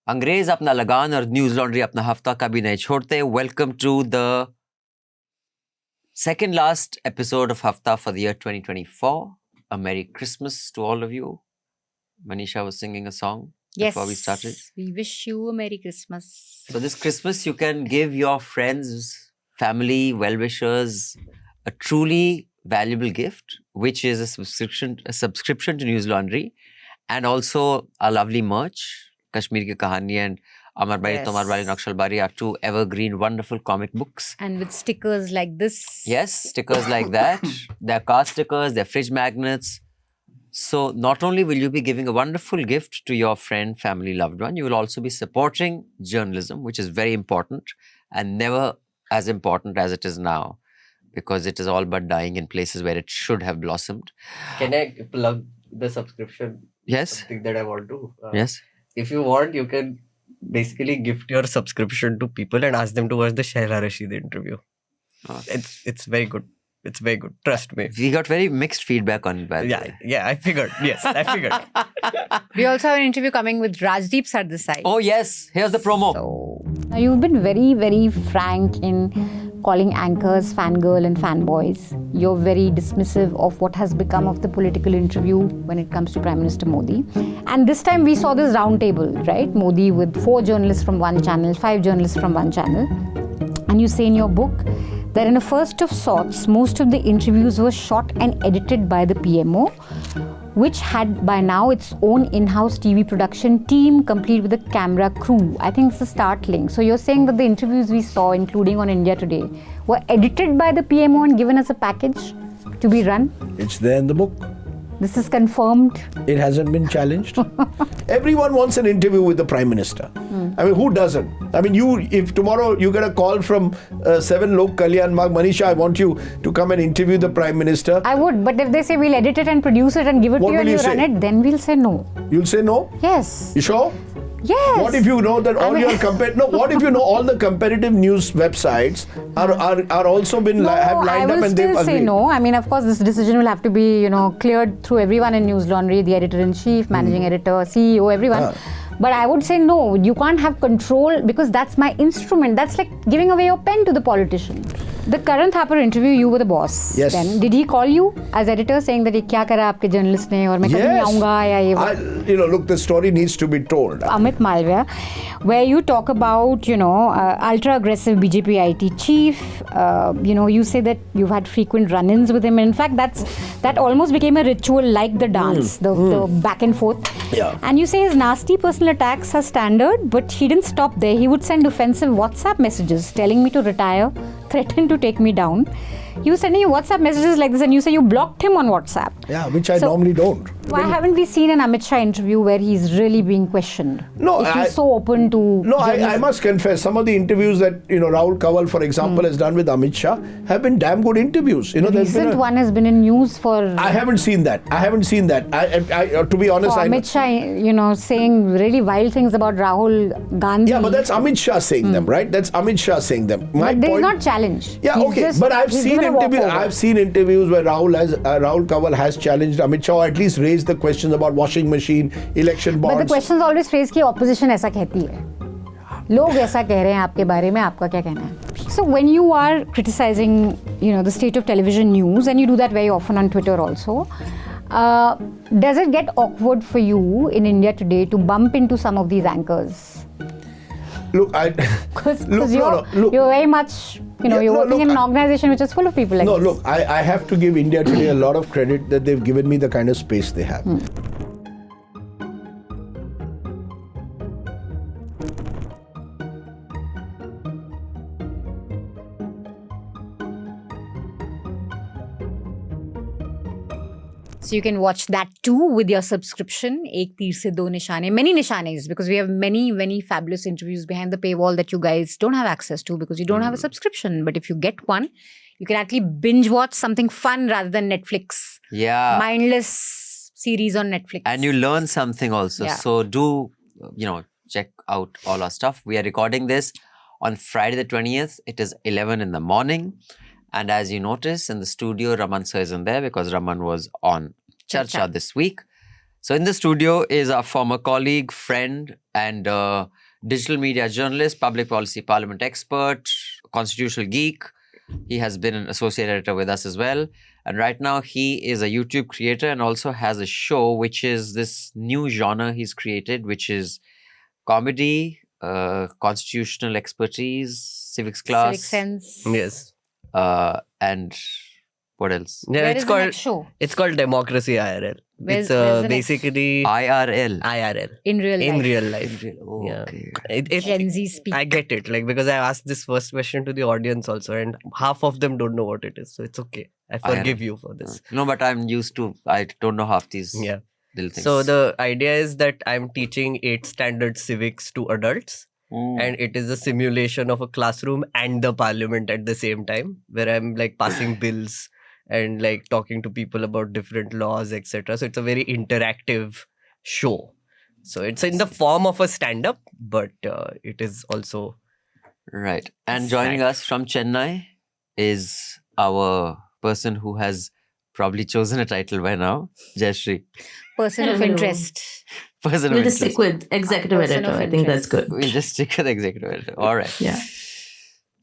अंग्रेज अपना लगान और न्यूज़लॉन्ड्री अपना हफ्ता कभी नहीं छोड़ते. Welcome to the second last episode of Hafta for the year 2024. A Merry Christmas to all of you. Manisha was singing a song before we started. Yes, we wish you a Merry Christmas. So this Christmas you can give your friends, family, well-wishers a truly valuable gift, which is a subscription to Newslaundry, and also a lovely merch. Kashmir Ki Kahani and Amar Bari Tomar Bari Nakshal Bari are two evergreen, wonderful comic books. And with stickers like this. Yes, stickers like that. They're car stickers, they're fridge magnets. So not only will you be giving a wonderful gift to your friend, family, loved one, you will also be supporting journalism, which is very important and never as important as it is now, because it is all but dying in places where it should have blossomed. Can I plug the subscription? Yes. Thing that I want to. Yes. If you want, you can basically gift your subscription to people and ask them to watch the Shahla Rashid interview. Oh. It's very good. It's very good. Trust me. We got very mixed feedback on it, by the way. Yeah, I figured. Yes, I figured. We also have an interview coming with Rajdeep Sardesai. Oh yes, here's the promo. So, now you've been very, very frank in calling anchors fangirl and fanboys. You're very dismissive of what has become of the political interview when it comes to Prime Minister Modi. And this time we saw this round table, right? Modi with 4 journalists from one channel, 5 journalists from one channel. And you say in your book that in a first of sorts, most of the interviews were shot and edited by the PMO, which had by now its own in-house TV production team, complete with a camera crew. I think it's startling. So you're saying that the interviews we saw, including on India Today, were edited by the PMO and given as a package to be run? It's there in the book. This is confirmed. It hasn't been challenged. Everyone wants an interview with the Prime Minister. I mean, who doesn't? I mean, if tomorrow you get a call from 7 Lok Kalyan Marg, Manisha, I want you to come and interview the Prime Minister. I would, but if they say we'll edit it and produce it and give it to you and you run it, then we'll say no. You'll say no? Yes. You sure? Yes. What if you know that all your what if you know all the competitive news websites are also been have lined up and they've agreed? I will still say no. I mean, of course, this decision will have to be, cleared through everyone in Newslaundry, the editor-in-chief, managing editor, CEO, everyone. But I would say no, you can't have control because that's my instrument. That's like giving away your pen to the politician. The Karan Thapar interview, you were the boss. Yes. Then did he call you as editor saying that ye kya kara aapke journalist ne aur main kabhi nahi aunga ya ye look, the story needs to be told. Amit Malviya, where you talk about, ultra aggressive BJP IT chief. You say that you've had frequent run-ins with him. And in fact, that almost became a ritual like the dance, the back and forth. Yeah. And you say his nasty personal attacks are standard, but he didn't stop there. He would send offensive WhatsApp messages telling me to retire, threaten to take me down. He was sending you WhatsApp messages like this and you say you blocked him on WhatsApp. Yeah, which I normally don't. Why haven't we seen an Amit Shah interview where he's really being questioned? No, if he's so open to... No, I must confess, some of the interviews that, Rahul Kanwal, for example, has done with Amit Shah have been damn good interviews. The recent one has been in news for... I haven't seen that. I to be honest... For Amit Shah, saying really wild things about Rahul Gandhi. Yeah, but that's Amit Shah saying them, right? That's Amit Shah saying them. But there is not challenge. Yeah, okay. But I've seen interviews where Rahul Kanwal has challenged Amit Shah, or at least raised the questions about washing machine, election bonds. But the questions always phrase कि opposition ऐसा कहती है. लोग ऐसा कह रहे हैं आपके बारे में, आपका क्या कहना है? So when you are criticizing, the state of television news, and you do that very often on Twitter also, does it get awkward for you in India Today to bump into some of these anchors? Look, you're very much, you're working in an organization which is full of people like this. No, look, I have to give India Today a lot of credit that they've given me the kind of space they have. So you can watch that too with your subscription. Ek teer se do nishane. Many nishanes, because we have many, many fabulous interviews behind the paywall that you guys don't have access to because you don't have a subscription. But if you get one, you can actually binge watch something fun rather than Netflix. Yeah. Mindless series on Netflix. And you learn something also. Yeah. So do, check out all our stuff. We are recording this on Friday the 20th. It is 11 in the morning. And as you notice in the studio, Raman sir isn't there because Raman was on Charcha this week. So in the studio is our former colleague, friend, and digital media journalist, public policy parliament expert, constitutional geek. He has been an associate editor with us as well. And right now he is a YouTube creator and also has a show, which is this new genre he's created, which is comedy, constitutional expertise, civics class. Civic sense. Yes. And what else? Yeah, Where it's is the called next show? it's called Democracy IRL. Where's It's the next? basically IRL. IRL In real life. in real life. Oh, Yeah. okay. Gen Z speak. I get it, like, because I asked this first question to the audience also, and half of them don't know what it is. So it's okay. I forgive you for this. No, but I'm used to, I don't know half these Yeah. little things. So the idea is that I'm teaching 8th standard civics to adults, and it is a simulation of a classroom and the parliament at the same time, where I'm like passing bills and like talking to people about different laws, etc. So it's a very interactive show. So it's in the form of a stand-up, but it is also Right. And joining us from Chennai is our person who has probably chosen a title by now, Jayashree. Person of Hello. interest. Person We'll of just stick interest. with executive Person editor. of I think that's interest. good. We'll just stick with executive editor. All right. Yeah.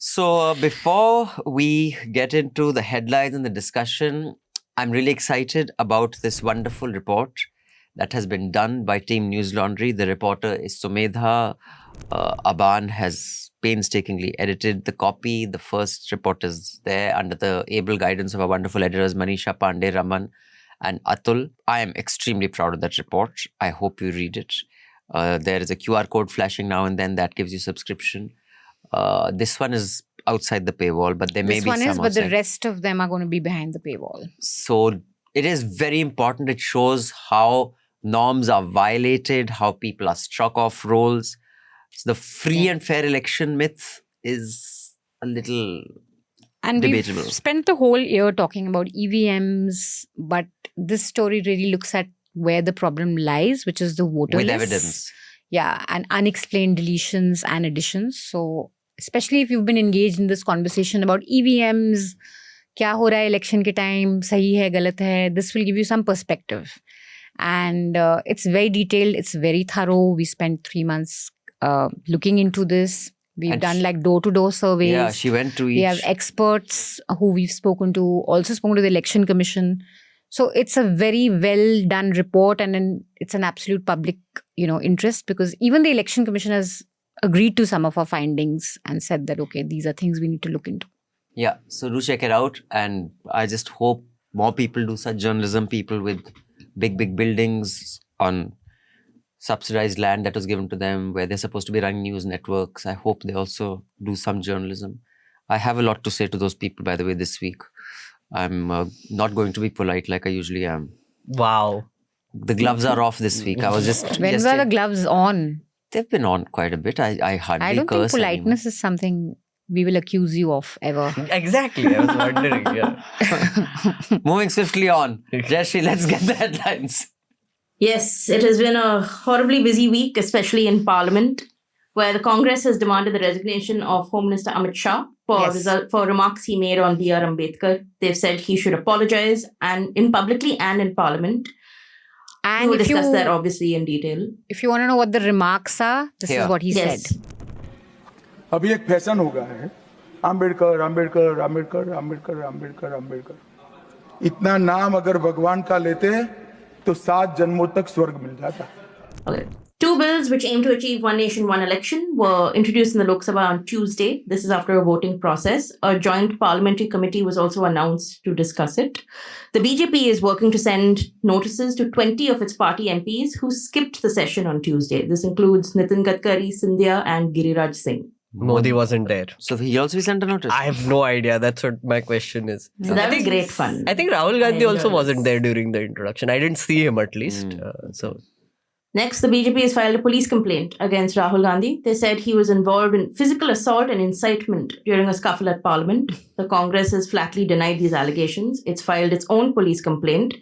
So before we get into the headlines and the discussion, I'm really excited about this wonderful report that has been done by Team Newslaundry. The reporter is Sumedha. Aban has painstakingly edited the copy. The first report is there under the able guidance of our wonderful editors Manisha Pande, Raman and Atul. I am extremely proud of that report. I hope you read it. There is a QR code flashing now and then that gives you subscription. This one is outside the paywall, but there may This be one some is, but the outside. rest of them are going to be behind the paywall. So it is very important. It shows how norms are violated, how people are struck off roles. So the free and fair election myth is a little And debatable. we've spent the whole year talking about EVMs, but this story really looks at where the problem lies, which is the voter with list. evidence. Yeah, and unexplained deletions and additions. So, especially if you've been engaged in this conversation about EVMs, kya ho raha hai election ke time, sahi hai, galat hai, this will give you some perspective. And it's very detailed, it's very thorough. We spent 3 months looking into this. We've And done like door-to-door surveys. Yeah, she went to each. We have experts who we've spoken to, also spoken to the Election Commission. So it's a very well done report, and then it's an absolute public, interest, because even the Election Commission has agreed to some of our findings and said that, okay, these are things we need to look into. Yeah, so do check it out. And I just hope more people do such journalism, people with big buildings on subsidized land that was given to them, where they're supposed to be running news networks. I hope they also do some journalism. I have a lot to say to those people, by the way, this week. I'm not going to be polite like I usually am. wow. The gloves are off this week. I was just... When just were the gloves on? They've been on quite a bit. I hardly I don't think curse politeness is something we will accuse you of ever. Exactly. I was wondering. Yeah. anymore. Moving swiftly on. Jayashree, let's get the headlines. Yes, it has been a horribly busy week, especially in Parliament, where the Congress has demanded the resignation of Home Minister Amit Shah for remarks he made on B.R. Ambedkar. They've said he should apologize and publicly and in Parliament. And We'll if discuss that you, obviously in detail. if you want to know what the remarks are, this Here. is what he Yes. said. अभी एक fashion हो गया है आम्बेडकर आम्बेडकर आम्बेडकर आम्बेडकर आम्बेडकर आम्बेडकर इतना नाम अगर भगवान का लेते तो 7 जन्मों तक स्वर्ग मिल जाता. Okay. 2 bills which aim to achieve one nation, one election were introduced in the Lok Sabha on Tuesday. This is after a voting process. A joint parliamentary committee was also announced to discuss it. The BJP is working to send notices to 20 of its party MPs who skipped the session on Tuesday. This includes Nitin Gadkari, Scindia and Giriraj Singh. Modi wasn't there. So he also sent a notice. I have no idea. That's what my question is. So that was great fun. I think Rahul Gandhi also enjoyed wasn't this. there during the introduction. I didn't see him at least. So Next, the BJP has filed a police complaint against Rahul Gandhi. They said he was involved in physical assault and incitement during a scuffle at Parliament. The Congress has flatly denied these allegations. It's filed its own police complaint.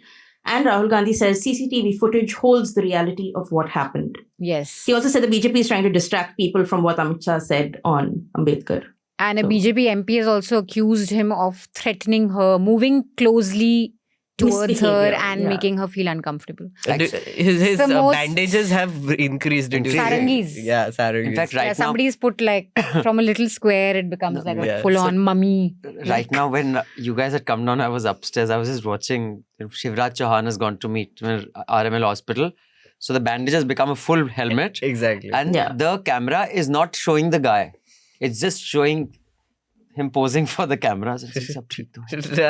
And Rahul Gandhi says CCTV footage holds the reality of what happened. Yes. He also said the BJP is trying to distract people from what Amit Shah said on Ambedkar. And a BJP MP has also accused him of threatening her, moving closely towards her Misbehavior, and yeah. making her feel uncomfortable. His the most- bandages have increased. Did you say? Sarangis. Yeah, sarangis. In fact, right now, Somebody's put like from a little square, it becomes like a Yeah. full-on mummy. right now, when you guys had come down, I was upstairs. I was just watching. Shivraj Chauhan has gone to meet RML Hospital. So the bandage has become a full helmet. Exactly. And Yeah. the camera is not showing the guy. It's just showing him posing for the camera. So it's sab theek to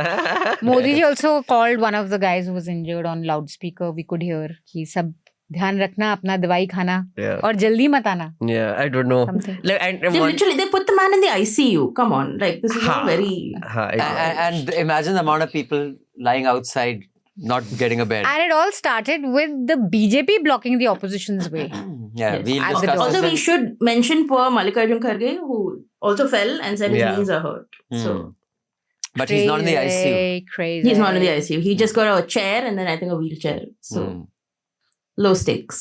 hai. Modi ji also called one of the guys who was injured on loudspeaker. We could hear कि सब ध्यान रखना अपना दवाई खाना Yeah. और जल्दी मत आना. Yeah, I don't know. Something. Like, and They put the man in the ICU. Come on, like this is not very. And imagine the amount of people lying outside, not getting a bed. And it all started with the BJP blocking the opposition's way. Yeah, Yes. we'll At the discuss door. this Also, we in- should mention poor Mallikarjun Kharge, who also fell and said his Yeah. knees are hurt. So But he's not in the ICU. Crazy. he's not in the ICU. He just got a chair and then I think a wheelchair. So low stakes.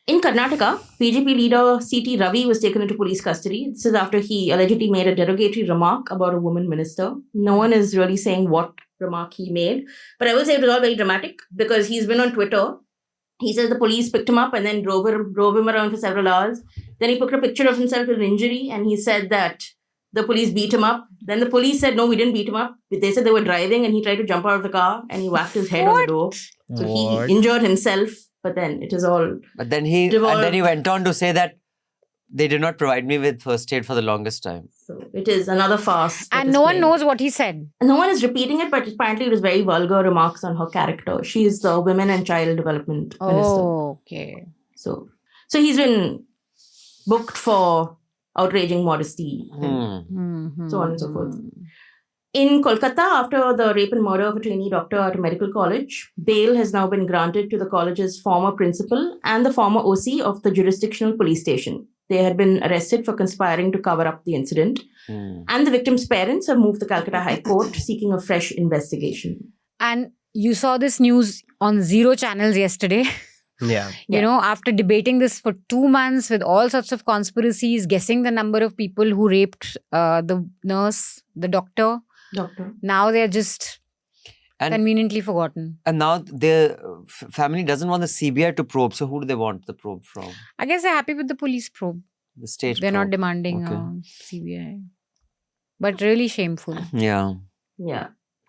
In Karnataka, BJP leader C.T. Ravi was taken into police custody. This is after he allegedly made a derogatory remark about a woman minister. No one is really saying what remark he made. But I will say it was all very dramatic because he's been on Twitter. He says the police picked him up and then drove him around for several hours. Then he took a picture of himself with an injury and he said that the police beat him up. Then the police said, no, we didn't beat him up. They said they were driving and he tried to jump out of the car and he whacked his head on the door. So What? he injured himself. But then it is all... But then he went on to say that they did not provide me with first aid for the longest time. So it is another farce. that And is no one playing. knows what he said. No one is repeating it, but apparently it was very vulgar remarks on her character. She is the Women and Child Development Minister. Oh, okay. So he's been booked for outraging modesty and Mm-hmm. so on and so forth. In Kolkata, after the rape and murder of a trainee doctor at a medical college, bail has now been granted to the college's former principal and the former OC of the jurisdictional police station. They had been arrested for conspiring to cover up the incident. And the victim's parents have moved the Calcutta High Court seeking a fresh investigation. And you saw this news on Zero channels yesterday. Yeah. You know, after debating this for 2 months with all sorts of conspiracies, guessing the number of people who raped the nurse, the doctor, now they're just conveniently forgotten. And now the family doesn't want the CBI to probe. So who do they want the probe from? I guess they're happy with the police probe. The state They're probe. not demanding CBI. But really shameful. Yeah. Yeah.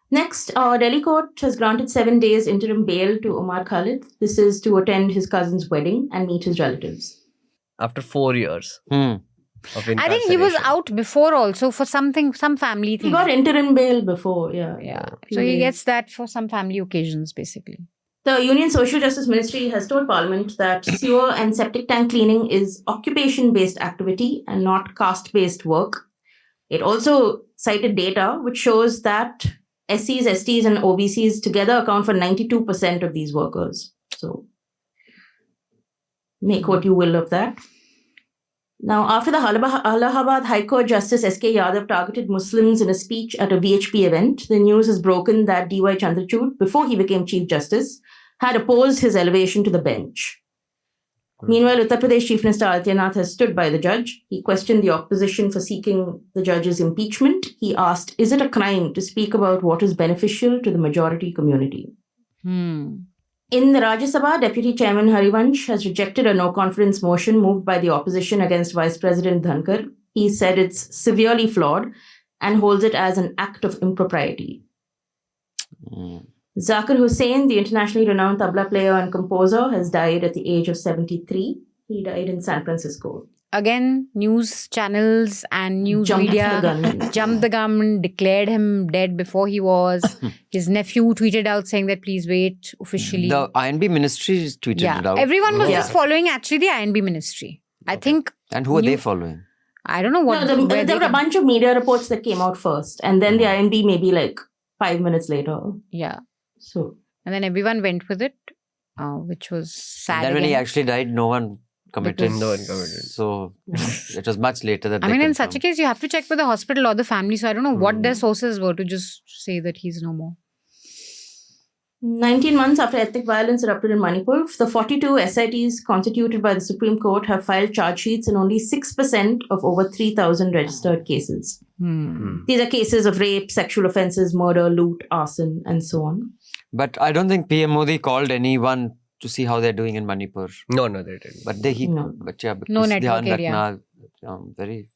Next, Delhi court has granted 7 days interim bail to Omar Khalid. This is to attend his cousin's wedding and meet his relatives. After 4 years of incarceration. I think he was out before also for some family thing. He got interim bail before, Yeah. Few So he days. gets that for some family occasions, basically. The Union Social Justice Ministry has told Parliament that sewer and septic tank cleaning is occupation-based activity and not caste-based work. It also cited data which shows that SCs, STs and OBCs together account for 92% of these workers. So make what you will of that. Now, after the Allahabad High Court Justice S.K. Yadav targeted Muslims in a speech at a VHP event, the news has broken that D.Y. Chandrachud, before he became Chief Justice, had opposed his elevation to the bench. Meanwhile, Uttar Pradesh Chief Minister Adityanath has stood by the judge. He questioned the opposition for seeking the judge's impeachment. He asked, is it a crime to speak about what is beneficial to the majority community? In the Rajya Sabha, Deputy Chairman Harivansh has rejected a no-confidence motion moved by the opposition against Vice President Dhankar. He said it's severely flawed and holds it as an act of impropriety. Zakir Hussain, the internationally renowned tabla player and composer, has died at the age of 73. He died in San Francisco. Again, news channels and news Jumped media the gun. jumped the gun, declared him dead before he was. His nephew tweeted out saying that please wait officially. The INB ministry tweeted it out. Everyone was Yeah. just following actually the INB ministry. I think, And who are they following? I don't know what. No, where there were a bunch of media reports that came out first, and then the INB maybe like 5 minutes later. Yeah. So And then everyone went with it, which was sad. Then when he again. actually died, no one committed. No one committed. So it was much later that I they mean, in confirmed. such a case, you have to check with the hospital or the family. So I don't know what their sources were to just say that he's no more. 19 months after ethnic violence erupted in Manipur, the 42 SITs constituted by the Supreme Court have filed charge sheets in only 6% of over 3,000 registered cases. These are cases of rape, sexual offences, murder, loot, arson, and so on. But I don't think PM Modi called anyone to see how they're doing in Manipur. No, they didn't. But No. but yeah, No because network dhyan area. rakhna, very.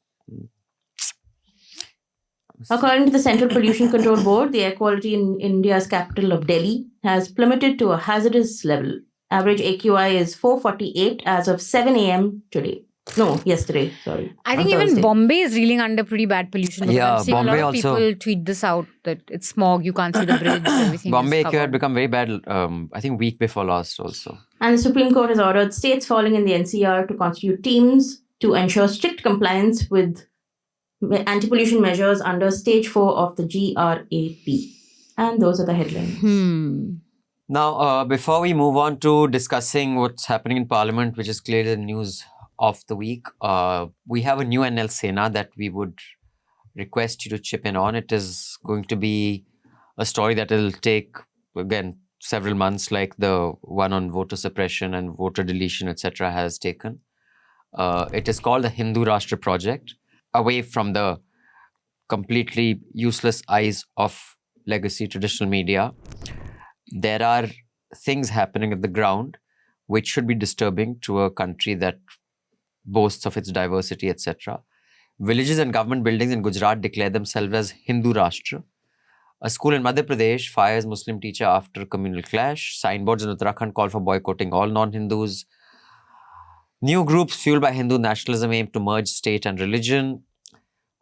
According to the Central Pollution Control Board, the air quality in India's capital of Delhi has plummeted to a hazardous level. Average AQI is 448 as of 7 a.m. today. No, yesterday. Sorry. I on think even Thursday. Bombay is reeling under pretty bad pollution. Because Yeah, I'm seeing Bombay a lot of also. people tweet this out that it's smog, you can't see the bridge, everything. Bombay is AQI had covered. become very bad, I think week before last also. And the Supreme Court has ordered states falling in the NCR to constitute teams to ensure strict compliance with anti-pollution measures under Stage 4 of the GRAP. And those are the headlines. Now, before we move on to discussing what's happening in Parliament, which is clearly the news of the week, we have a new NL Sena that we would request you to chip in on. It is going to be a story that will take, again, several months, like the one on voter suppression and voter deletion, etc. has taken. It is called the Hindu Rashtra Project, away from the completely useless eyes of legacy traditional media. There are things happening at the ground which should be disturbing to a country that boasts of its diversity, etc. Villages and government buildings in Gujarat declare themselves as Hindu Rashtra. A school in Madhya Pradesh fires Muslim teacher after communal clash. Signboards in Uttarakhand call for boycotting all non-Hindus. New groups fueled by Hindu nationalism aim to merge state and religion.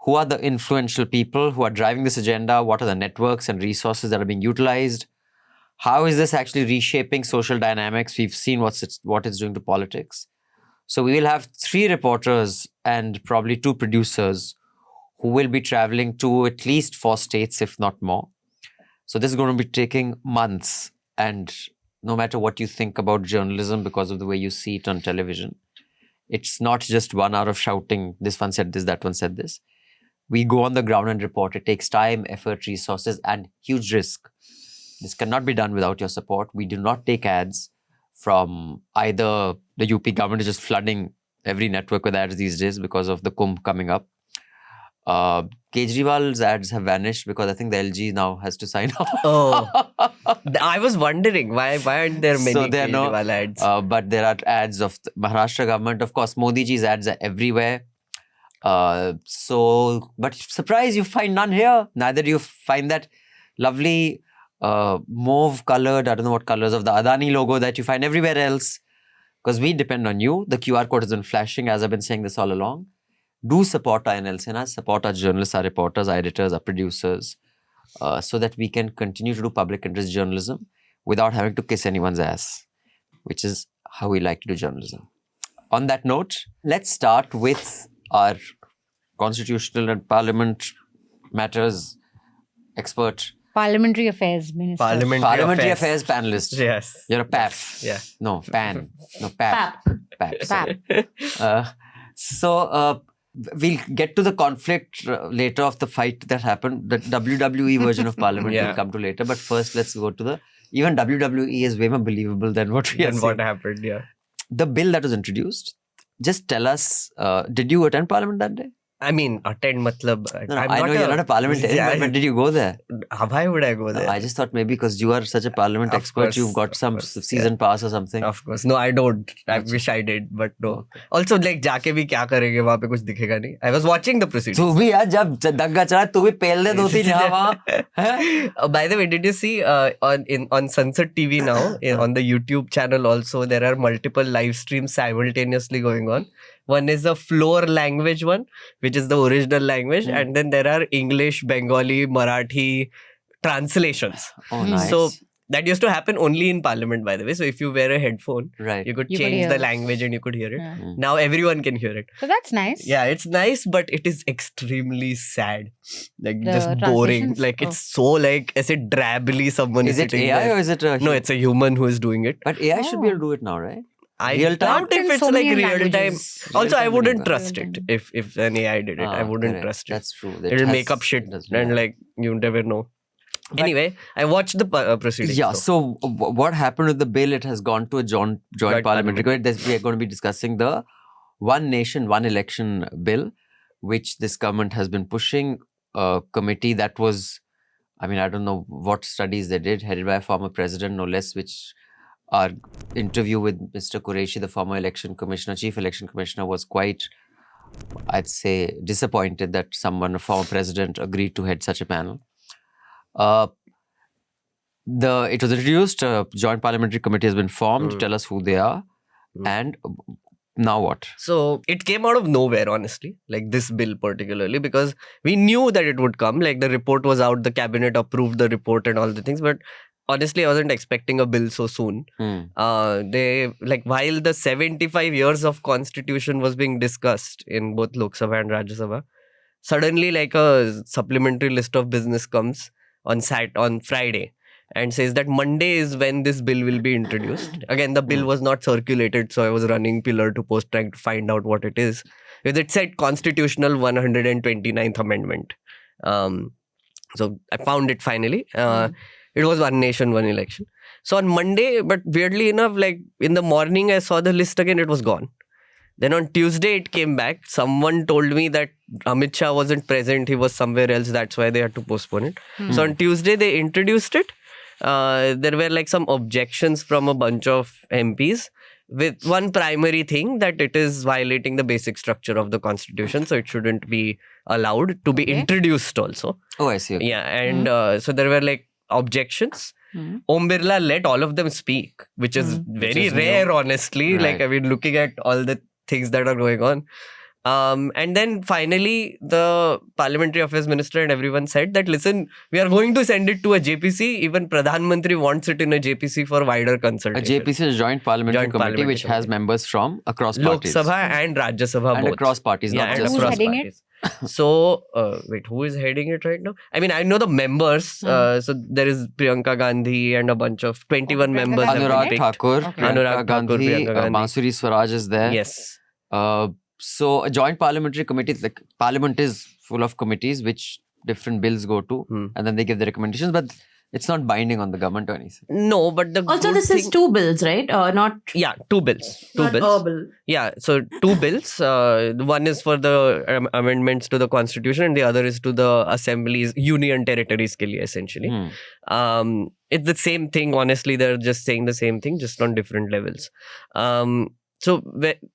Who are the influential people who are driving this agenda? What are the networks and resources that are being utilized? How is this actually reshaping social dynamics? We've seen what it's doing to politics. So we will have 3 reporters and probably 2 producers who will be traveling to at least 4 states, if not more. So this is going to be taking months. And no matter what you think about journalism, because of the way you see it on television, it's not just 1 hour of shouting, this one said this, that one said this. We go on the ground and report. It takes time, effort, resources, and huge risk. This cannot be done without your support. We do not take ads from either the UP government is just flooding every network with ads these days because of the Kumbh coming up. Kejriwal's ads have vanished because I think the LG now has to sign off. Oh, I was wondering why aren't there many So there are no Kejriwal ads? But there are ads of the Maharashtra government. Of course, Modi ji's ads are everywhere. But surprise, you find none here. Neither do you find that lovely mauve colored, I don't know what colors of the Adani logo that you find everywhere else. Because we depend on you. The QR code has been flashing, as I've been saying this all along. Do support our NL Sena, support our journalists, our reporters, our editors, our producers, so that we can continue to do public interest journalism without having to kiss anyone's ass, which is how we like to do journalism. On that note, let's start with our constitutional and parliament matters expert. Parliamentary Affairs Minister. Parliamentary Affairs panelist. Yes. You're a PAF. Yeah. No, PAN. No, PAP. PAP. Sorry. So we'll get to the conflict later of the fight that happened. The WWE version of Parliament will come to later. But first, let's go to even WWE is way more believable than what we are seeing. What happened, yeah. The bill that was introduced, just tell us, did you attend Parliament that day? I mean, attend matlab. No, I know you're not a parliamentarian, but did you go there? Why would I go there? I just thought maybe because you are such a parliament expert, you've got some season pass or something. Of course. No, I don't. I wish I did, but no. Also, like, जाके भी क्या करेंगे वहाँ पे कुछ दिखेगा नहीं. I was watching the proceedings. तू भी यार जब दंगा चला तू भी पेल दे 2-3 यहाँ वहाँ. By the way, did you see on Sunset TV now, on the YouTube channel also, there are multiple live streams simultaneously going on. One is the floor language one, which is the original language. And then there are English, Bengali, Marathi translations. Oh, nice. So that used to happen only in Parliament, by the way. So if you wear a headphone, you could change the language and you could hear it. Yeah. Now everyone can hear it. So that's nice. Yeah, it's nice, but it is extremely sad. Like The just boring. translations? Like it's so like, as it drably someone is Is it sitting AI there. or is it No, it's a human who is doing it. But AI should be able to do it now, right? I Real time? doubt if In it's so like many real time. languages. Also, I Real-time wouldn't language. trust it if an AI did it. I wouldn't Correct. trust it. That's true. It'll make up shit and like you never know. Anyway, I watched the proceedings. Yeah, though. so what happened with the bill? It has gone to a joint parliamentary committee. We are going to be discussing the One Nation, One Election bill, which this government has been pushing. A committee that was I mean, I don't know what studies they did, headed by a former president, no less, which our interview with Mr. Qureshi, the former election commissioner, chief election commissioner, was quite, I'd say, disappointed that someone, a former president, agreed to head such a panel. It was introduced, a joint parliamentary committee has been formed to tell us who they are. And now what? So it came out of nowhere, honestly, like this bill particularly, because we knew that it would come. Like the report was out, the cabinet approved the report and all the things, but honestly, I wasn't expecting a bill so soon. They, like, while the 75 years of constitution was being discussed in both Lok Sabha and Rajya Sabha, suddenly like a supplementary list of business comes on Friday and says that Monday is when this bill will be introduced. Again, the bill was not circulated, so I was running pillar to post trying to find out what it is. Because it said Constitutional 129th Amendment. So I found it finally. It was One Nation, One Election. So on Monday, but weirdly enough, like in the morning, I saw the list again, it was gone. Then on Tuesday, it came back. Someone told me that Amit Shah wasn't present. He was somewhere else. That's why they had to postpone it. So on Tuesday, they introduced it. There were like some objections from a bunch of MPs with one primary thing, that it is violating the basic structure of the constitution. So it shouldn't be allowed to be introduced also. Oh, I see. Okay. Yeah. And so there were like objections. Om Birla let all of them speak, which is very rare, honestly. Right. Like, I mean, looking at all the things that are going on. And then finally, the Parliamentary Affairs Minister and everyone said that, listen, we are going to send it to a JPC. Even Pradhan Mantri wants it in a JPC for wider A consultation. JPC is Joint Parliamentary Committee, which has members from across Lok parties. Sabha and Rajya Sabha And both. across parties, Yeah, not and just across heading parties. So, wait, who is heading it right now? I mean, I know the members. So there is Priyanka Gandhi and a bunch of 21 members. have been Anurag picked. Thakur, Okay. Priyanka Anurag Thakur, Gandhi, Priyanka Gandhi. Bansuri Swaraj is there. Yes. So a joint parliamentary committee, like Parliament is full of committees which different bills go to, and then they give the recommendations, but it's not binding on the government or anything. No, but the Also, good this is thing- 2 bills, right? Not Yeah, 2 bills. 2 not bills. a bill. Yeah, so 2 bills. One is for the amendments to the constitution, and the other is to the assemblies, union territories ke liye, essentially. It's the same thing, honestly. They're just saying the same thing, just on different levels. So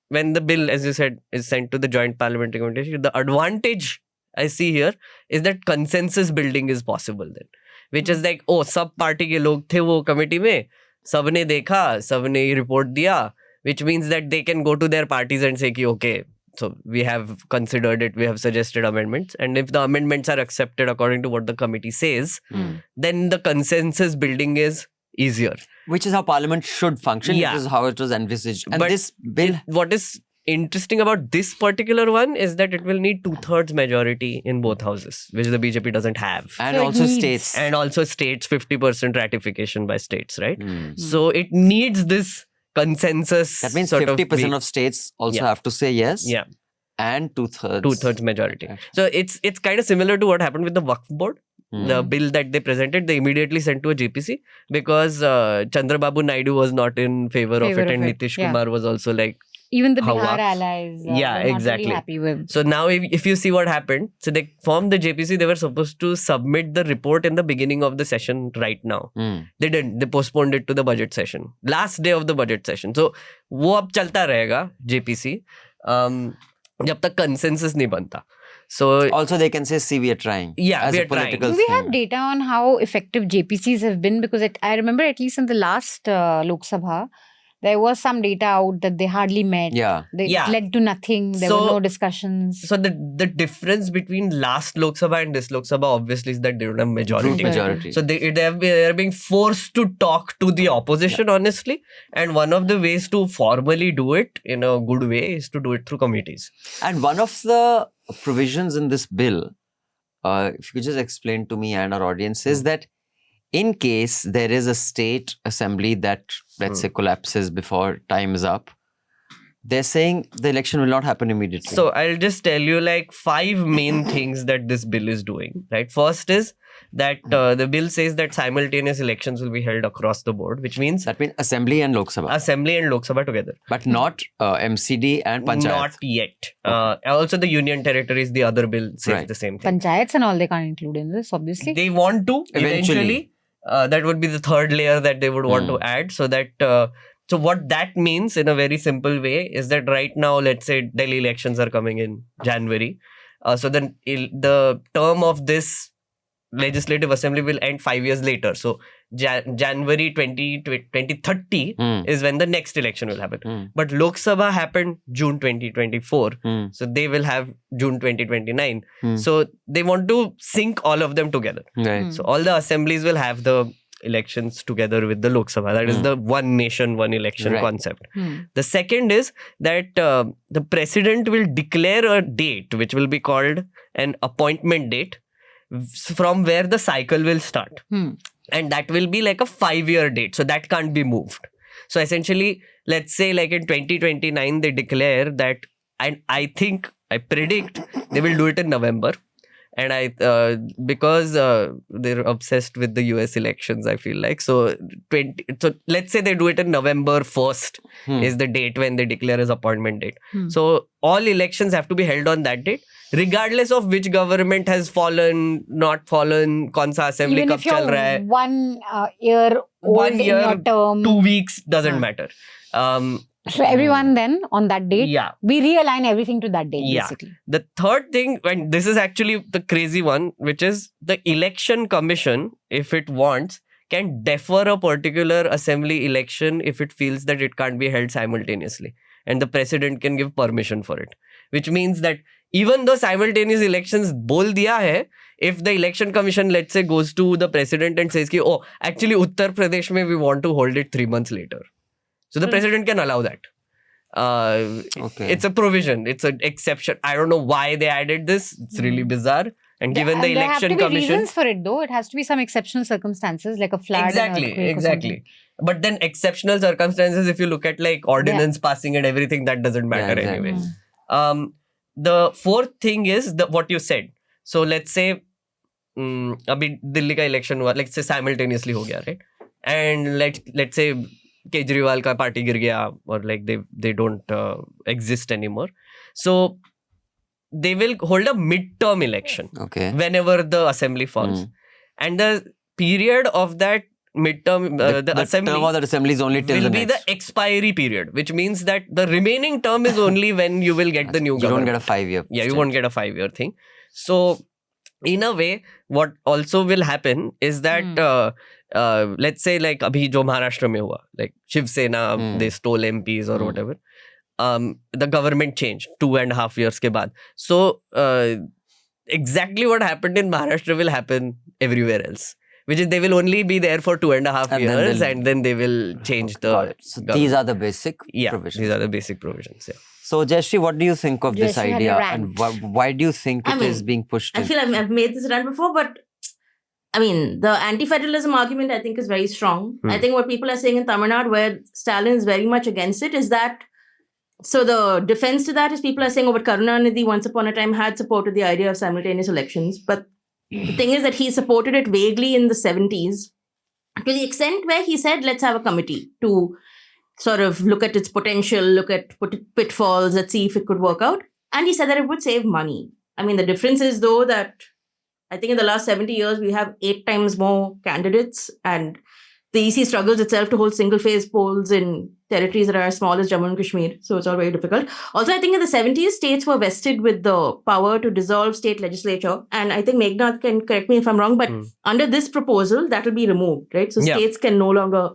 when the bill, as you said, is sent to the joint parliamentary committee, the advantage I see here is that consensus building is possible then. Which is like, oh, सब party के लोग थे वो committee में, सबने देखा, सबने report दिया, which means that they can go to their parties and say कि okay, so we have considered it, we have suggested amendments, and if the amendments are accepted according to what the committee says, then the consensus building is easier. Which is how Parliament should function. Yeah. This is how it was envisaged. And But this bill, what is interesting about this particular one is that it will need 2/3 majority in both houses, which the BJP doesn't have. and So it also needs- states. And also states, 50% ratification by states, right? So it needs this consensus. That means sort 50% of of states also Yeah. have to say yes. yeah, And 2/3. 2/3 majority. So it's kind of similar to what happened with the Waqf board. The bill that they presented, they immediately sent to a JPC because Chandrababu Naidu was not in favor of Favor it, of and it, Nitish yeah. Kumar was also like, Even the Hawa. Bihar allies Yeah, were not exactly. really happy with. so now if you see what happened, so they formed the JPC, they were supposed to submit the report in the beginning of the session right now. They didn't. They postponed it to the budget session. Last day of the budget session. So वो अब चलता रहेगा JPC जब तक consensus नहीं बनता. So Also, they can say, see, we are trying. Yeah, as we a are trying. political Do we thing. have data on how effective JPCs have been? Because I remember at least in the last Lok Sabha, there was some data out that they hardly met. Yeah. They Yeah. led to nothing. There So- were no discussions. So the difference between last Lok Sabha and this Lok Sabha obviously is that they don't have majority. Brute majority. So they're being forced to talk to the opposition, honestly. And one of the ways to formally do it in a good way is to do it through committees. And one of the provisions in this bill, if you could just explain to me and our audience, is that in case there is a state assembly that, let's say, collapses before time is up, they're saying the election will not happen immediately. So I'll just tell you like 5 main things that this bill is doing. Right. First is that the bill says that simultaneous elections will be held across the board, which means That means Assembly and Lok Sabha. Assembly and Lok Sabha together. But not MCD and Panchayat. Not yet. Also, the Union Territories, the other bill says the same thing. Panchayats and all they can't include in this, obviously. They want to eventually. That would be the third layer that they would want to add, so that. So what that means in a very simple way is that right now, let's say Delhi elections are coming in January. So then the term of this legislative assembly will end 5 years later. So January 2030 is when the next election will happen. But Lok Sabha happened June 2024. So they will have June 2029. So they want to sync all of them together. Right. So all the assemblies will have the elections together with the Lok Sabha. That is the one nation, one election concept. The second is that the president will declare a date which will be called an appointment date from where the cycle will start. And that will be like a 5-year date. So that can't be moved. So essentially, let's say like in 2029, they declare that, and I predict they will do it in November. And because they're obsessed with the US elections, I feel like. So let's say they do it in November 1st is the date when they declare as appointment date. So all elections have to be held on that date, regardless of which government has fallen, not fallen, kaun-sa assembly Even kab if chal raha hai. you're 1 year old 1 in year, your term. 2 weeks, doesn't matter. So everyone then on that date, we realign everything to that date basically. The third thing, and this is actually the crazy one, which is the election commission, if it wants, can defer a particular assembly election if it feels that it can't be held simultaneously. And the president can give permission for it. Which means that even though simultaneous elections bol diya hai, if the election commission, let's say, goes to the president and says, oh, actually Uttar Pradesh mein we want to hold it 3 months later. So the president can allow that. It's a provision. It's an exception. I don't know why they added this. It's really bizarre. And given the election there have to be commission, reasons for it though. It has to be some exceptional circumstances like a flood. Exactly. But then exceptional circumstances, if you look at like ordinance passing and everything, that doesn't matter anyway. The fourth thing is what you said. So let's say, abhi Delhi ka election hua, let's say simultaneously ho gaya, right? And let's say Kejriwal ka party gir gaya, or like they don't exist anymore. So they will hold a midterm election whenever the assembly falls. And the period of that midterm, the assembly, term of that assembly is only till will the be next. the expiry period, which means that the remaining term is only when you will get the new government. You don't get a 5-year. Yeah, you won't get a 5-year thing. So in a way, what also will happen is that let's say like abhi jo Maharashtra mein hua, like Shiv Sena, they stole MPs or whatever. The government changed 2.5 years ke baad. So exactly what happened in Maharashtra will happen everywhere else. Which is they will only be there for 2.5 years and then they will change the So these are the basic provisions. These are the basic provisions. Yeah. So Jayashree, what do you think of this Jayashree had idea, a and rant. why do you think it is being pushed? I feel I've made this rant before, but I mean, the anti-federalism argument I think is very strong. I think what people are saying in Tamil Nadu, where Stalin is very much against it, is that, so the defense to that is people are saying, oh, but Karunanidhi once upon a time had supported the idea of simultaneous elections. But the thing is that he supported it vaguely in the 70s to the extent where he said, let's have a committee to sort of look at its potential, look at pitfalls, let's see if it could work out. And he said that it would save money. I mean, the difference is though that I think in the last 70 years, we have 8 times more candidates, and the EC struggles itself to hold single-phase polls in territories that are as small as Jammu and Kashmir. So it's all very difficult. Also, I think in the 70s, states were vested with the power to dissolve state legislature. And I think Meghnad can correct me if I'm wrong, but under this proposal, that will be removed, right? So states can no longer...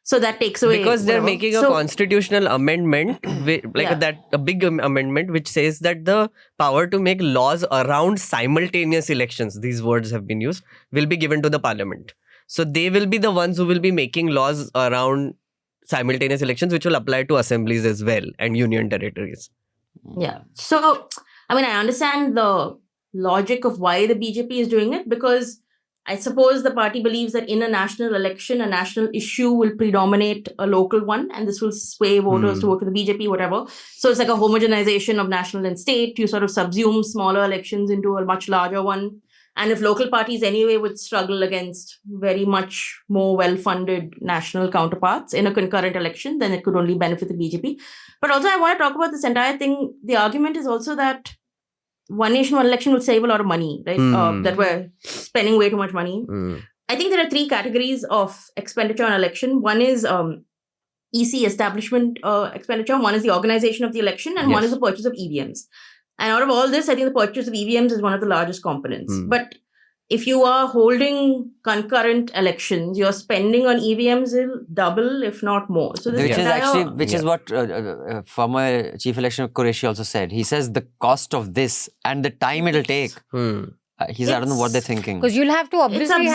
So that takes away... Because they're making a constitutional amendment, a big amendment, which says that the power to make laws around simultaneous elections, these words have been used, will be given to the parliament. So they will be the ones who will be making laws around simultaneous elections, which will apply to assemblies as well and union territories. Yeah. So, I mean, I understand the logic of why the BJP is doing it, because I suppose the party believes that in a national election, a national issue will predominate a local one, and this will sway voters to vote for the BJP, whatever. So it's like a homogenization of national and state. You sort of subsume smaller elections into a much larger one. And if local parties anyway would struggle against very much more well-funded national counterparts in a concurrent election, then it could only benefit the BJP. But also I want to talk about this entire thing. The argument is also that one nation, one election will save a lot of money, right? That we're spending way too much money. I think there are three categories of expenditure on election. One is EC, establishment expenditure. One is the organization of the election, and one is the purchase of EVMs. And out of all this, I think the purchase of EVMs is one of the largest components. But if you are holding concurrent elections, your spending on EVMs will double, if not more. So this which is what former Chief Election of Qureshi also said. He says the cost of this and the time it'll take. I don't know what they're thinking. Because you'll have to obviously you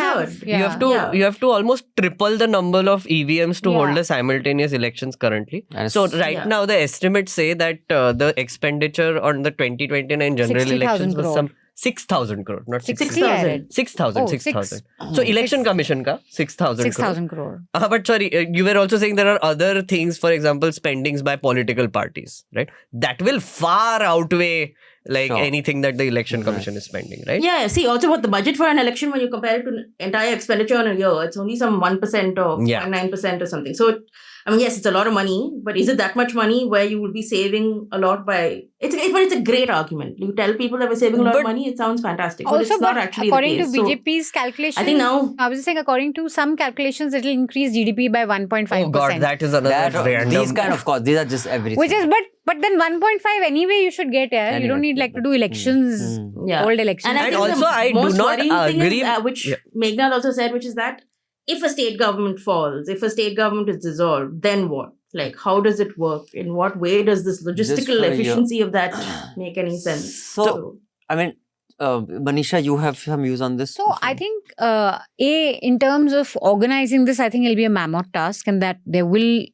have to almost triple the number of EVMs to hold a simultaneous elections currently. So now the estimates say that the expenditure on the 2029 general elections was some 6,000 crore, not 60,000. 6,000. So election commission ka 6,000 crore. But sorry, you were also saying there are other things, for example, spendings by political parties, right? That will far outweigh anything that the election commission is spending, right? Yeah, see, also what the budget for an election, when you compare it to entire expenditure on a year, it's only some 1% or 0.9% or something. So, I mean, yes, it's a lot of money, but is it that much money where you will be saving a lot by... But it's a great argument. You tell people that we're saving a lot of money, it sounds fantastic. But it's not actually according the case. to BJP's calculations, I think now... I was just saying, according to some calculations, it will increase GDP by 1.5%. Oh God, that is another random... These kind of costs, these are just everything. Which is, but then 1.5 anyway you should get, anyway. You don't need to do elections, old elections. And also I do not agree... which Meghnad also said, which is that if a state government falls, if a state government is dissolved, then what? How does it work? In what way does this logistical efficiency of that make any sense? So, I mean, Manisha, you have some views on this? So, I think, in terms of organizing this, I think it'll be a mammoth task, and that we'll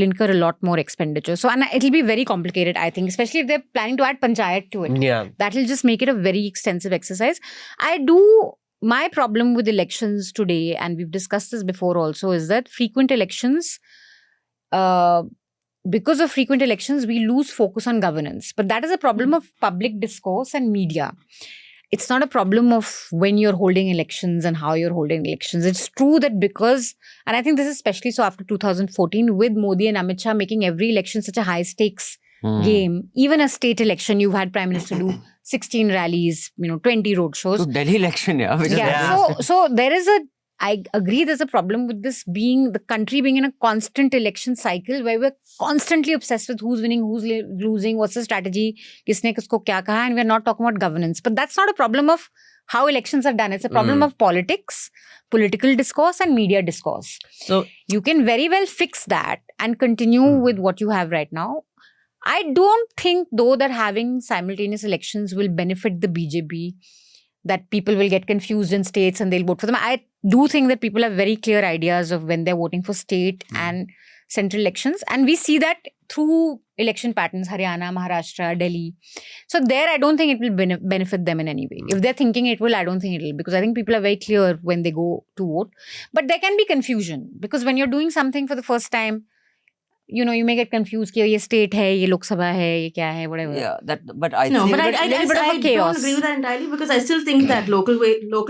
incur a lot more expenditure. So, and it'll be very complicated, I think, especially if they're planning to add panchayat to it. Yeah. That'll just make it a very extensive exercise. My problem with elections today, and we've discussed this before also, is that frequent elections, because of frequent elections, we lose focus on governance. But that is a problem of public discourse and media. It's not a problem of when you're holding elections and how you're holding elections. It's true that because, and I think this is especially so after 2014, with Modi and Amit Shah making every election such a high stakes game, even a state election, you've had Prime Minister do 16 rallies, 20 road shows. So Delhi election, So there is I agree there's a problem with this the country being in a constant election cycle where we're constantly obsessed with who's winning, who's losing, what's the strategy, kisne kisko kya kaha, and we're not talking about governance. But that's not a problem of how elections are done. It's a problem of politics, political discourse and media discourse. So you can very well fix that and continue with what you have right now. I don't think, though, that having simultaneous elections will benefit the BJP, that people will get confused in states and they'll vote for them. I do think that people have very clear ideas of when they're voting for state and central elections. And we see that through election patterns, Haryana, Maharashtra, Delhi. So there, I don't think it will benefit them in any way. If they're thinking it will, I don't think it will. Because I think people are very clear when they go to vote. But there can be confusion. Because when you're doing something for the first time, you may get confused कि ये state है, ये Lok Sabha है, ये क्या है, whatever. Yeah, I don't chaos. agree with that entirely, because I still think that local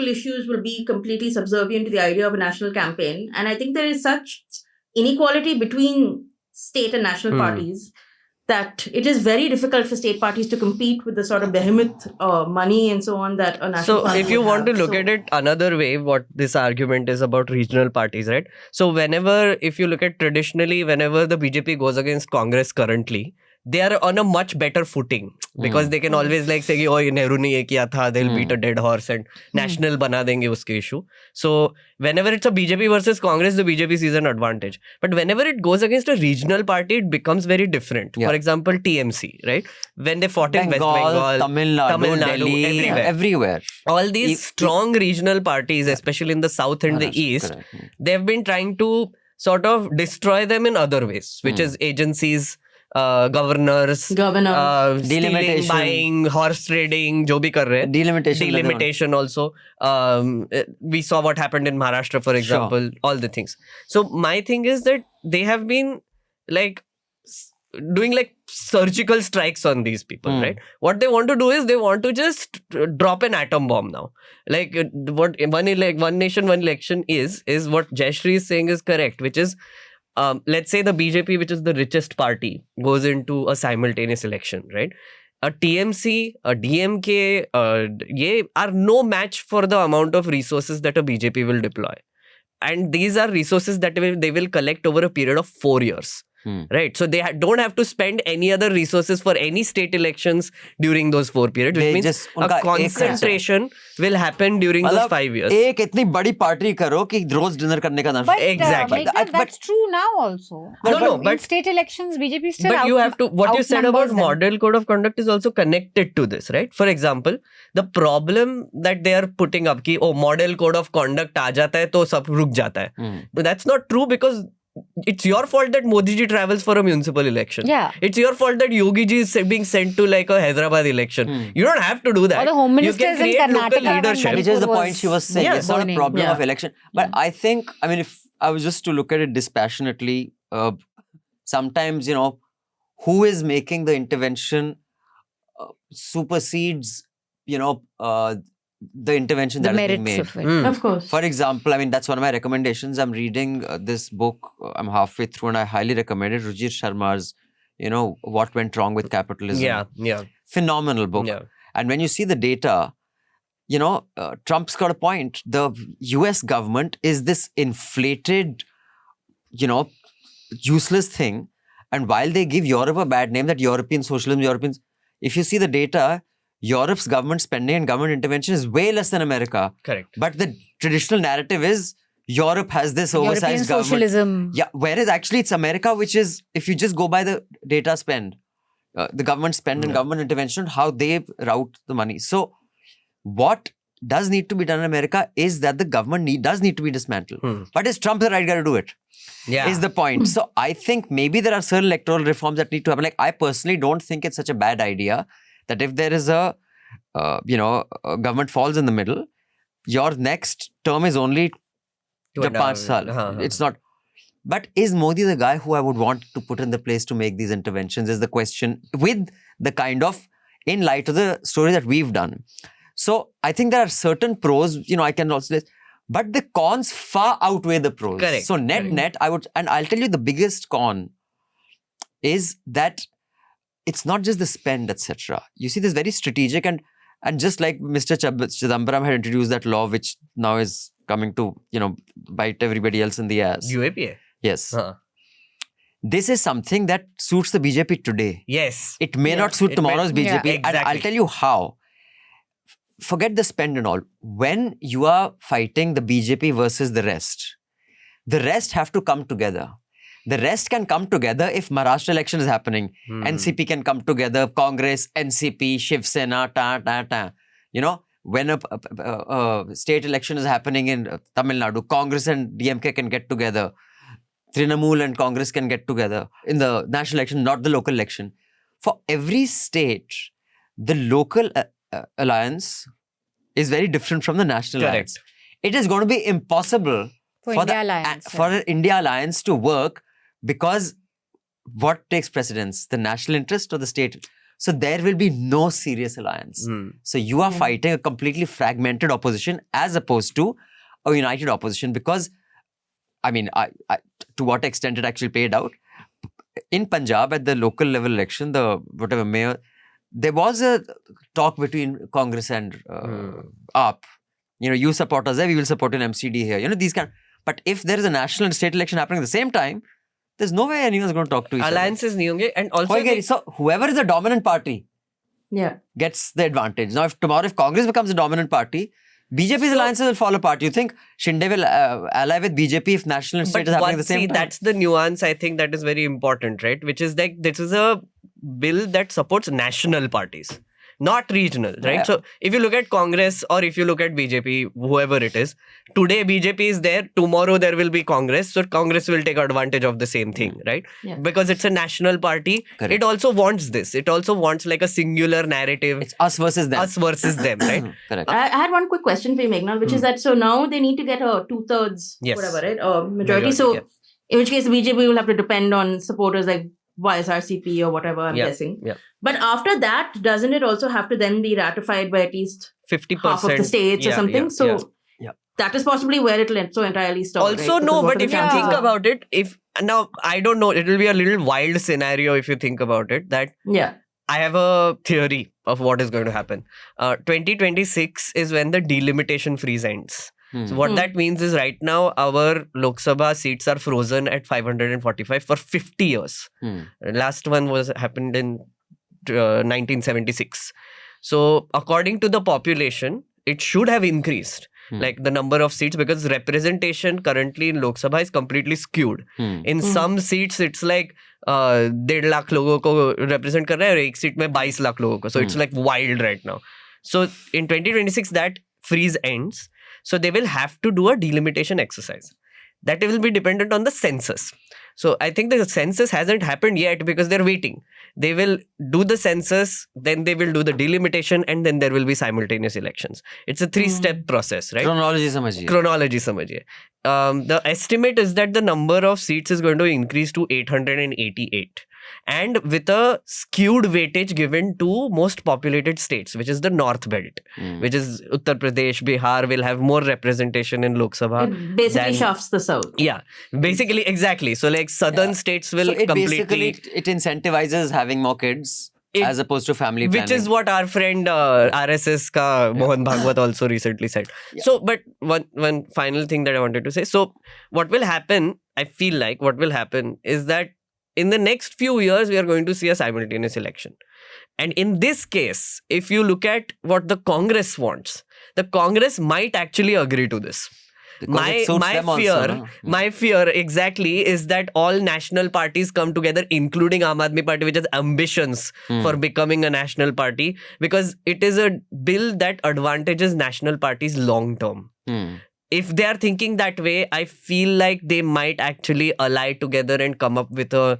issues will be completely subservient to the idea of a national campaign. And I think there is such inequality between state and national parties that it is very difficult for state parties to compete with the sort of behemoth money and so on that a national party if you would want have. to look at it another way, what this argument is about regional parties, right? So if you look at traditionally, whenever the BJP goes against Congress currently, they are on a much better footing because they can always say, oh, Nehru ne ye kiya tha, they'll beat a dead horse and national bana denge uske issue. So whenever it's a BJP versus Congress, the BJP sees an advantage. But whenever it goes against a regional party, it becomes very different. For example, TMC, right? When they fought in West Bengal, Tamil Nadu, Delhi, everywhere. All these strong regional parties, especially in the south and the east, they've been trying to sort of destroy them in other ways, which is agencies, governors, stealing, buying, horse trading, jo bhi kar rahe. Delimitation also. We saw what happened in Maharashtra, for example, all the things. So my thing is that they have been doing surgical strikes on these people, right? What they want to do is they want to just drop an atom bomb now. Like what one nation, one election is what Jayashree is saying is correct, which is let's say the BJP, which is the richest party, goes into a simultaneous election, right? A TMC, a DMK, ye are no match for the amount of resources that a BJP will deploy. And these are resources that they will collect over a period of 4 years. Right. So they don't have to spend any other resources for any state elections during those 4 periods, which means a concentration will happen during those 5 years. एक इतनी बड़ी party करो कि रोज dinner करने का ना. But exactly. That's true now also. But in state elections, BJP still But you have to, what you said about model code of conduct is also connected to this, right? For example, the problem that they are putting up ki, model code of conduct aa jata hai, to sab ruk jata hai. But that's not true, because it's your fault that Modi ji travels for a municipal election. Yeah. It's your fault that Yogi ji is being sent to like a Hyderabad election. You don't have to do that. Or the Home Minister is in local Karnataka, leadership. Which is the point she was saying. It's not a problem of election. But I think, I mean, if I was just to look at it dispassionately, sometimes, who is making the intervention supersedes, the intervention that is being made. Of it. Of course. For example, I mean, that's one of my recommendations. I'm reading this book. I'm halfway through and I highly recommend it. Rujir Sharma's, What Went Wrong with Capitalism. Yeah. Phenomenal book. Yeah. And when you see the data, Trump's got a point. The US government is this inflated, useless thing. And while they give Europe a bad name, that European socialism, Europeans, if you see the data, Europe's government spending and government intervention is way less than America. Correct. But the traditional narrative is Europe has this oversized European government. socialism. Yeah, whereas actually it's America, which is, if you just go by the data spend, the government spend and government intervention, how they route the money. So what does need to be done in America is that the government does need to be dismantled. But is Trump the right guy to do it? Yeah. Is the point. So I think maybe there are certain electoral reforms that need to happen. Like, I personally don't think it's such a bad idea that if there is a government falls in the middle, your next term is only 5 saal. It's not. But is Modi the guy who I would want to put in the place to make these interventions is the question, with the kind of, in light of the story that we've done. So I think there are certain pros, I can also, but the cons far outweigh the pros. Correct. So net, I'll tell you the biggest con is that it's not just the spend, etc. You see this very strategic and just like Mr. Chidambaram had introduced that law, which now is coming to, bite everybody else in the ass. UAPA? Yes. This is something that suits the BJP today. Yes. It may not suit tomorrow's BJP. Exactly. And I'll tell you how. Forget the spend and all. When you are fighting the BJP versus the rest have to come together. The rest can come together if Maharashtra election is happening. NCP can come together, Congress, NCP, Shiv Sena, when a state election is happening in Tamil Nadu, Congress and DMK can get together. Trinamool and Congress can get together in the national election, not the local election. For every state, the local alliance is very different from the national alliance. It is going to be impossible for an India alliance to work, because what takes precedence? The national interest or the state? So there will be no serious alliance. So you are fighting a completely fragmented opposition as opposed to a united opposition, because, I mean, to what extent it actually played out. In Punjab, at the local level election, the whatever mayor, there was a talk between Congress and AAP. You support us there, we will support an MCD here. These kind. But if there is a national and state election happening at the same time, there's no way anyone's going to talk to each other. Alliances nahi honge, and also so whoever is the dominant party gets the advantage. Now, if Congress becomes the dominant party, BJP's alliances will fall apart. You think Shinde will ally with BJP if national and state is happening at the same time? That's the nuance, I think, that is very important, right? Which is like, this is a bill that supports national parties, not regional, right? So if you look at Congress or if you look at BJP, whoever it is, today BJP is there, tomorrow there will be Congress, so Congress will take advantage of the same thing, right? Because it's a national party. Correct. It also wants this. It also wants like a singular narrative. It's us versus them. Us versus them, right? Correct. I had one quick question for you, Meghnad, which is that, so now they need to get a 2/3 whatever, right? Majority. So in which case the BJP will have to depend on supporters like YSRCP or whatever, I'm guessing. Yeah. But after that, doesn't it also have to then be ratified by at least 50% half of the states or something? That is possibly where it'll so entirely stop. Also, right? no, Because what but are if the you chances think of- about it, now I don't know, it will be a little wild scenario if you think about it, that I have a theory of what is going to happen. 2026 is when the delimitation freeze ends. So what that means is right now our Lok Sabha seats are frozen at 545 for 50 years. Last one happened in 1976. So according to the population, it should have increased. Like the number of seats, because representation currently in Lok Sabha is completely skewed. In some seats, it's like 1.5 lakh लोगों को represent कर रहा है और एक seat में 22 लाख लोगों को. So it's like wild right now. So in 2026, that freeze ends. So they will have to do a delimitation exercise. That will be dependent on the census. So I think the census hasn't happened yet because they're waiting. They will do the census, then they will do the delimitation, and then there will be simultaneous elections. It's a 3-step process, right? Chronology समझिए. Chronology समझिए. The estimate is that the number of seats is going to increase to 888. And with a skewed weightage given to most populated states, which is the North Belt, which is Uttar Pradesh, Bihar will have more representation in Lok Sabha. It basically shafts the South. Yeah, basically, exactly. So like southern states will So it completely... basically it incentivizes having more kids as opposed to family planning. Which is what our friend RSS ka Mohan Bhagwat also recently said. So, but one final thing that I wanted to say. So what will happen, I feel like what will happen is that in the next few years, we are going to see a simultaneous election. And in this case, if you look at what the Congress wants, the Congress might actually agree to this. My fear exactly is that all national parties come together, including Aam Aadmi Party, which has ambitions for becoming a national party, because it is a bill that advantages national parties long term. If they are thinking that way, I feel like they might actually ally together and come up with a,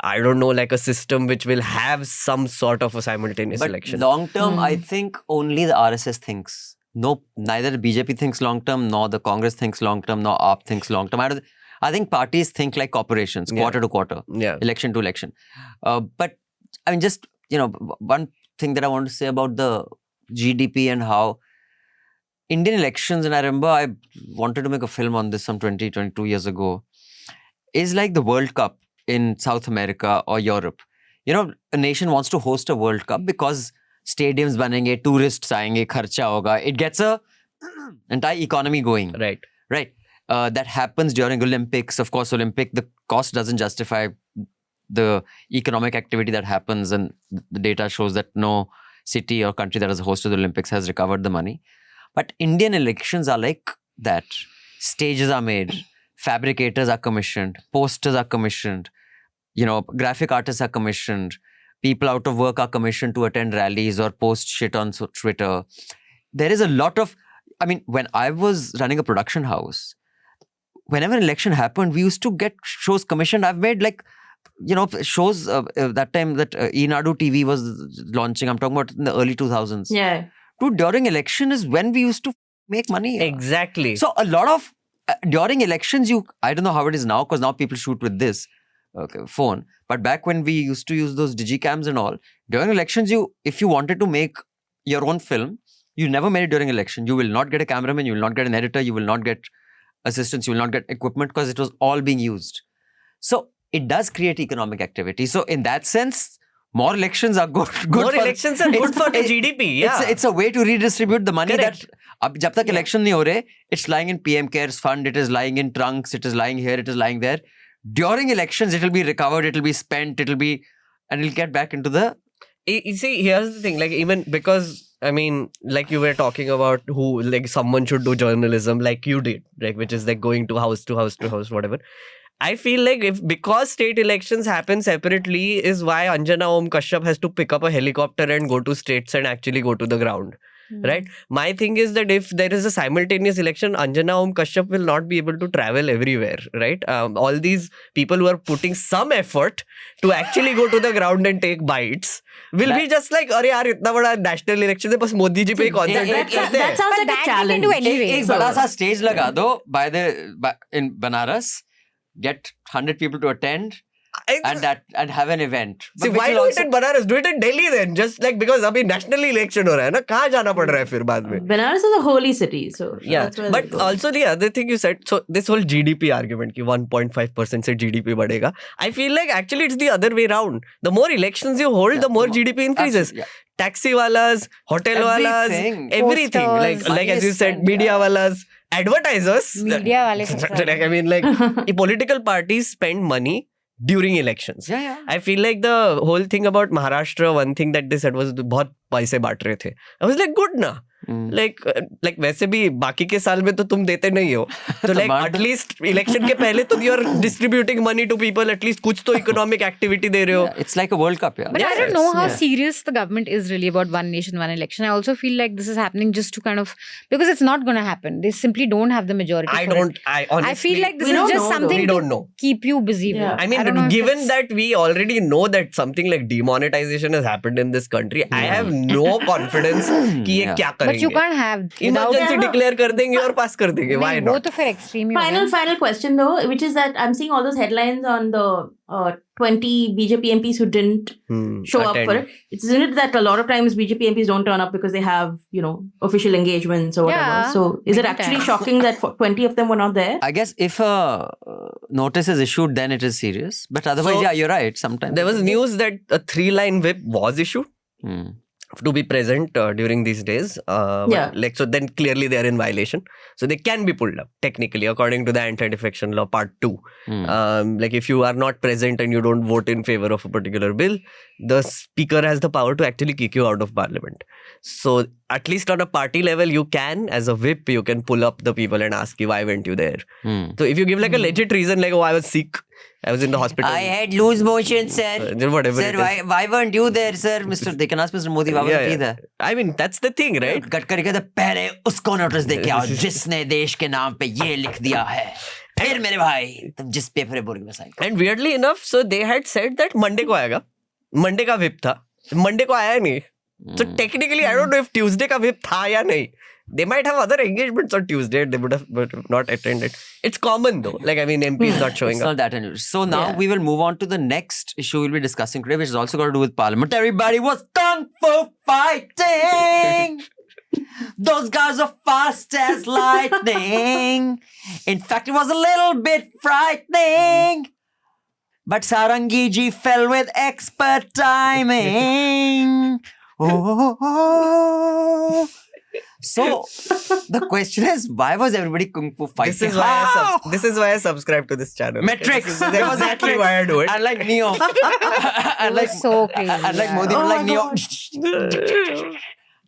I don't know, like a system which will have some sort of a simultaneous election. Long term, I think only the RSS thinks. No, neither the BJP thinks long term, nor the Congress thinks long term, nor AAP thinks long term. I think parties think like corporations, quarter to quarter, election to election. But I mean, just, one thing that I want to say about the GDP and how Indian elections, and I remember I wanted to make a film on this some 22 years ago, is like the World Cup in South America or Europe. A nation wants to host a World Cup because stadiums banenge, tourists aayenge, kharcha hoga. It gets a entire economy going. Right. That happens during Olympics. Of course, the cost doesn't justify the economic activity that happens, and the data shows that no city or country that has hosted the Olympics has recovered the money. But Indian elections are like that. Stages are made, fabricators are commissioned, posters are commissioned, graphic artists are commissioned, people out of work are commissioned to attend rallies or post shit on Twitter. There is a lot of, when I was running a production house, whenever an election happened, we used to get shows commissioned. I've made shows that time that Enadu TV was launching. I'm talking about in the early 2000s. Yeah. Dude, during election is when we used to make money. Exactly. So a lot of, during elections, I don't know how it is now, because now people shoot with this phone. But back when we used to use those digicams and all, during elections, if you wanted to make your own film, you never made it during election. You will not get a cameraman, you will not get an editor, you will not get assistants, you will not get equipment, because it was all being used. So it does create economic activity. So in that sense, more elections are good. More elections are good for the GDP. Yeah, it's a way to redistribute the money. Correct. That jab tak election nahi ho rahe, it's lying in PM CARES fund, it is lying in trunks, it is lying here, it is lying there. During elections, it will be recovered, it will be spent, and it'll get back into the... You see, here's the thing, like even because, like you were talking about who, like someone should do journalism like you did, like which is like going to house, whatever. I feel like because state elections happen separately is why Anjana Om Kashyap has to pick up a helicopter and go to states and actually go to the ground. Right? My thing is that if there is a simultaneous election, Anjana Om Kashyap will not be able to travel everywhere. Right? All these people who are putting some effort to actually go to the ground and take bites will be just like, "Arey yaar, itna bada national election hai, bas Modi ji pe hi concentrate karte hain." That sounds like a challenge. Ek bada sa stage laga do in Banaras, get 100 people to attend. and have an event. See, But which why will do also- it in Banaras? Do it in Delhi then. Just like because अभी national election हो रहा है ना, कहाँ जाना पड़ रहा है फिर बाद में? Banaras is a holy city, so Yeah, that's where but they go. also the other thing you said, so this whole GDP argument कि 1.5% से GDP बढ़ेगा. I feel like actually it's the other way round. The more elections you hold, the more GDP increases. Absolutely, yeah. Taxi walas, hotel walas, Everything. everything. Posters. Like as you said, media walas, advertisers. Media wale se Like, I mean, like the political parties spend money during elections. Yeah. I feel like the whole thing about Maharashtra, one thing that they said was बहुत पैसे बांट रहे थे. I was like, good na. Like वैसे भी बाकी के साल में तो तुम देते नहीं हो. तो like at least election के पहले तो you are distributing money to people. At least कुछ तो economic activity दे रहे हो. Yeah, it's like a World Cup, yeah. But I don't know how serious the government is really about one nation, one election. I also feel like this is happening just to kind of, because it's not going to happen. They simply don't have the majority. I for don't. it. I honestly. I feel like this we is don't just know, though. something We don't know. keep you busy Yeah. with. I mean, don't know if given it's- that we already know that something like demonetization has happened in this country, I have no confidence कि ये Yeah. क्या करेंगे. But you can't have Emergency declare कर देंगे और pass कर देंगे. Why नहीं, वो not? तो फिर extreme ही हो गया. Final question though, which is that I'm seeing all those headlines on the 20 BJP MPs who didn't show up for it. Isn't it that a lot of times BJP MPs don't turn up because they have, official engagements or whatever? Yeah, So is it many actually times. shocking that 20 of them were not there? I guess if a notice is issued, then it is serious. But otherwise, So, yeah, you're right. Sometimes There was news that a 3-line whip was issued to be present during these days. Yeah. Like, so then clearly they are in violation. So they can be pulled up technically according to the anti-defection law part 2. Like if you are not present and you don't vote in favor of a particular bill, the speaker has the power to actually kick you out of parliament. So at least on a party level, you can, as a whip, you can pull up the people and ask you, why weren't you there? So if you give like a legit reason, like, oh, I was sick, I was in the hospital. I had loose motion, sir. Whatever Sir, it is. why weren't you there, sir? They can ask Mr. Modi, why wasn't he there? I mean, that's the thing, right? Gadkari कहते पहले उसको notice दे के आओ जिसने देश के नाम पे ये लिख दिया है फिर मेरे भाई तुम जिस पेपर पे बोल के sign And weirdly enough, so they had said that Monday को आएगा. Monday का whip था. Monday को आया नहीं. So technically, I don't know if Tuesday का whip था या नहीं. They might have other engagements on Tuesday. They would have not attended. It's common though. Like, I mean, MP is not showing It's up. not that unusual. So now Yeah. we will move on to the next issue we'll be discussing today, which is also got to do with Parliament. Everybody was kung fu fighting. Those guys are fast as lightning. In fact, it was a little bit frightening. But Sarangi ji fell with expert timing. Oh. So the question is, why was everybody kung fu fighting? This is why I subscribe to this channel. Metrics. This is exactly why I do it. And like Neo. And like so crazy. And like Modi was like Neo.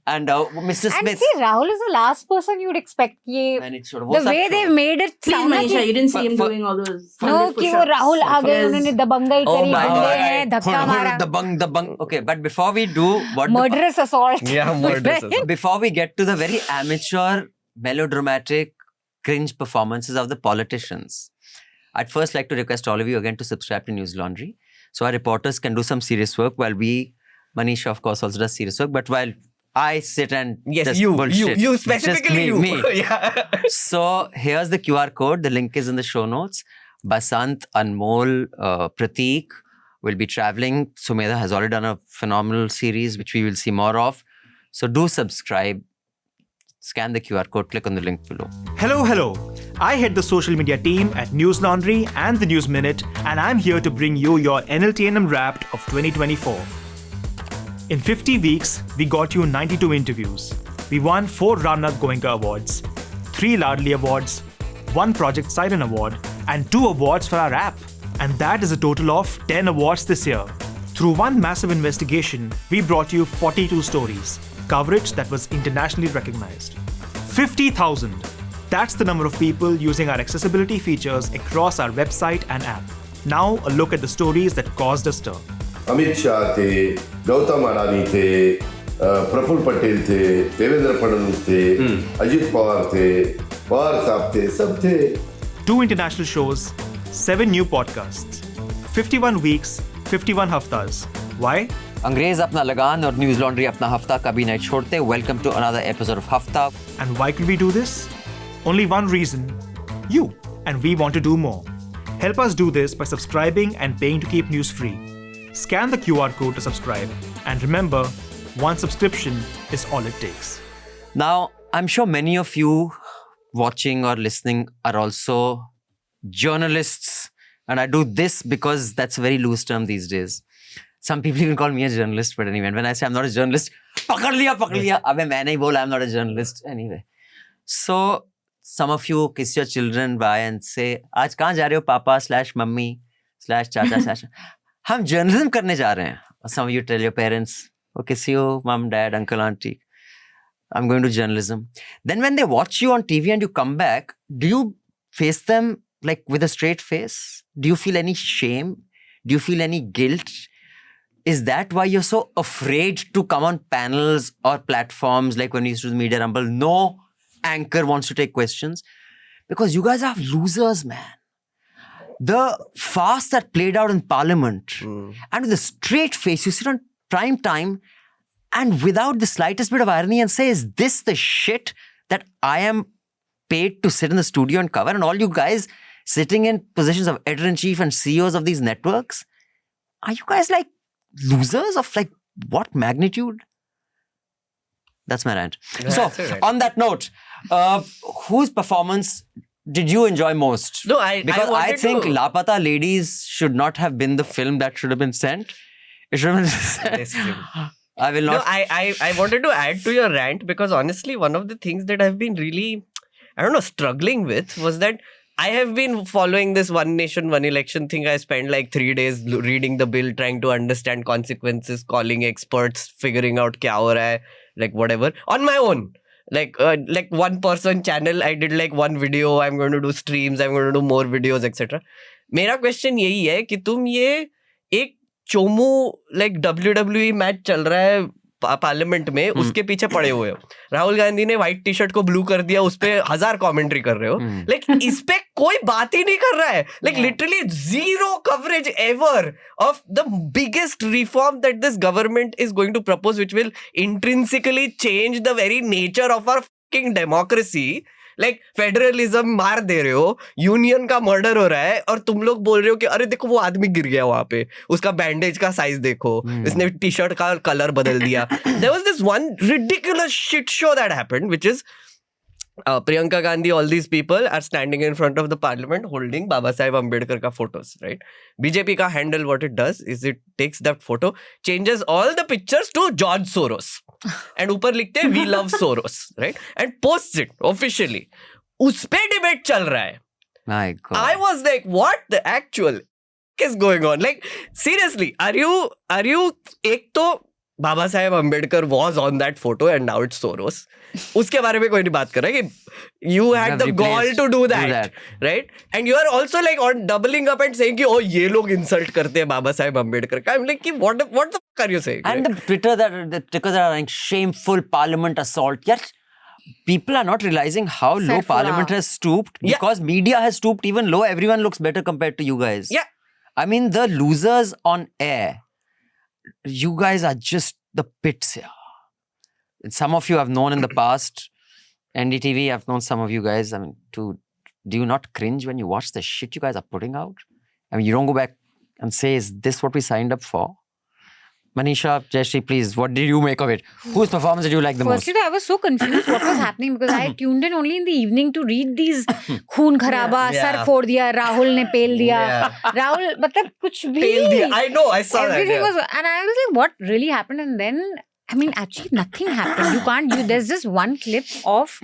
And Mr. And Smith. see, Rahul is the last person you'd expect. And it should The way they've made it Please, sound like Manisha, you didn't see him for- doing all those. no, 100 कि वो push-ups. Rahul आ गए Yes. उन्होंने दबंगई Oh करी my बंदे God. हैं धक्का मारा The bung. Okay, but before we do what murderous assault Yeah, murderous assault. before we get to the very amateur, melodramatic, cringe performances of the politicians, I'd first like to request all of you again to subscribe to Newslaundry. So our reporters can do some serious work while Manisha, of course, also does serious work. But while I sit and Yes, just you bullshit. specifically Just me. Yeah. So here's the QR code. The link is in the show notes. Basant, Anmol, Prateek will be traveling. Sumedha has already done a phenomenal series, which we will see more of. So do subscribe. Scan the QR code, click on the link below. Hello. I head the social media team at Newslaundry and the News Minute, and I'm here to bring you your NLTNM Wrapped of 2024. In 50 weeks, we got you 92 interviews. We won 4 Ramnath Goenka Awards, 3 Ladli Awards, 1 Project Siren Award, and 2 awards for our app. And that is a total of 10 awards this year. Through one massive investigation, we brought you 42 stories, coverage that was internationally recognized. 50,000. That's the number of people using our accessibility features across our website and app. Now, a look at the stories that caused a stir. Amit Shah थे, गौतम अडानी थे, प्रफुल्ल पटेल थे, देवेंद्र फडणवीस थे, अजित पवार थे, पवार साहब थे, सब थे. 2 international shows, 7 new podcasts, 51 weeks, 51 haftas. Why? अंग्रेज अपना लगान और न्यूज लॉन्ड्री अपना हफ्ता कभी नहीं छोड़ते. Welcome to another episode of Hafta. And why could we do this? Only one reason. You. And we want to do more. Help us do this by subscribing and paying to keep news free. Scan the QR code to subscribe. And remember, one subscription is all it takes. Now, I'm sure many of you watching or listening are also journalists. And I do this because that's a very loose term these days. Some people even call me a journalist, but anyway, when I say I'm not a journalist, pakad liya. Abhe main nahi bola, I'm not a journalist. Anyway. So, some of you kiss your children by and say, "Aaj kahan ja rahe ho, papa / mummy / chacha / hum journalism karne ja rahe hain." Or some of you tell your parents, "Oh, kiss you, mom, dad, uncle, auntie. I'm going to journalism." Then when they watch you on TV and you come back, do you face them like with a straight face? Do you feel any shame? Do you feel any guilt? Is that why you're so afraid to come on panels or platforms like when we used to do Media Rumble? No anchor wants to take questions because you guys are losers, man. The farce that played out in Parliament and with a straight face, you sit on prime time and without the slightest bit of irony and say, is this the shit that I am paid to sit in the studio and cover? And all you guys sitting in positions of editor-in-chief and CEOs of these networks, are you guys like losers of like what magnitude? That's my rant. So, on that note, whose performance did you enjoy most? No, because I think Lapata Ladies should not have been the film that should have been sent. It should have been sent. I will not. No, I wanted to add to your rant because honestly, one of the things that I've been really, struggling with was that I have been following this one nation, one election thing. I spent like 3 days reading the bill, trying to understand consequences, calling experts, figuring out kya ho raha hai, like whatever, on my own. Like one person channel, I did like one video, I'm going to do streams, I'm going to do more videos, etc. मेरा question यही है कि तुम ये एक Chomu like WWE match चल रहा है पार्लियामेंट में, उसके पीछे पड़े हुए हो. राहुल गांधी ने व्हाइट टी शर्ट को ब्लू कर दिया, उस पे 1000 कमेंट्री कर रहे हो. लाइक इस पे कोई बात ही नहीं कर रहा है. Like literally zero coverage ever of the biggest reform that this government is going to propose, which will intrinsically change the very nature of our fucking democracy. Like federalism मार दे रहे हो, यूनियन का मर्डर हो रहा है और तुम लोग बोल रहे हो कि अरे देखो वो आदमी गिर गया वहां पे, उसका बैंडेज का साइज देखो, इसने टी शर्ट का कलर बदल दिया. There was this one ridiculous shit show that happened, which is Priyanka Gandhi, all these people are standing in front of the parliament holding Baba Saheb Ambedkar ka photos, right? BJP ka handle, what it does is it takes that photo, changes all the pictures to George Soros and ऊपर लिखते हैं we love Soros, right? And posts it officially. उस पे debate चल रहा है. My God. I was like, what the actual is going on? Like, seriously, are you एक तो Baba Saheb Ambedkar was on that photo and now it's Soros. उसके बारे में कोई नहीं बात कर रहा है कि you had the gall to do that, right? And you are also like on doubling up and saying कि oh ये लोग insult करते हैं बाबा साहेब अम्बेडकर का. I'm like कि what the fuck are you saying? And the Twitter that are like shameful parliament assault. Yet people are not realizing how low parliament has stooped because media has stooped even low. Everyone looks better compared to you guys. Yeah. I mean the losers on air. You guys are just the pits here. Some of you I've known in the past. NDTV, I've known some of you guys. I mean, do you not cringe when you watch the shit you guys are putting out? I mean, you don't go back and say, is this what we signed up for? Manisha, Jayashree, please, what did you make of it? Whose performance did you like the most? Firstly, I was so confused what was happening because I tuned in only in the evening to read these खून खराबा, sir फोड़ दिया, राहुल ने पेल दिया. Rahul, मतलब कुछ भी. पेल दिया. I know, I saw everything that. was, and I was like, what really happened? And then, I mean, actually nothing happened. There's just one clip of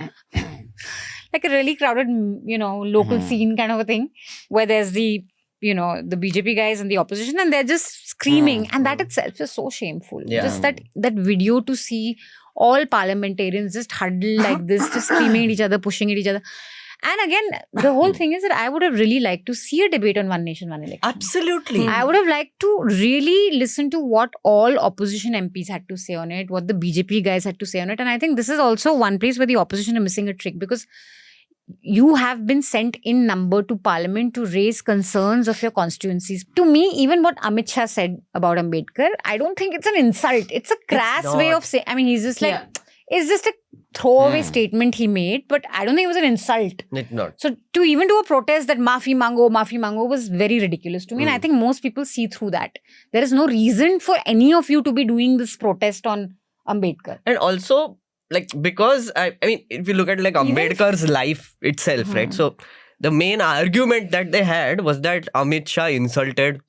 like a really crowded, local scene kind of a thing where there's the BJP guys and the opposition and they're just screaming. And that itself is so shameful. Yeah. Just that video to see all parliamentarians just huddled like this, just screaming at each other, pushing at each other. And again, the whole thing is that I would have really liked to see a debate on one nation, one election. Absolutely. I would have liked to really listen to what all opposition MPs had to say on it, what the BJP guys had to say on it. And I think this is also one place where the opposition are missing a trick because you have been sent in number to parliament to raise concerns of your constituencies. To me, even what Amit Shah said about Ambedkar, I don't think it's an insult. It's a crass way of saying, I mean, he's just like, is just a throwaway statement he made, but I don't think it was an insult. It's not. So to even do a protest that maafi mango was very ridiculous to me. And I think most people see through that. There is no reason for any of you to be doing this protest on Ambedkar. And also, like, because I mean, if you look at like Ambedkar's life itself, right? So the main argument that they had was that Amit Shah insulted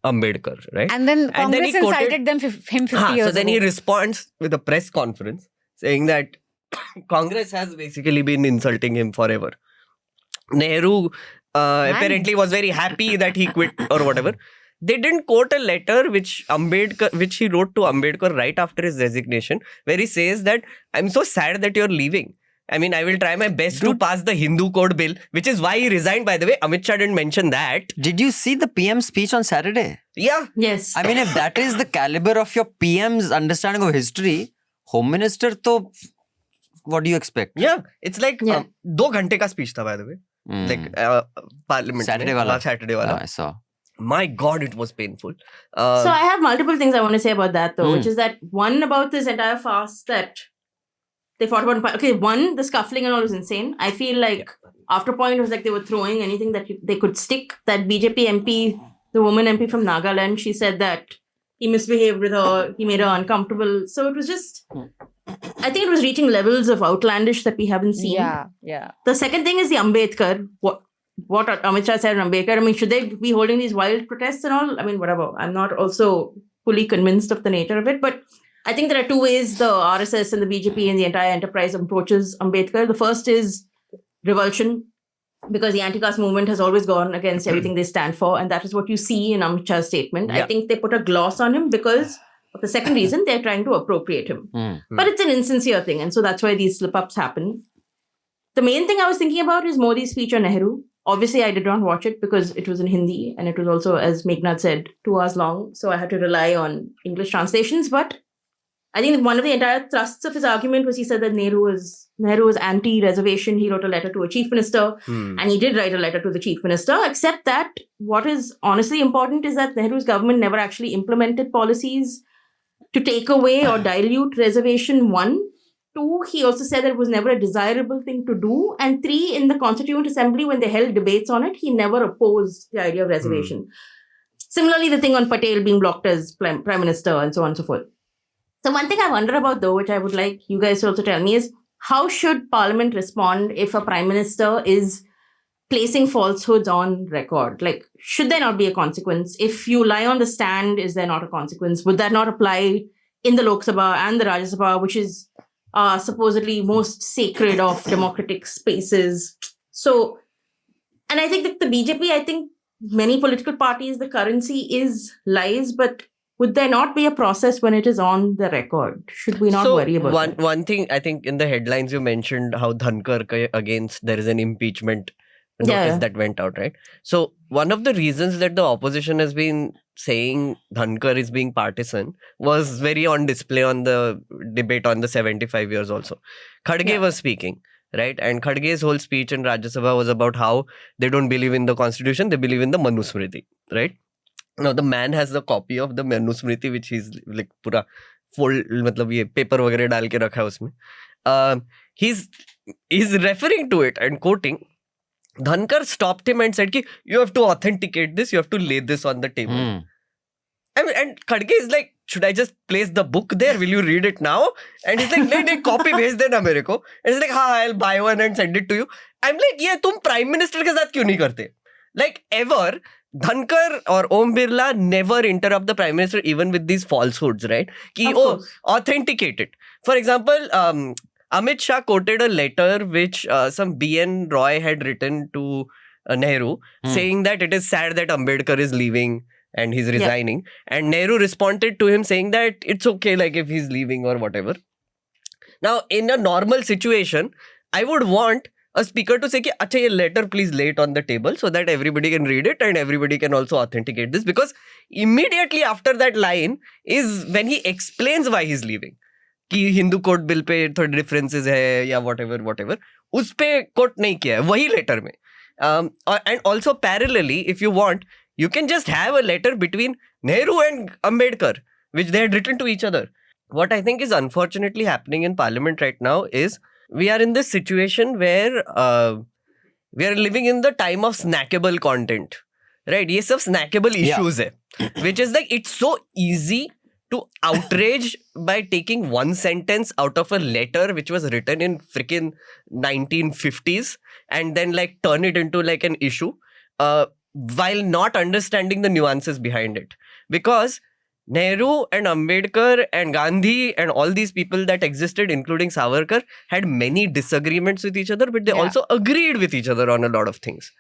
Ambedkar, right? And then Congress insulted him 50 years ago. So then he responds with a press conference saying that Congress has basically been insulting him forever. Nehru apparently was very happy that he quit or whatever. They didn't quote a letter which he wrote to Ambedkar right after his resignation, where he says that I'm so sad that you're leaving. I mean, I will try my best to pass the Hindu Code bill, which is why he resigned, by the way. Amit Shah didn't mention that. Did you see the PM speech on Saturday? Yeah. Yes. I mean, if that is the caliber of your PM's understanding of history, Home Minister, to what do you expect? Yeah. It's like 2 ghante ka speech tha, by the way. Like Parliament. Saturday wala. Saturday wala. I saw. My God, it was painful. So I have multiple things I want to say about that, though, which is that one about this entire fast that they fought about. Okay, one, the scuffling and all was insane. I feel like after a point it was like they were throwing anything that they could stick. That BJP MP, the woman MP from Nagaland, she said that he misbehaved with her, he made her uncomfortable. So it was just, I think it was reaching levels of outlandish that we haven't seen. Yeah. The second thing is the Ambedkar. What Amit Shah said on Ambedkar. I mean, should they be holding these wild protests and all? I mean, whatever. I'm not also fully convinced of the nature of it. But I think there are two ways the RSS and the BJP and the entire enterprise approaches Ambedkar. The first is revulsion, because the anti-caste movement has always gone against everything they stand for. And that is what you see in Amit Shah's statement. I think they put a gloss on him because of the second reason, they're trying to appropriate him. But it's an insincere thing. And so that's why these slip-ups happen. The main thing I was thinking about is Modi's speech on Nehru. Obviously, I did not watch it because it was in Hindi and it was also, as Meghnad said, 2 hours long. So I had to rely on English translations. But I think one of the entire thrusts of his argument was he said that Nehru was anti-reservation. He wrote a letter to a chief minister and he did write a letter to the chief minister, except that what is honestly important is that Nehru's government never actually implemented policies to take away or dilute reservation. 1. 2, he also said that it was never a desirable thing to do. And 3, in the Constituent Assembly, when they held debates on it, he never opposed the idea of reservation. Similarly, the thing on Patel being blocked as Prime Minister and so on and so forth. So one thing I wonder about, though, which I would like you guys to also tell me is, how should Parliament respond if a Prime Minister is placing falsehoods on record? Like, should there not be a consequence? If you lie on the stand, is there not a consequence? Would that not apply in the Lok Sabha and the Rajya Sabha, which is supposedly most sacred of democratic spaces? So, and I think that the BJP, I think many political parties, the currency is lies, but would there not be a process when it is on the record? Should we not worry about that? One thing, I think in the headlines you mentioned how Dhankar against, there is an impeachment notice that went out, right? So one of the reasons that the opposition has been saying Dhankar is being partisan was very on display on the debate on the 75 years also. Khadge was speaking, right? And Khadge's whole speech in Rajya Sabha was about how they don't believe in the constitution, they believe in the Manusmriti, right? Now the man has the copy of the Manusmriti, which he's like pura fold, matlab ye paper वगैरह डाल के रखा है उसमें. He's referring to it and quoting. Dhankar stopped him and said, you have to authenticate this, you have to lay this on the table. I mean, and Khadge is like, should I just place the book there? Will you read it now? And he's like, no, copy bhej dena mere ko. And he's like, I'll buy one and send it to you. I'm like, yeah, tum Prime Minister ke saath kyun nahi karte? Like, ever, Dhankar or Om Birla never interrupt the Prime Minister even with these falsehoods, right? Authenticate it. For example, Amit Shah quoted a letter which some B.N. Roy had written to Nehru saying that it is sad that Ambedkar is leaving and he's resigning. And Nehru responded to him saying that it's okay, like if he's leaving or whatever. Now, in a normal situation, I would want a speaker to say, acha, ye letter please lay it on the table so that everybody can read it and everybody can also authenticate this. Because immediately after that line is when he explains why he's leaving. कि Hindu code bill pay थोड़े differences है या whatever उस पे coat नहीं किया है वही लेटर में. And also parallelly, if you want, you can just have a letter between Nehru and Ambedkar which they had written to each other. what I think is unfortunately happening in Parliament right now is we are in this situation where we are living in the time of snackable content. Right? Ye sab snackable issues hai. Which is like, it's so easy to outrage by taking one sentence out of a letter which was written in freaking 1950s and then like turn it into like an issue while not understanding the nuances behind it. Because Nehru and Ambedkar and Gandhi and all these people that existed, including Savarkar, had many disagreements with each other, but they also agreed with each other on a lot of things.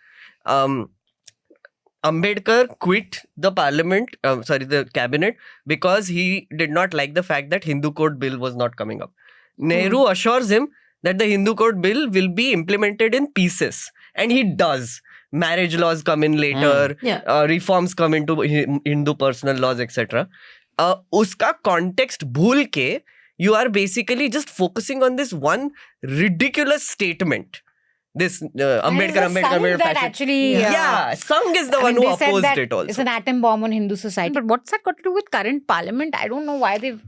Ambedkar quit the the cabinet, because he did not like the fact that Hindu Code Bill was not coming up. Nehru assures him that the Hindu Code Bill will be implemented in pieces. And he does. Marriage laws come in later, reforms come into Hindu personal laws, etc. Uska context bhul ke, you are basically just focusing on this one ridiculous statement. This Ambedkar that actually... Sangh is the one who opposed it also. It's an atom bomb on Hindu society. But what's that got to do with current parliament? I don't know why they've...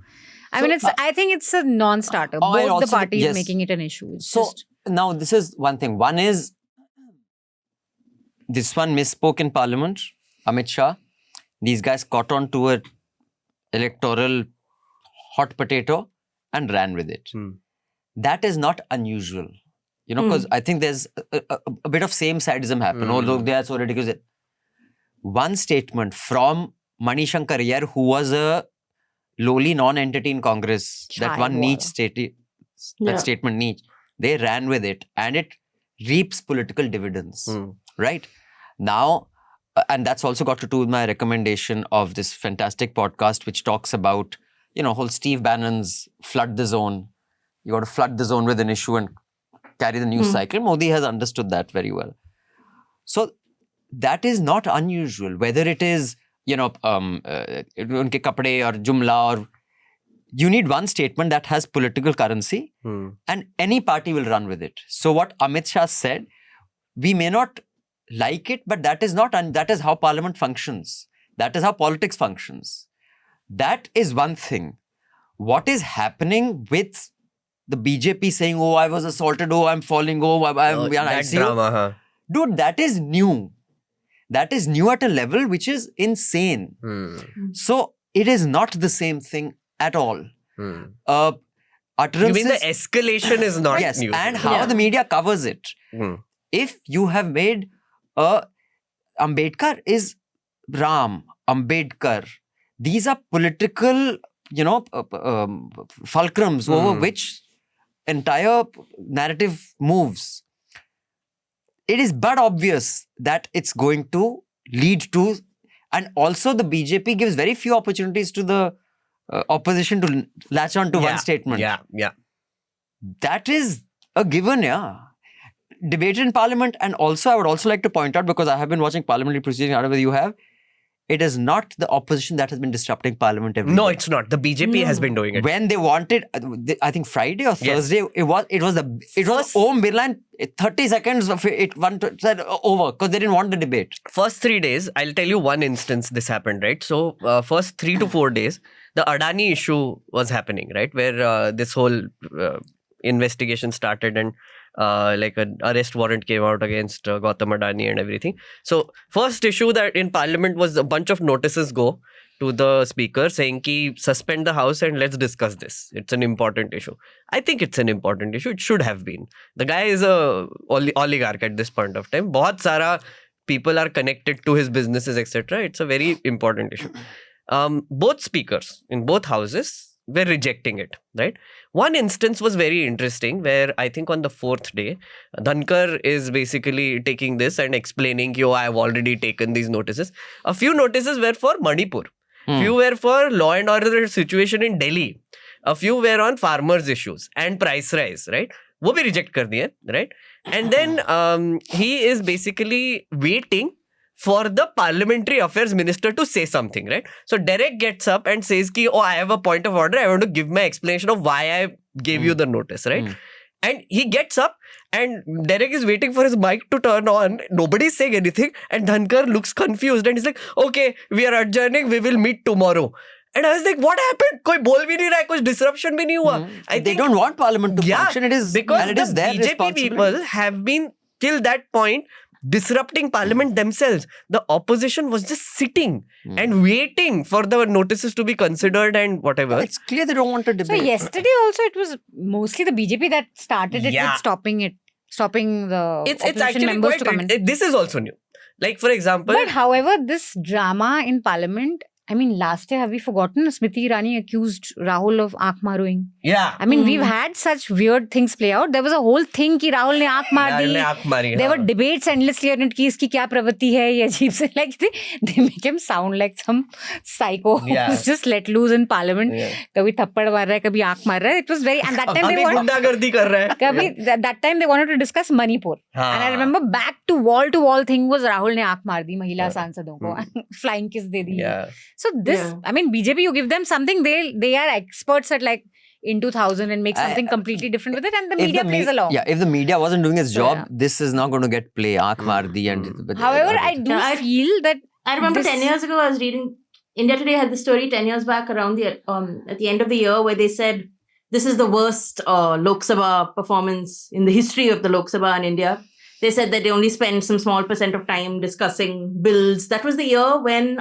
I think it's a non-starter. Both the parties making it an issue. Now this is one thing. One is, this one misspoke in Parliament, Amit Shah. These guys caught on to an electoral hot potato and ran with it. That is not unusual. You know, because I think there's a bit of same-sidism happen. Oh, look, they are so ridiculous. One statement from Mani Shankar Iyer, who was a lowly non-entity in Congress, that one niche that statement niche, they ran with it and it reaps political dividends. Right? Now, and that's also got to do with my recommendation of this fantastic podcast which talks about, you know, whole Steve Bannon's flood the zone. You got to flood the zone with an issue and carry the news cycle. Modi has understood that very well. So that is not unusual. Whether it is, you know, unke kapde or jumla, or you need one statement that has political currency and any party will run with it. So what Amit Shah said, we may not like it, but that is not, that is how Parliament functions. That is how politics functions. That is one thing. What is happening with the BJP saying, oh, I was assaulted, oh, I'm falling, oh, I'm that drama, Dude, that is new. That is new at a level which is insane. So it is not the same thing at all. Utterances, you mean the escalation is not new? And how the media covers it. If you have made Ambedkar is Ram, Ambedkar, these are political, you know, fulcrums over which entire narrative moves. It is but obvious that it's going to lead to, and also the BJP gives very few opportunities to the opposition to latch on to one statement. That is a given, Debated in Parliament, and also I would also like to point out, because I have been watching parliamentary proceedings, I don't know whether you have, it is not the opposition that has been disrupting Parliament every day. No, it's not. The BJP has been doing it. When they wanted, I think Friday or Thursday, it was Om Birla, and 30 seconds of it said over, because they didn't want the debate. First 3 days, I'll tell you one instance this happened, right? So, first 3 to 4 days, the Adani issue was happening, right? Where this whole investigation started and like an arrest warrant came out against Gautam Adani and everything. So first issue that in Parliament was a bunch of notices go to the speaker saying ki suspend the house and let's discuss this. It's an important issue. I think it's an important issue. It should have been. The guy is a oligarch at this point of time. Bahut sara people are connected to his businesses, etc. It's a very important issue. Both speakers in both houses were rejecting it, right? One instance was very interesting where I think on the 4th day, Dhankar is basically taking this and explaining, oh, I have already taken these notices. A few notices were for Manipur. Few were for law and order situation in Delhi. A few were on farmers' issues and price rise, right? वो भी reject कर दिए, right? And then he is basically waiting for the parliamentary affairs minister to say something, right? So Derek gets up and says ki, oh, I have a point of order. I want to give my explanation of why I gave you the notice, right? And he gets up and Derek is waiting for his mic to turn on. Nobody's saying anything. And Dhankar looks confused and he's like, okay, we are adjourning. We will meet tomorrow. And I was like, what happened? Koi bol bhi nahi raha hai, kuch disruption bhi nahi hua. They don't want Parliament to function. It is because and it is the their BJP responsibility. people have been till that point disrupting Parliament themselves. The opposition was just sitting and waiting for the notices to be considered and whatever. It's clear they don't want to So debate. yesterday also it was mostly the BJP that started it with stopping the It's opposition actually members quite. to come in. This is also new. Like for example, But however, this drama in Parliament, I mean, last year, have we forgotten? Smriti Irani accused Rahul of aankh maruing. yeah, I mean, we've had such weird things play out. There was a whole thing कि Rahul ने aankh मार दी. aankh mari, There हाँ. were debates endlessly on it कि इसकी क्या प्रवृत्ति है, ये अजीब से like they make him sound like some psycho who's just let loose in Parliament. कभी थप्पड़ मार रहा है, कभी aankh मार रहा है. It was very, and that time they अभी wanted, गुंडागर्दी कर रहा है. कभी that time they wanted to discuss Manipur. हाँ. And I remember back to wall thing was Rahul ने aankh मार दी महिला सांसदों को, flying kiss they the. Yeah. So this, I mean, BJP, you give them something, they are experts at like in 2000 and make something completely different with it, and the media plays along. Yeah, if the media wasn't doing its job, yeah. this is not going to get play. Aankh maar di and. However, I do feel that I remember this- 10 years ago, I was reading, India Today had the story 10 years back around the at the end of the year where they said, this is the worst Lok Sabha performance in the history of the Lok Sabha in India. They said that they only spend some small percent of time discussing bills. That was the year when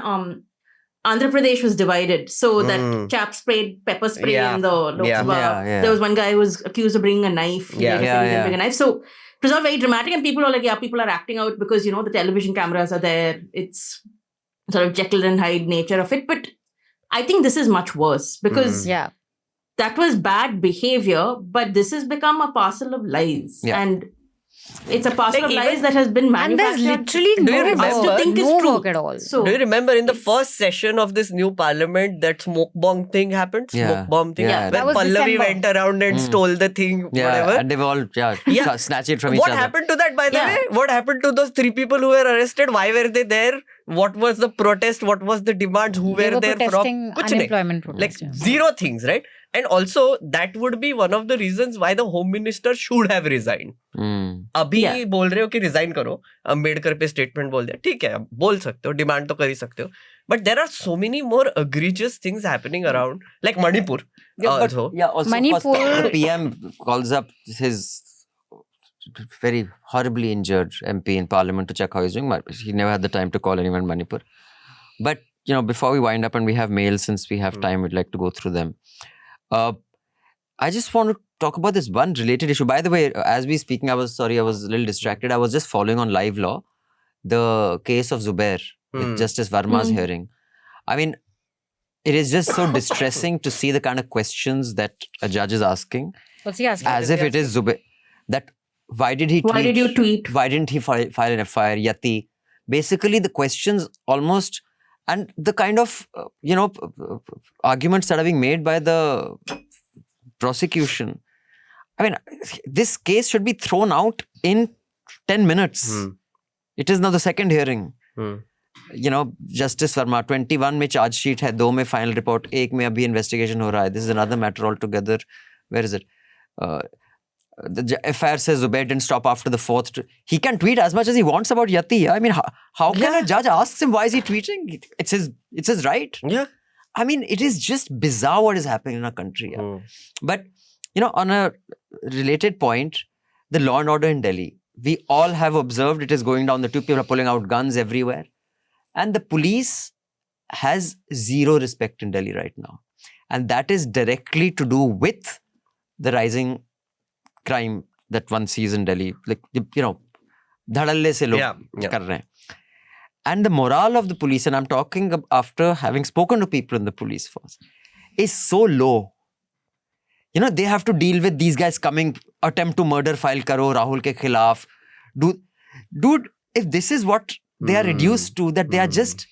Andhra Pradesh was divided. So that chap sprayed pepper spray in the Lok Sabha. There was one guy who was accused of bringing a knife. He didn't bring a knife. So it was all very dramatic, and people are like, yeah, people are acting out because, the television cameras are there. It's sort of Jekyll and Hyde nature of it. But I think this is much worse because that was bad behavior, but this has become a parcel of lies. Yeah. And it's a parcel of lies that has been and there's manufactured. literally Do you no remember? work, think is no true. work at all. So, Do you remember in the first session of this new parliament that smoke bomb thing happened? Yeah. Smoke bomb thing. Yeah. When That was Pallavi December. went around and stole the thing, whatever. and they've all snatch it from each What other. happened to that, by the way? What happened to those 3 people who were arrested? Why were they there? What was the protest? What was the demands? Who They were were there protesting from? Kuch nahi. unemployment Like protest. zero things, right? And also, that would be one of the reasons why the home minister should have resigned. अभी बोल रहे हो कि resign करो, अम्बेडकर पे statement बोल दिया, ठीक है, बोल सकते हो, demand तो कर ही सकते हो. But there are so many more egregious things happening around, like Manipur. Also. Also Manipur- first, the PM calls up his very horribly injured MP in Parliament to check how he's doing. He never had the time to call anyone in Manipur. But, before we wind up and we have mails, since we have time, we'd like to go through them. I just want to talk about this one related issue. By the way, as we speaking, I was a little distracted. I was just following on live law, the case of Zubair with Justice Verma's hearing. I mean, it is just so distressing to see the kind of questions that a judge is asking. What's he asking? As if it is Zubair. That why did he tweet? Why did you tweet? Why didn't he file an FIR? Yati. Basically, the questions almost, and the kind of, arguments that are being made by the prosecution. I mean, this case should be thrown out in 10 minutes. It is now the second hearing. Justice Verma, 21 में charge sheet है, 2 में final report, 1 में अभी investigation हो रहा है. This is another matter altogether. Where is it? The FIR says Zubair didn't stop after the 4th. He can tweet as much as he wants about Yati. I mean, how can a judge ask him why is he tweeting? It's his right. Yeah. I mean, it is just bizarre what is happening in our country. But, on a related point, the law and order in Delhi, we all have observed it is going down the tube. People are pulling out guns everywhere. And the police has zero respect in Delhi right now. And that is directly to do with the rising crime that one sees in Delhi. Like, dhadalle se log kar rahe hain. And the morale of the police, and I'm talking after having spoken to people in the police force, is so low. They have to deal with these guys coming, attempt to murder file karo, Rahul ke khilaf. Dude, if this is what they are reduced to, that they are just,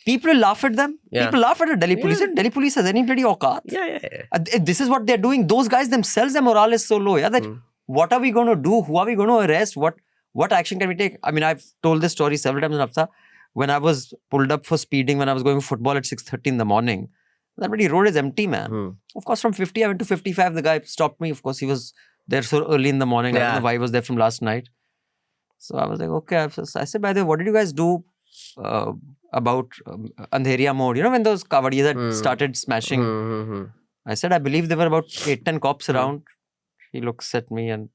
people laugh at them. Yeah. People laugh at the Delhi police. And Delhi police has any bloody auqat. If this is what they're doing, those guys themselves, their morale is so low. That what are we going to do? Who are we going to arrest? What action can we take? I mean, I've told this story several times in Hafta. When I was pulled up for speeding, when I was going for football at 6:30 in the morning, that bloody road is empty, man. Of course, from 50, I went to 55. The guy stopped me. Of course, he was there so early in the morning. I don't know why he was there from last night. So I was like, okay. I said, by the way, what did you guys do about Andheriya Mode. You know, when those kawadiyas had started smashing. I said, I believe there were about 8-10 cops around. He looks at me and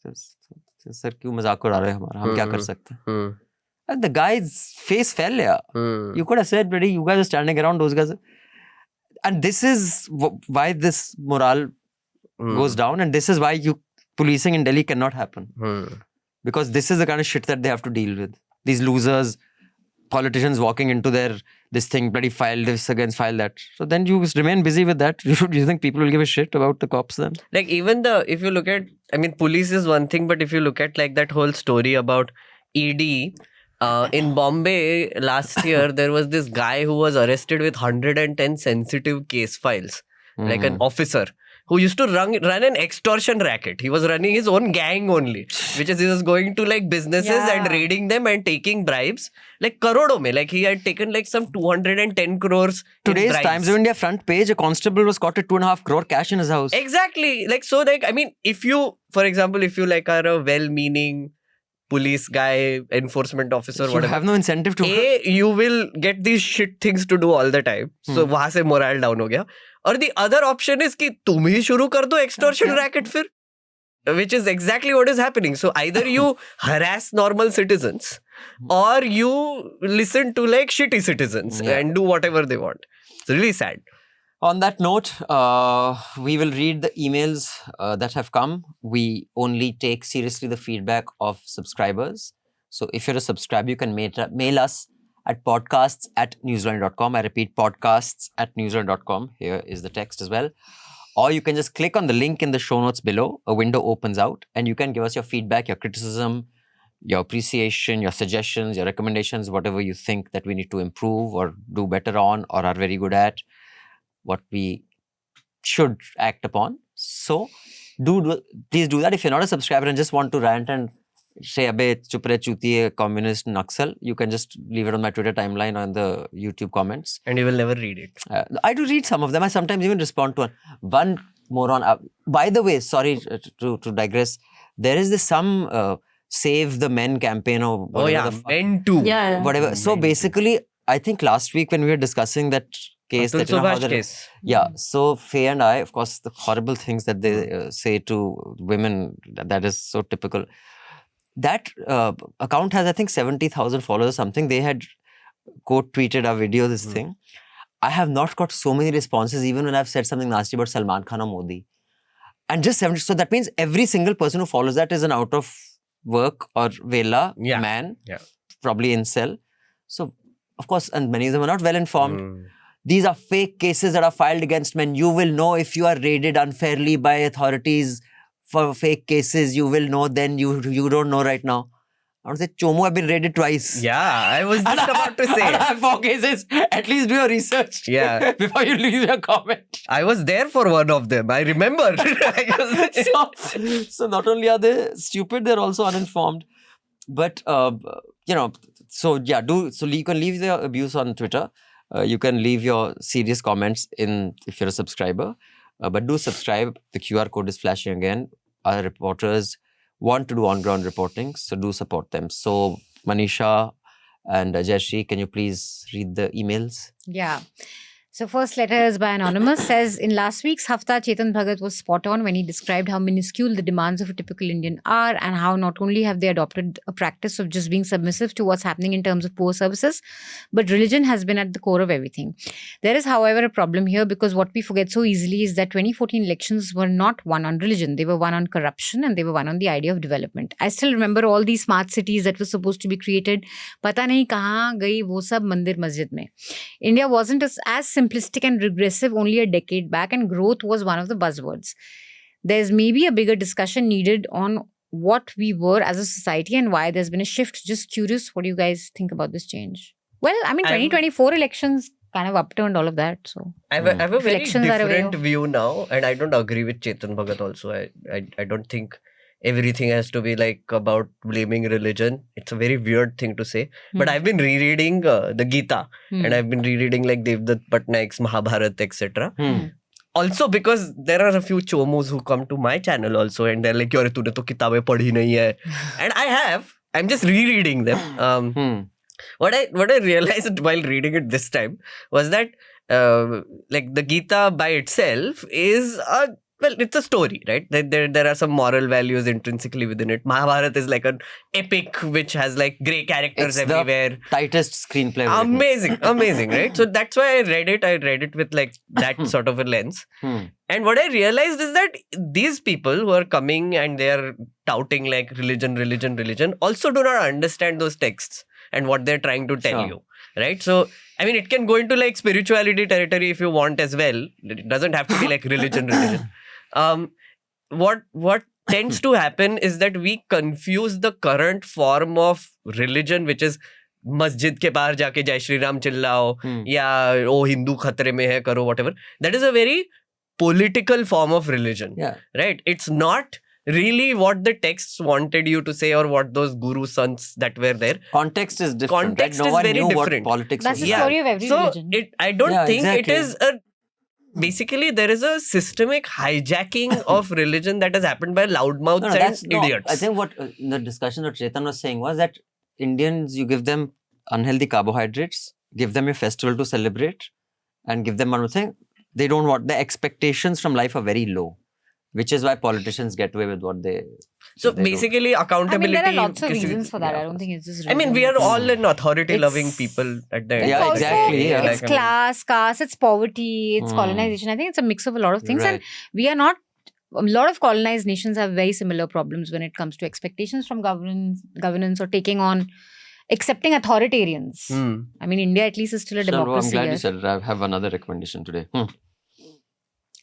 says, Sir, क्यों मजाक उड़ा रहे हैं हमारा? हम क्या कर सकते हैं? And the guy's face fell. Yeah. You could have said, buddy, you guys are standing around, those guys. And this is why this morale goes down, and this is why policing in Delhi cannot happen. Because this is the kind of shit that they have to deal with. These losers, politicians walking into this thing, bloody file this against file that. So then you remain busy with that. You think people will give a shit about the cops then? Like even if you look at, I mean, police is one thing, but if you look at like that whole story about ED, in Bombay last year, there was this guy who was arrested with 110 sensitive case files, like an officer who used to run an extortion racket. He was running his own gang only, which is he was going to like businesses and raiding them and taking bribes, like karodon mein. Like he had taken like some 210 crores. Today's Times of India front page, a constable was caught with 2.5 crore cash in his house. Exactly. Like, so like, I mean, if you, for example, if you like are a well-meaning police guy, enforcement officer, you whatever. have no incentive to. You will get these shit things to do all the time. So वहाँ से morale down हो गया. Or the other option is कि तुम ही शुरू कर दो extortion racket फिर. Which is exactly what is happening. So either you harass normal citizens or you listen to like shitty citizens and do whatever they want. It's really sad. On that note, we will read the emails that have come. We only take seriously the feedback of subscribers. So if you're a subscriber, you can mail us at podcasts@newslaundry.com. I repeat, podcasts@newslaundry.com. Here is the text as well. Or you can just click on the link in the show notes below. A window opens out and you can give us your feedback, your criticism, your appreciation, your suggestions, your recommendations, whatever you think that we need to improve or do better on or are very good at. What we should act upon. So, please do that. If you're not a subscriber and just want to rant and say, Abbe, chupre chutiye, communist, Naxal, you can just leave it on my Twitter timeline or in the YouTube comments. And you will never read it. I do read some of them. I sometimes even respond to one moron. By the way, sorry to digress, there is this some Save the Men campaign or whatever. Men too. Yeah. Whatever. So basically, I think last week when we were discussing that case, that, case. Yeah, so Faye and I, of course, the horrible things that they say to women, that is so typical. That account has, I think, 70,000 followers or something. They had quote tweeted our video, this thing. I have not got so many responses, even when I've said something nasty about Salman Khan or Modi. And just 70. So that means every single person who follows that is an out of work or vela man, probably incel. So, of course, and many of them are not well informed. These are fake cases that are filed against men. You will know if you are raided unfairly by authorities for fake cases. You will know then. You don't know right now. I would say, Chomo, I've been raided twice. Yeah, I was just about to say. And I have 4 cases. At least do your research. Yeah. Before you leave your comment. I was there for one of them. I remember. So not only are they stupid, they're also uninformed. But, you know, so yeah, you can leave the abuse on Twitter. You can leave your serious comments if you're a subscriber. But do subscribe. The QR code is flashing again. Our reporters want to do on-ground reporting, so do support them. So, Manisha and Jayashree, can you please read the emails? Yeah. So first letter is by Anonymous, says, in last week's Hafta, Chetan Bhagat was spot on when he described how minuscule the demands of a typical Indian are and how not only have they adopted a practice of just being submissive to what's happening in terms of poor services, but religion has been at the core of everything. There is, however, a problem here because what we forget so easily is that 2014 elections were not won on religion. They were won on corruption and they were won on the idea of development. I still remember all these smart cities that were supposed to be created. Pata nahi kahan gayi wo sab mandir masjid mein. India wasn't as simplistic and regressive only a decade back, and growth was one of the buzzwords. There's maybe a bigger discussion needed on what we were as a society and why there's been a shift. Just curious, what do you guys think about this change? Well, I mean, 2024 elections kind of upturned all of that. So I have a very different view now, and I don't agree with Chetan Bhagat also. I don't think everything has to be like about blaming religion. It's a very weird thing to say. But I've been rereading the Gita and I've been rereading like Devdutt Patnaik's Mahabharata, etc. Also because there are a few chomos who come to my channel also and they're like, "Yore, tune to kitabe padhi nahi hai." And I'm just rereading them. What I realized while reading it this time was that like the Gita by itself is it's a story, right? There are some moral values intrinsically within it. Mahabharata is like an epic which has like grey characters It's everywhere. the tightest screenplay. ever written. Amazing, right? So that's why I read it. I read it with like that sort of a lens. And what I realized is that these people who are coming and they are touting like religion also do not understand those texts and what they're trying to tell you, right? So, I mean, it can go into like spirituality territory if you want as well. It doesn't have to be like religion. What tends to happen is that we confuse the current form of religion, which is masjid ke bahar jaake Jai Shri Ram chillao, ya oh Hindu khatre mein hai karo, whatever. That is a very political form of religion, right? It's not really what the texts wanted you to say or what those guru sons that were there. Context is different. Context right? No is one very knew different. What politics That's was. the story of every religion. I don't think exactly. it is a... Basically, there is a systemic hijacking of religion that has happened by loudmouths and idiots. I think what the discussion that Chetan was saying was that Indians, you give them unhealthy carbohydrates, give them a festival to celebrate, and give them one more thing. They don't want, the expectations from life are very low, which is why politicians get away with what they... So basically, accountability... I mean, there are lots of reasons for that. I don't think it's just... I mean, we are all an authority-loving people at the end. Yeah, exactly. Yeah. It's class, caste, it's poverty, it's colonization. I think it's a mix of a lot of things. Right. And we are not... A lot of colonized nations have very similar problems when it comes to expectations from governance or taking on... Accepting authoritarians. I mean, India at least is still a democracy. I'm glad you said it. I have another recommendation today.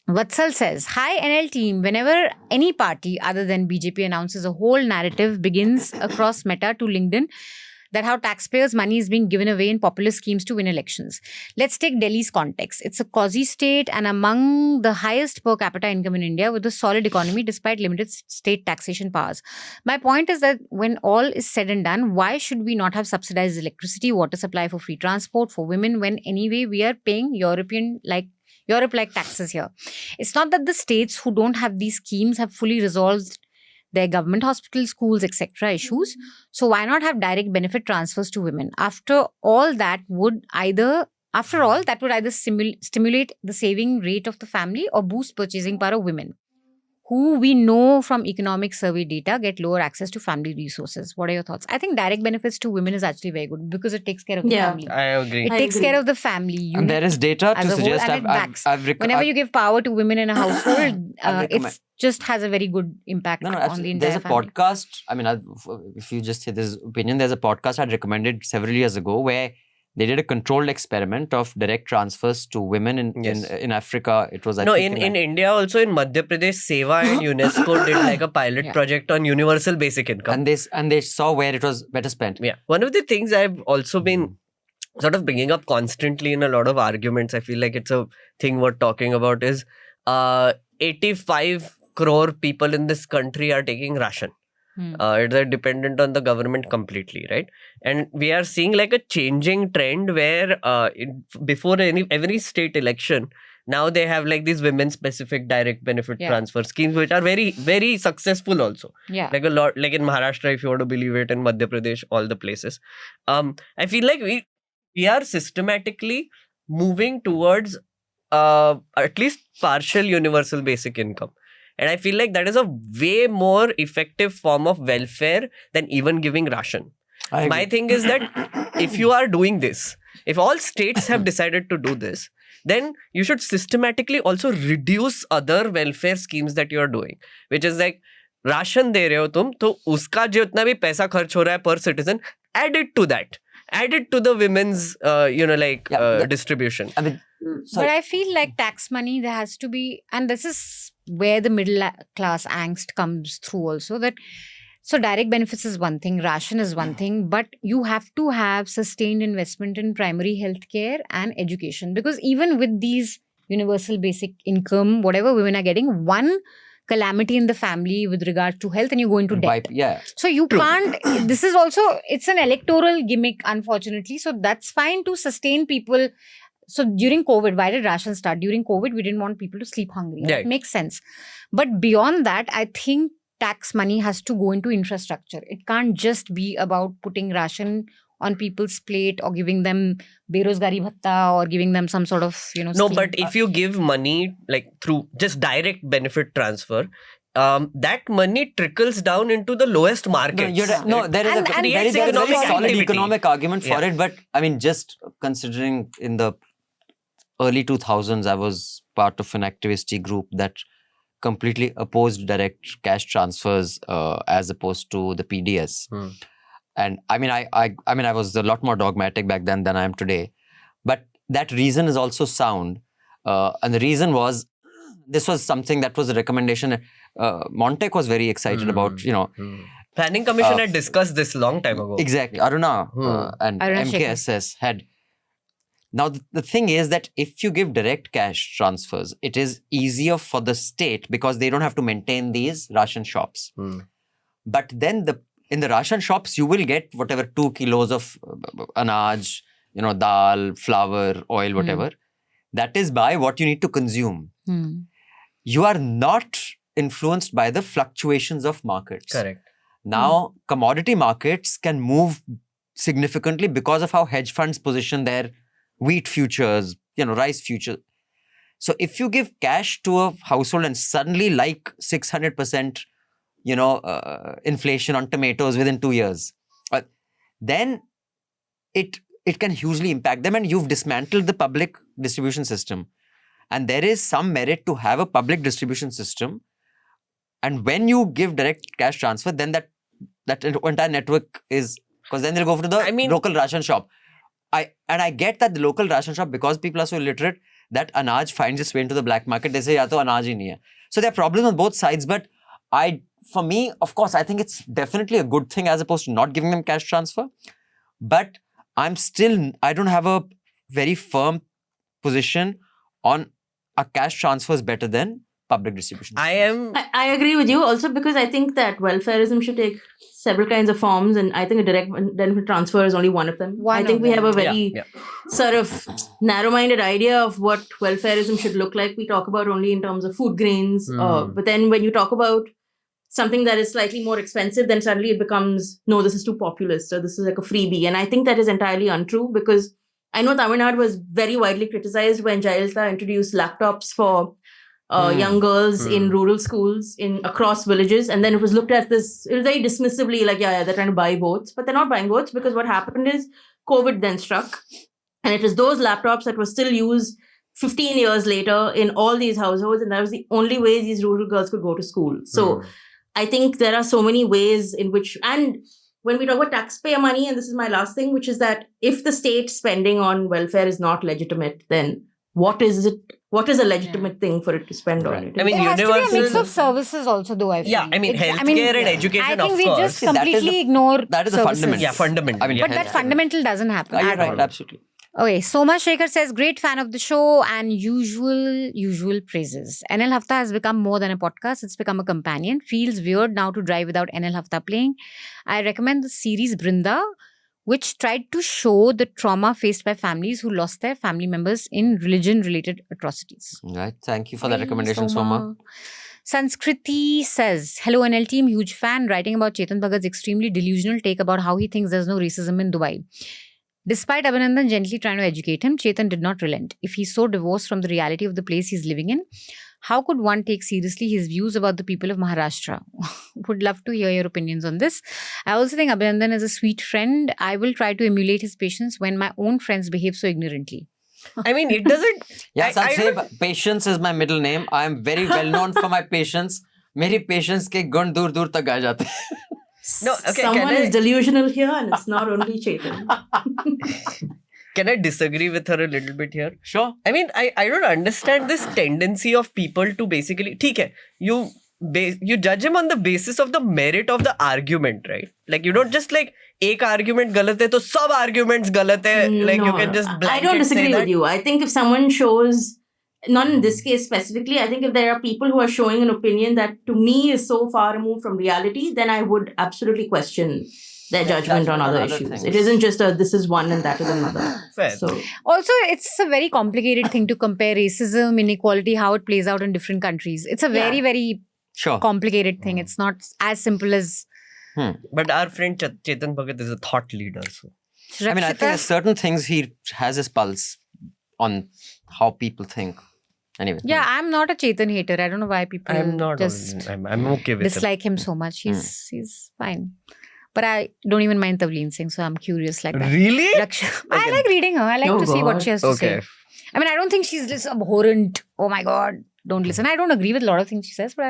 Vatsal says, hi NL team, whenever any party other than BJP announces a whole narrative begins across Meta to LinkedIn that how taxpayers' money is being given away in populist schemes to win elections. Let's take Delhi's context. It's a cozy state and among the highest per capita income in India with a solid economy despite limited state taxation powers. My point is that when all is said and done, why should we not have subsidized electricity, water supply for free transport for women when anyway we are paying Europe-like taxes here? It's not that the states who don't have these schemes have fully resolved their government hospitals, schools, etc. issues. So why not have direct benefit transfers to women? After all, that would either stimulate the saving rate of the family or boost purchasing power of women, who we know from economic survey data get lower access to family resources. What are your thoughts? I think direct benefits to women is actually very good because it takes care of the family. I agree. It takes care of the family. And there is data to suggest whenever you give power to women in a household, it just has a very good impact on the entire family. There's a podcast, I mean, if you just say this opinion, there's a podcast I'd recommended several years ago where they did a controlled experiment of direct transfers to women in Africa. It was, in India also, in Madhya Pradesh, Seva and UNESCO did like a pilot project on universal basic income. And they saw where it was better spent. Yeah. One of the things I've also been sort of bringing up constantly in a lot of arguments, I feel like it's a thing worth talking about, is 85 crore people in this country are taking ration. They're dependent on the government completely, right? And we are seeing like a changing trend where before every state election, now they have like these women-specific direct benefit transfer schemes, which are very, very successful also. Yeah. Like a lot, like in Maharashtra, if you want to believe it, in Madhya Pradesh, all the places. I feel like we are systematically moving towards at least partial universal basic income. And I feel like that is a way more effective form of welfare than even giving ration. My thing is that if you are doing this, if all states have decided to do this, then you should systematically also reduce other welfare schemes that you are doing. Which is like, ration de rahe ho tum, to uska jitna bhi paisa kharch ho raha hai per citizen, add it to that. Add it to the women's, distribution. I mean, but I feel like tax money, there has to be, and this is where the middle class angst comes through also, that so direct benefits is one thing, ration is one thing, but you have to have sustained investment in primary healthcare and education, because even with these universal basic income, whatever women are getting, one calamity in the family with regard to health and you go into debt. So you can't, this is also, it's an electoral gimmick, unfortunately. So that's fine to sustain people. So during COVID, why did ration start? During COVID, we didn't want people to sleep hungry. Right. It makes sense. But beyond that, I think tax money has to go into infrastructure. It can't just be about putting ration on people's plate or giving them berozgari bhatta or giving them some sort of, No, scheme. but if you give money like through just direct benefit transfer, that money trickles down into the lowest markets. There is And a creates very economic solid activity. economic argument for Yeah. it. But I mean, just considering in the early 2000s, I was part of an activist group that completely opposed direct cash transfers as opposed to the PDS. And I mean, I was a lot more dogmatic back then than I am today. But that reason is also sound. And the reason was, this was something that was a recommendation. Montec was very excited about, Planning Commission had discussed this long time ago. Exactly. Aruna and Aruna MKSS had. Now, the thing is that if you give direct cash transfers, it is easier for the state because they don't have to maintain these ration shops. But then in the ration shops, you will get whatever 2 kilos of anaj, dal, flour, oil, whatever. That is by what you need to consume. You are not influenced by the fluctuations of markets. Correct. Now, commodity markets can move significantly because of how hedge funds position their wheat futures, rice futures. So if you give cash to a household and suddenly 600%, inflation on tomatoes within 2 years, then it can hugely impact them, and you've dismantled the public distribution system. And there is some merit to have a public distribution system. And when you give direct cash transfer, then that entire network is, because then they'll go to the local ration shop. I get that the local ration shop, because people are so illiterate, that anaj finds its way into the black market. They say, ya to anaj hi nahi hai. So there are problems on both sides. But for me, of course, I think it's definitely a good thing as opposed to not giving them cash transfer. But I don't have a very firm position on a cash transfer is better than public distribution. I agree with you also, because I think that welfareism should take several kinds of forms, and I think a direct benefit transfer is only one of them. I think we have a very sort of narrow-minded idea of what welfareism should look like. We talk about only in terms of food grains, but then when you talk about something that is slightly more expensive, then suddenly it becomes, no, this is too populist, or this is like a freebie. And I think that is entirely untrue, because I know Tamil Nadu was very widely criticized when Jayashree introduced laptops for young girls in rural schools across villages, and then it was looked at it was very dismissively, like, they're trying to buy votes, but they're not buying votes, because what happened is COVID then struck, and it was those laptops that were still used 15 years later in all these households, and that was the only way these rural girls could go to school. So I think there are so many ways in which, and when we talk about taxpayer money, and this is my last thing, which is that if the state spending on welfare is not legitimate, then what is it? What is a legitimate thing for it to spend on it? I mean, there has to be a mix of services also, though, I feel. Yeah, I mean, healthcare and education, I think of we course. just completely ignore that is the services. fundamental. Yeah, fundamental. I mean, But that fundamental doesn't happen you're at right, all. absolutely. Okay, Soma Shekhar says, great fan of the show and usual praises. NL Hafta has become more than a podcast. It's become a companion. Feels weird now to drive without NL Hafta playing. I recommend the series Brinda, which tried to show the trauma faced by families who lost their family members in religion-related atrocities. Right. Thank you for that recommendation, Soma. Sanskriti says, hello NL team, huge fan, writing about Chetan Bhagat's extremely delusional take about how he thinks there's no racism in Dubai. Despite Abhinandan gently trying to educate him, Chetan did not relent. If he's so divorced from the reality of the place he's living in, how could one take seriously his views about the people of Maharashtra? Would love to hear your opinions on this. I also think Abhinandan is a sweet friend. I will try to emulate his patience when my own friends behave so ignorantly. I mean, it doesn't... Yes, I'd say patience is my middle name. I am very well known for my patience. Meri patience ke gun dur dur tak aa jate. No, okay, someone is delusional here, and it's not only Chetan. Can I disagree with her a little bit here? Sure. I mean, I don't understand this tendency of people to basically... ठीक है, you judge him on the basis of the merit of the argument, right? Like, you don't just like, एक argument गलत है, तो सब arguments गलत है. Like, you can just blanket I don't disagree say with you. I think if someone shows... Not in this case specifically. I think if there are people who are showing an opinion that to me is so far removed from reality, then I would absolutely question their judgment on other issues. things. It isn't just this is one and that is another. Fair. So Also, it's a very complicated thing to compare racism, inequality, how it plays out in different countries. It's a very, very Sure. complicated thing. It's not as simple as... But our friend Chetan Bhagat is a thought leader. So. I mean, I think there's certain things he has his pulse on how people think. Anyway. Yeah, I'm not a Chetan hater. I don't know why people I'm not. just I'm okay with dislike him so much. He's fine. But I don't even mind Tavleen Singh, so I'm curious like that. Really? I like reading her. I like to see what she has to Okay. say. I mean, I don't think she's just abhorrent. Oh my God, don't listen. I don't agree with a lot of things she says, but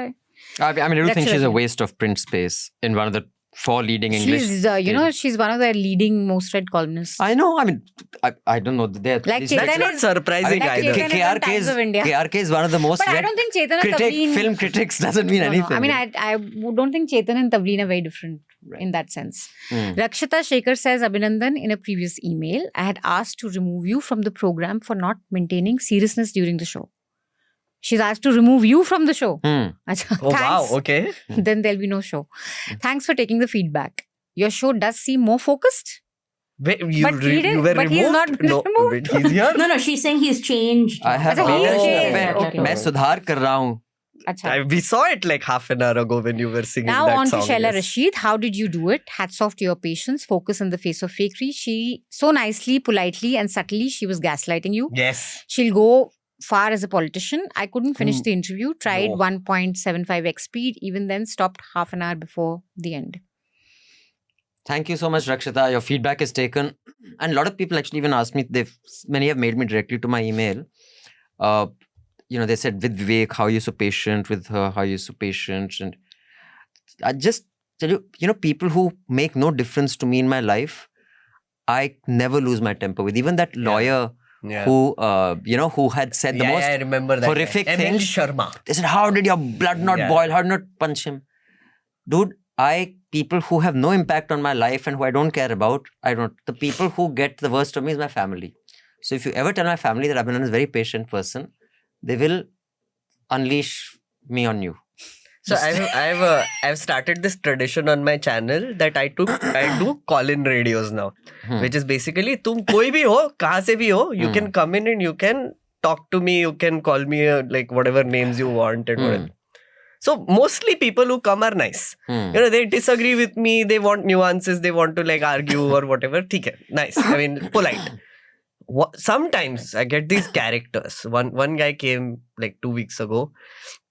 I do think she's a Rakshata. waste of print space in one of the 4 leading English. she's, she's one of the leading most read columnists. I know. I mean, I don't know. They're Like these- Chetan That's not is- surprising Like either. Chetan is on Times of India. KRK is one of the most But I read don't think Chetan and Tavleen... film critics doesn't mean No, no. anything. I mean, I don't think Chetan and Tavleen are very different in that sense. Rakshata Shekhar says, Abhinandan, in a previous email, I had asked to remove you from the program for not maintaining seriousness during the show. She's asked to remove you from the show. Achha, Oh, wow. thanks. Okay. Then there'll be no show. Thanks for taking the feedback. Your show does seem more focused. Wait, But you he didn't- were but removed? he's not No, removed. wait, he's here? No, she's saying he's changed. I have Achha, he's changed. changed. Okay. मैं सुधार कर रहा हूँ. Achha. We saw it like half an hour ago when you were singing Now that on song. to Shaila yes. Rashid. How did you do it? Hats off to your patience. Focus in the face of fakery. She so nicely, politely and subtly, she was gaslighting you. Yes. She'll go far as a politician. I couldn't finish the interview. Tried No. 1.75x speed. Even then stopped half an hour before the end. Thank you so much, Rakshita. Your feedback is taken. And a lot of people actually even asked me, many have mailed me directly to my email. They said, with Vivek, how are you so patient? With her, how are you so patient? And I just tell you, people who make no difference to me in my life, I never lose my temper with. Even that lawyer who had said the most I remember that horrific guy. things. Sharma. They said, how did your blood not boil? How did you not punch him? Dude, people who have no impact on my life and who I don't care about, the people who get the worst of me is my family. So if you ever tell my family that Abhinandan is a very patient person, they will unleash me on you. So I've started this tradition on my channel that I do call-in radios now, which is basically तुम कोई भी हो, कहाँ से भी हो, you can come in and you can talk to me, you can call me like whatever names you want and whatever. So mostly people who come are nice. They disagree with me, they want nuances, they want to like argue or whatever. ठीक है, nice. I mean, polite. Sometimes I get these characters. One guy came like 2 weeks ago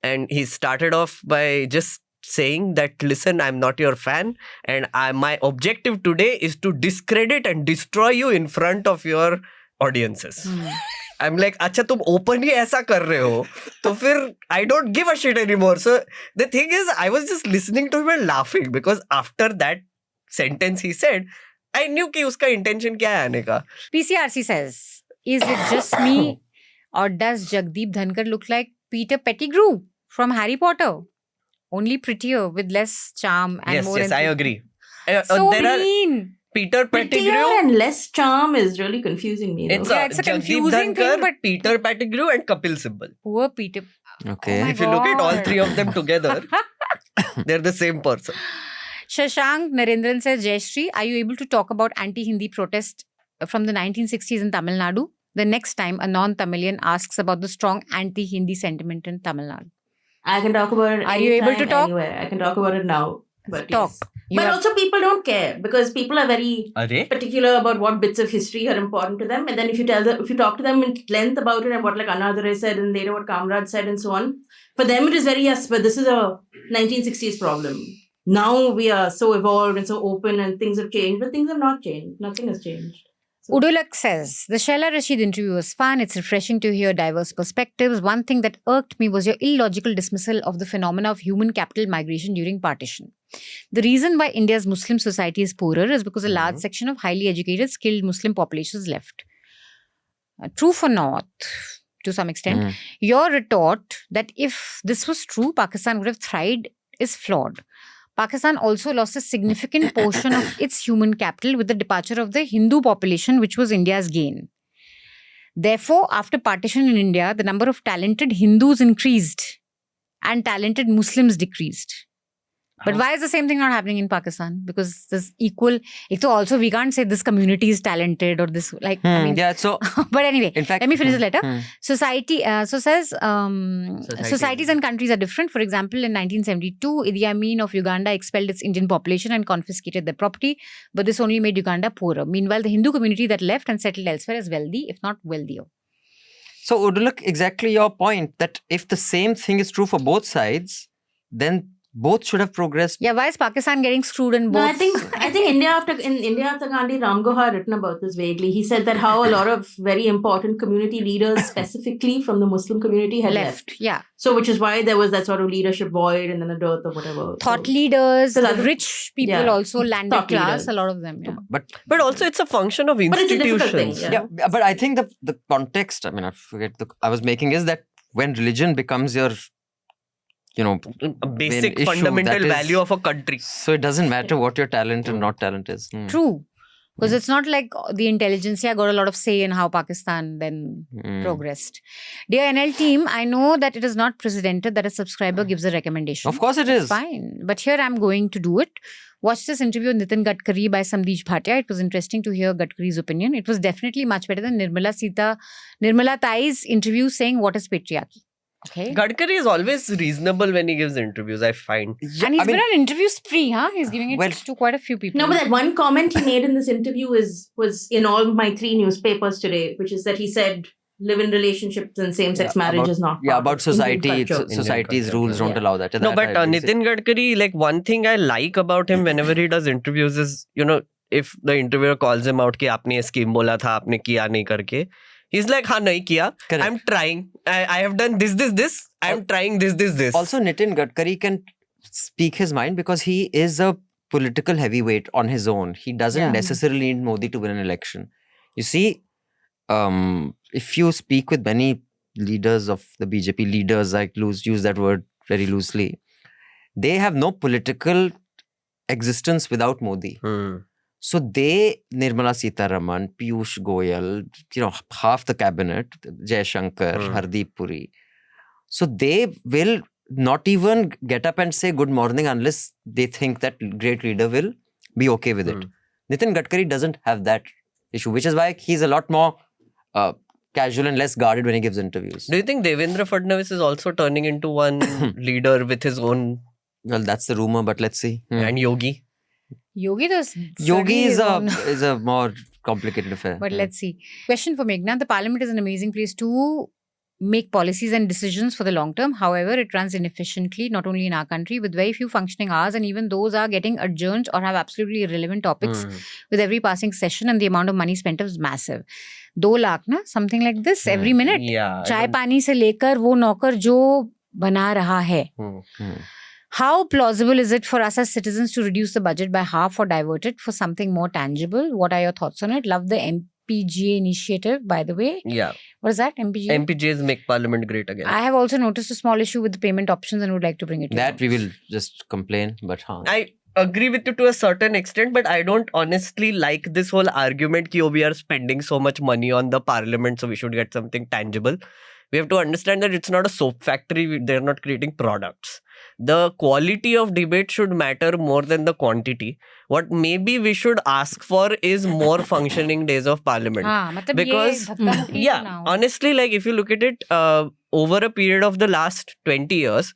and he started off by just saying that, listen, I'm not your fan and my objective today is to discredit and destroy you in front of your audiences. I'm like, अच्छा तुम openly ऐसा कर रहे हो तो फिर I don't give a shit anymore. So the thing is, I was just listening to him and laughing because after that sentence he said, I knew कि उसका intention क्या है आने का. PCRC says, is it just me or does Jagdeep Dhankar look like Peter Pettigrew from Harry Potter? Only prettier with less charm and more Yes, I agree. So there mean. are Peter Prettier Pettigrew. and less charm is really confusing me. It's though. Yeah, it's a Jagdeep confusing thing, Dhankar, but- Peter Pettigrew and Kapil Sibal. Poor Peter. Okay. Oh my If you look at all God. three of them together, they're the same person. Shashank Narendran says, Jayashree, are you able to talk about anti-Hindi protest from the 1960s in Tamil Nadu? The next time a non-Tamilian asks about the strong anti-Hindi sentiment in Tamil Nadu. I can talk about it. Are you able to anytime, talk? Anywhere. I can talk about it now. But Talk. yes. You But have- also people don't care because people are very Arey? particular about what bits of history are important to them. And then if you talk to them in length about it and what like Anadare said and later what Kamraj said and so on, for them it is very, yes, but this is a 1960s problem. Now we are so evolved and so open and things have changed, but things have not changed. Nothing has changed. Udulak says, the Shaila Rashid interview was fun. It's refreshing to hear diverse perspectives. One thing that irked me was your illogical dismissal of the phenomena of human capital migration during partition. The reason why India's Muslim society is poorer is because a large section of highly educated, skilled Muslim population is left. True for North, to some extent. Your retort that if this was true, Pakistan would have thrived is flawed. Pakistan also lost a significant portion of its human capital with the departure of the Hindu population, which was India's gain. Therefore, after partition in India, the number of talented Hindus increased and talented Muslims decreased. But why is the same thing not happening in Pakistan? Because there's equal. So also we can't say this community is talented or this So but anyway, in fact, let me finish the letter. Society societies and countries are different. For example, in 1972, Idi Amin of Uganda expelled its Indian population and confiscated their property, but this only made Uganda poorer. Meanwhile, the Hindu community that left and settled elsewhere is wealthy, if not wealthier. So Udulak, exactly your point that if the same thing is true for both sides, then both should have progressed. Yeah, why is Pakistan getting screwed in both? No, I think India after Gandhi, Ram Gohar written about this vaguely. He said that how a lot of very important community leaders, specifically from the Muslim community, had left. Yeah. So which is why there was that sort of leadership void and then a dearth or whatever. Thought leaders, rich people also, landed class, leaders. A lot of them. Yeah. But also it's a function of institutions. But I think the context, I forget I was making is that when religion becomes your a basic fundamental value of a country. So it doesn't matter what your talent and not talent is. True. Because it's not like the intelligentsia got a lot of say in how Pakistan then progressed. Dear NL team, I know that it is not precedented that a subscriber gives a recommendation. Of course it is. Fine. But here I'm going to do it. Watch this interview with Nitin Gadkari by Samdeep Bhatia. It was interesting to hear Gadkari's opinion. It was definitely much better than Nirmala Tai's interview saying what is patriarchy. Okay. Gadkari is always reasonable when he gives interviews, I find. And he's been on interview spree, huh? He's giving it to quite a few people. No, but that one comment he made in this interview was in all my 3 newspapers today, which is that he said live-in relationships and same-sex marriage is not. Yeah, about society. Society's rules don't allow that. No, but Nitin Gadkari, like one thing I like about him whenever he does interviews is, if the interviewer calls him out कि आपने ये scheme बोला था, आपने किया नहीं करके. He's like, हाँ नहीं किया. I'm trying. I have done this. I'm trying this. Also, Nitin Gadkari can speak his mind because he is a political heavyweight on his own. He doesn't necessarily need Modi to win an election. You see, if you speak with many leaders of the BJP, leaders, I use that word very loosely, they have no political existence without Modi. So Nirmala Sitharaman, Piyush Goyal, half the cabinet, Jaishankar, Hardeep Puri. So they will not even get up and say good morning unless they think that great leader will be okay with it. Nitin Gadkari doesn't have that issue, which is why he's a lot more casual and less guarded when he gives interviews. Do you think Devendra Fadnavis is also turning into one leader with his own... Well, that's the rumor, but let's see. And Yogi? Yogi is a more complicated affair. But let's see. Question for Meghnad. The parliament is an amazing place to make policies and decisions for the long term. However, it runs inefficiently, not only in our country, with very few functioning hours, and even those are getting adjourned or have absolutely irrelevant topics with every passing session, and the amount of money spent is massive. 2 lakh, something like this every minute. Yeah. Chai pani se lekar wo naukar jo bana raha hai. How plausible is it for us as citizens to reduce the budget by half or divert it for something more tangible? What are your thoughts on it? Love the MPGA initiative, by the way. Yeah. What is that? MPGA? MPGAs make Parliament great again. I have also noticed a small issue with the payment options and would like to bring it to that we will just complain, but I agree with you to a certain extent, but I don't honestly like this whole argument that we are spending so much money on the Parliament, so we should get something tangible. We have to understand that it's not a soap factory. They're not creating products. The quality of debate should matter more than the quantity. What maybe we should ask for is more functioning days of Parliament. Because, honestly, like if you look at it, over a period of the last 20 years,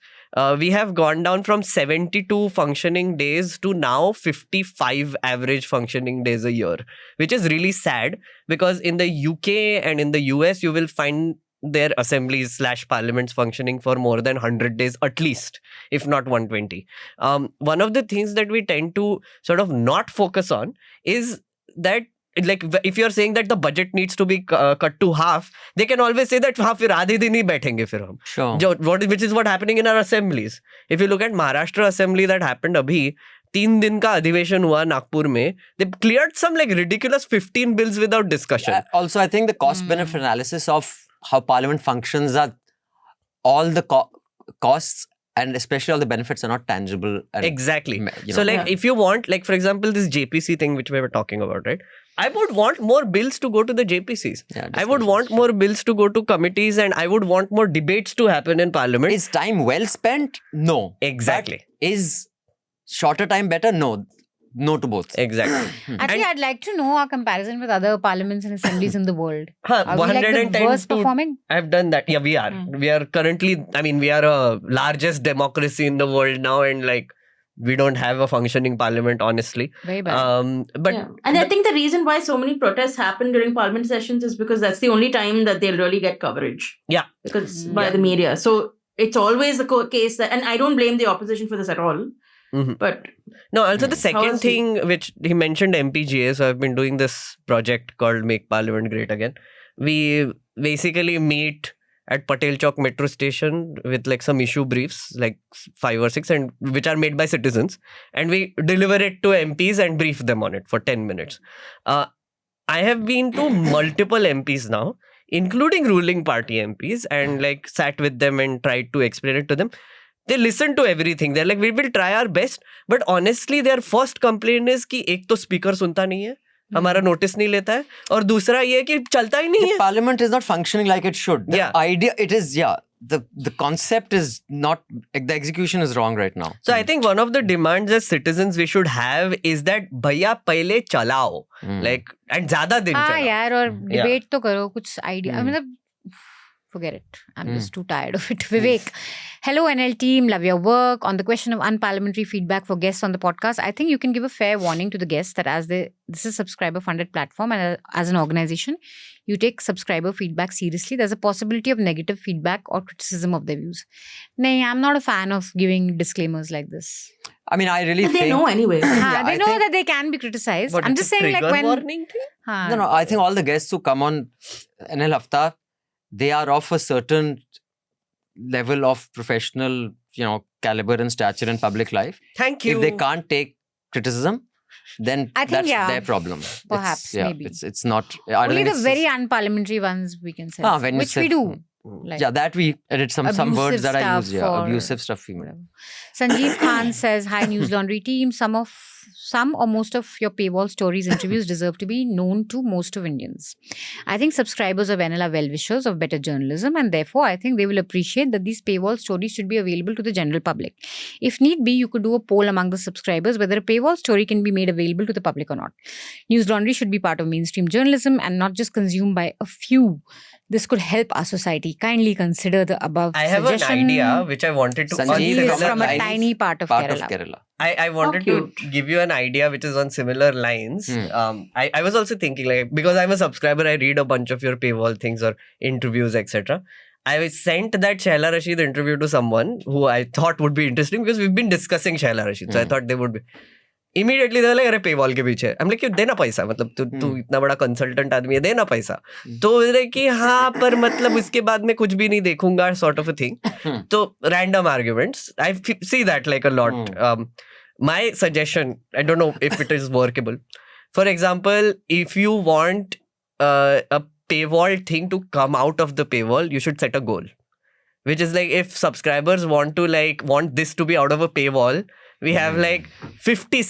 we have gone down from 72 functioning days to now 55 average functioning days a year, which is really sad because in the UK and in the US, you will find their assemblies / parliaments functioning for more than 100 days at least, if not 120. One of the things that we tend to sort of not focus on is that, like, if you're saying that the budget needs to be cut to half, they can always say that fir aadhe din hi baithenge fir hum. Sure. Which is what happening in our assemblies. If you look at Maharashtra assembly that happened abhi, 3 दिन का अधिवेशन हुआ नागपुर में, they cleared some like ridiculous 15 bills without discussion. Also, I think the cost-benefit analysis of how Parliament functions are all the costs and especially all the benefits are not tangible. And, exactly. So like if you want, like for example, this JPC thing which we were talking about, right? I would want more bills to go to the JPCs. I would want more bills to go to committees and I would want more debates to happen in Parliament. Is time well spent? No. Exactly. But is Shorter time better? No to both. Exactly. Actually, I'd like to know our comparison with other parliaments and assemblies in the world. Huh, Are we like the 110 worst to- performing? I've done that. Yeah, we are. We are currently, we are a largest democracy in the world now, and like we don't have a functioning parliament, honestly. Very bad. But Yeah. And I think the reason why so many protests happen during parliament sessions is because that's the only time that they'll really get coverage. yeah, Because by the media. So it's always the case that, and I don't blame the opposition for this at all. Mhm. But no, also the How second is he- thing which he mentioned MPGA, so I've been doing this project called Make Parliament Great Again. We basically meet at Patel Chowk metro station with like some issue briefs, like 5 or 6, and which are made by citizens, and we deliver it to MPs and brief them on it for 10 minutes. I have been to multiple MPs now, including ruling party MPs, and like sat with them and tried to explain it to them. They listen to everything. They're like, we will try our best. But honestly, their first complaint is कि एक तो speaker सुनता नहीं है, हमारा notice नहीं लेता है, और दूसरा ये है कि चलता ही नहीं The है. parliament is not functioning like it should. The Yeah. idea, it is, the concept is not, the execution is wrong right now. So I think one of the demands as citizens we should have is that भैया पहले चलाओ, like, and ज़्यादा दिन हाँ चलाओ. यार, और Yeah. debate तो करो, कुछ idea. मतलब forget it. I'm just too tired of it. Vivek, hello NL team, love your work. On the question of unparliamentary feedback for guests on the podcast, I think you can give a fair warning to the guests that this is a subscriber funded platform, and as an organization, you take subscriber feedback seriously. There's a possibility of negative feedback or criticism of their views. Nay, I'm not a fan of giving disclaimers like this. I mean, I really and think... they know anyway. Yeah, they I know think- that they can be criticized. But I'm it's just a saying, like, trigger when... warning thing? No, I think all the guests who come on NL Hafta, they are of a certain level of professional, caliber and stature in public life. Thank you. If they can't take criticism, then I think, that's yeah, their problem. perhaps, maybe. It's not... I don't Only think the it's very just- unparliamentary ones we can say, when you which say- we do. Like, yeah, that we edit some words abusive that I use. stuff Yeah, or abusive stuff. whatever. Sanjeev Khan says, hi Newslaundry team, some or most of your paywall stories interviews deserve to be known to most of Indians. I think subscribers of NL are well-wishers of better journalism, and therefore I think they will appreciate that these paywall stories should be available to the general public. If need be, you could do a poll among the subscribers whether a paywall story can be made available to the public or not. Newslaundry should be part of mainstream journalism and not just consumed by a few. This could help our society. Kindly consider the above I have suggestion. an idea which I wanted to... Sanjeev He is Similar from a lines, tiny part of Kerala. I wanted to give you an idea which is on similar lines. I was also thinking, like, because I'm a subscriber, I read a bunch of your paywall things or interviews, etc. I sent that Shaila Rashid interview to someone who I thought would be interesting because we've been discussing Shaila Rashid. So I thought they would be... Immediately they were like, अरे paywall के पीछे. I'm like, क्यों देना पैसा? मतलब तू इतना बड़ा consultant आदमी है, देना पैसा. तो बोले कि हाँ, पर मतलब उसके बाद में कुछ भी नहीं देखूंगा, sort of a thing. So random arguments. I see that like a lot. My suggestion, I don't know if it is workable. For example, if you want a paywall thing to come out of the paywall, you should set a goal. Which is like, if subscribers want this to be out of a paywall, we have like 50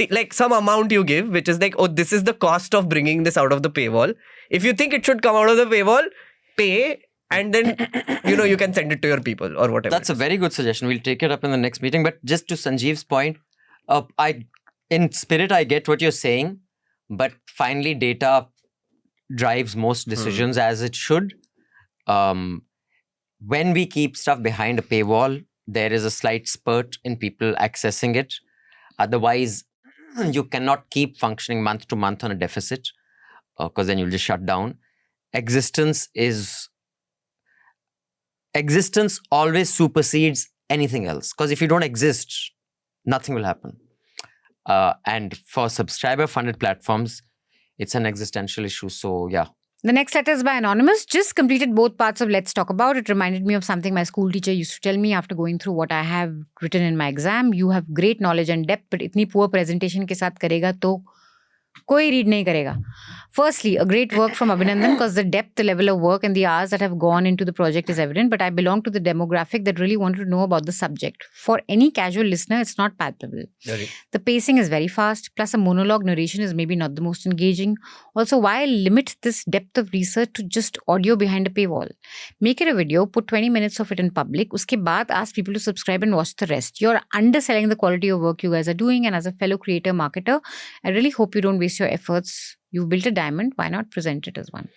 like some amount you give, which is like, oh, this is the cost of bringing this out of the paywall. If you think it should come out of the paywall, pay, and then, you can send it to your people or whatever. That's a very good suggestion. We'll take it up in the next meeting. But just to Sanjeev's point, in spirit, I get what you're saying, but finally data drives most decisions as it should. When we keep stuff behind a paywall, there is a slight spurt in people accessing it. Otherwise, you cannot keep functioning month to month on a deficit because then you'll just shut down. Existence always supersedes anything else, because if you don't exist, nothing will happen. And for subscriber funded platforms, it's an existential issue. So yeah. The next letter is by Anonymous. Just completed both parts of Let's Talk About. It reminded me of something my school teacher used to tell me after going through what I have written in my exam. You have great knowledge and depth, but itni poor presentation ke saath karega to कोई read नहीं करेगा. Firstly, a great work from Abhinandan because the depth, the level of work and the hours that have gone into the project is evident, but I belong to the demographic that really wanted to know about the subject. For any casual listener, it's not palpable. The pacing is very fast, plus a monologue narration is maybe not the most engaging. Also, why limit this depth of research to just audio behind a paywall? Make it a video, put 20 minutes of it in public, uske baad ask people to subscribe and watch the rest. You're underselling the quality of work you guys are doing, and as a fellow creator marketer, I really hope you don't waste your efforts. You've built a diamond, why not present it as one?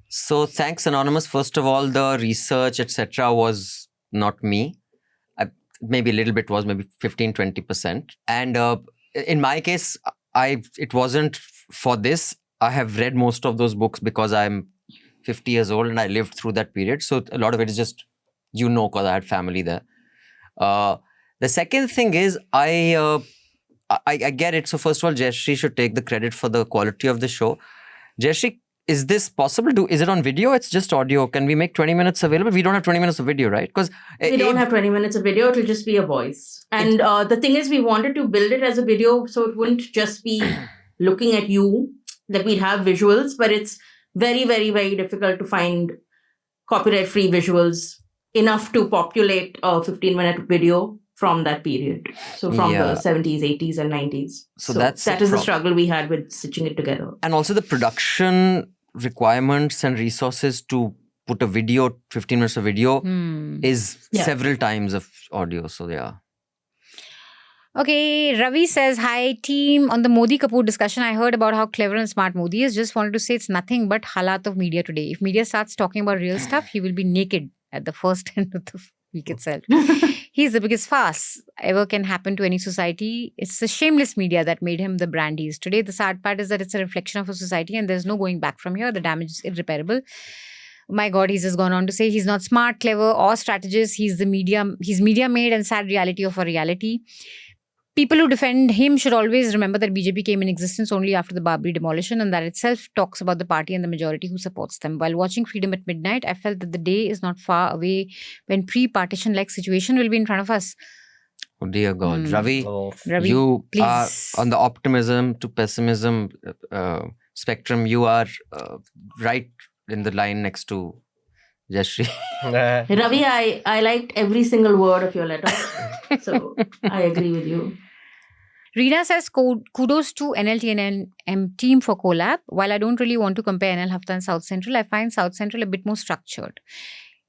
So thanks, Anonymous. First of all, the research, etc. was not me. Maybe a little bit was, maybe 15-20%. And in my case, it wasn't for this. I have read most of those books because I'm 50 years old and I lived through that period. So a lot of it is just, because I had family there. The second thing is, I get it. So first of all, Jayashree should take the credit for the quality of the show. Jayashree, is this possible? Is it on video? It's just audio. Can we make 20 minutes available? We don't have 20 minutes of video, right? Because we don't have 20 minutes of video. It will just be a voice. And the thing is, we wanted to build it as a video so it wouldn't just be looking at you, that we'd have visuals, but it's very, very, very difficult to find copyright-free visuals enough to populate a 15-minute video from that period. So from the 70s, 80s and 90s. So that is the struggle we had with stitching it together. And also the production requirements and resources to put a video, 15 minutes of video is several times of audio. So yeah. Okay, Ravi says, hi team. On the Modi Kapoor discussion, I heard about how clever and smart Modi is. Just wanted to say it's nothing but halat of media today. If media starts talking about real stuff, he will be naked at the first end of the week itself. He's the biggest farce ever can happen to any society. It's the shameless media that made him the brand he is today. The sad part is that it's a reflection of a society and there's no going back from here. The damage is irreparable. My God, he's just gone on to say he's not smart, clever or strategist. He's media made and sad reality of a reality. People who defend him should always remember that BJP came in existence only after the Babri demolition, and that itself talks about the party and the majority who supports them. While watching Freedom at Midnight, I felt that the day is not far away when pre-partition-like situation will be in front of us. Oh dear God. Ravi, you please. Are on the optimism to pessimism spectrum. You are right in the line next to Jayashree. Ravi, I liked every single word of your letter. So I agree with you. Reena says, kudos to NLT and team for collab. While I don't really want to compare NL Hafta and South Central, I find South Central a bit more structured.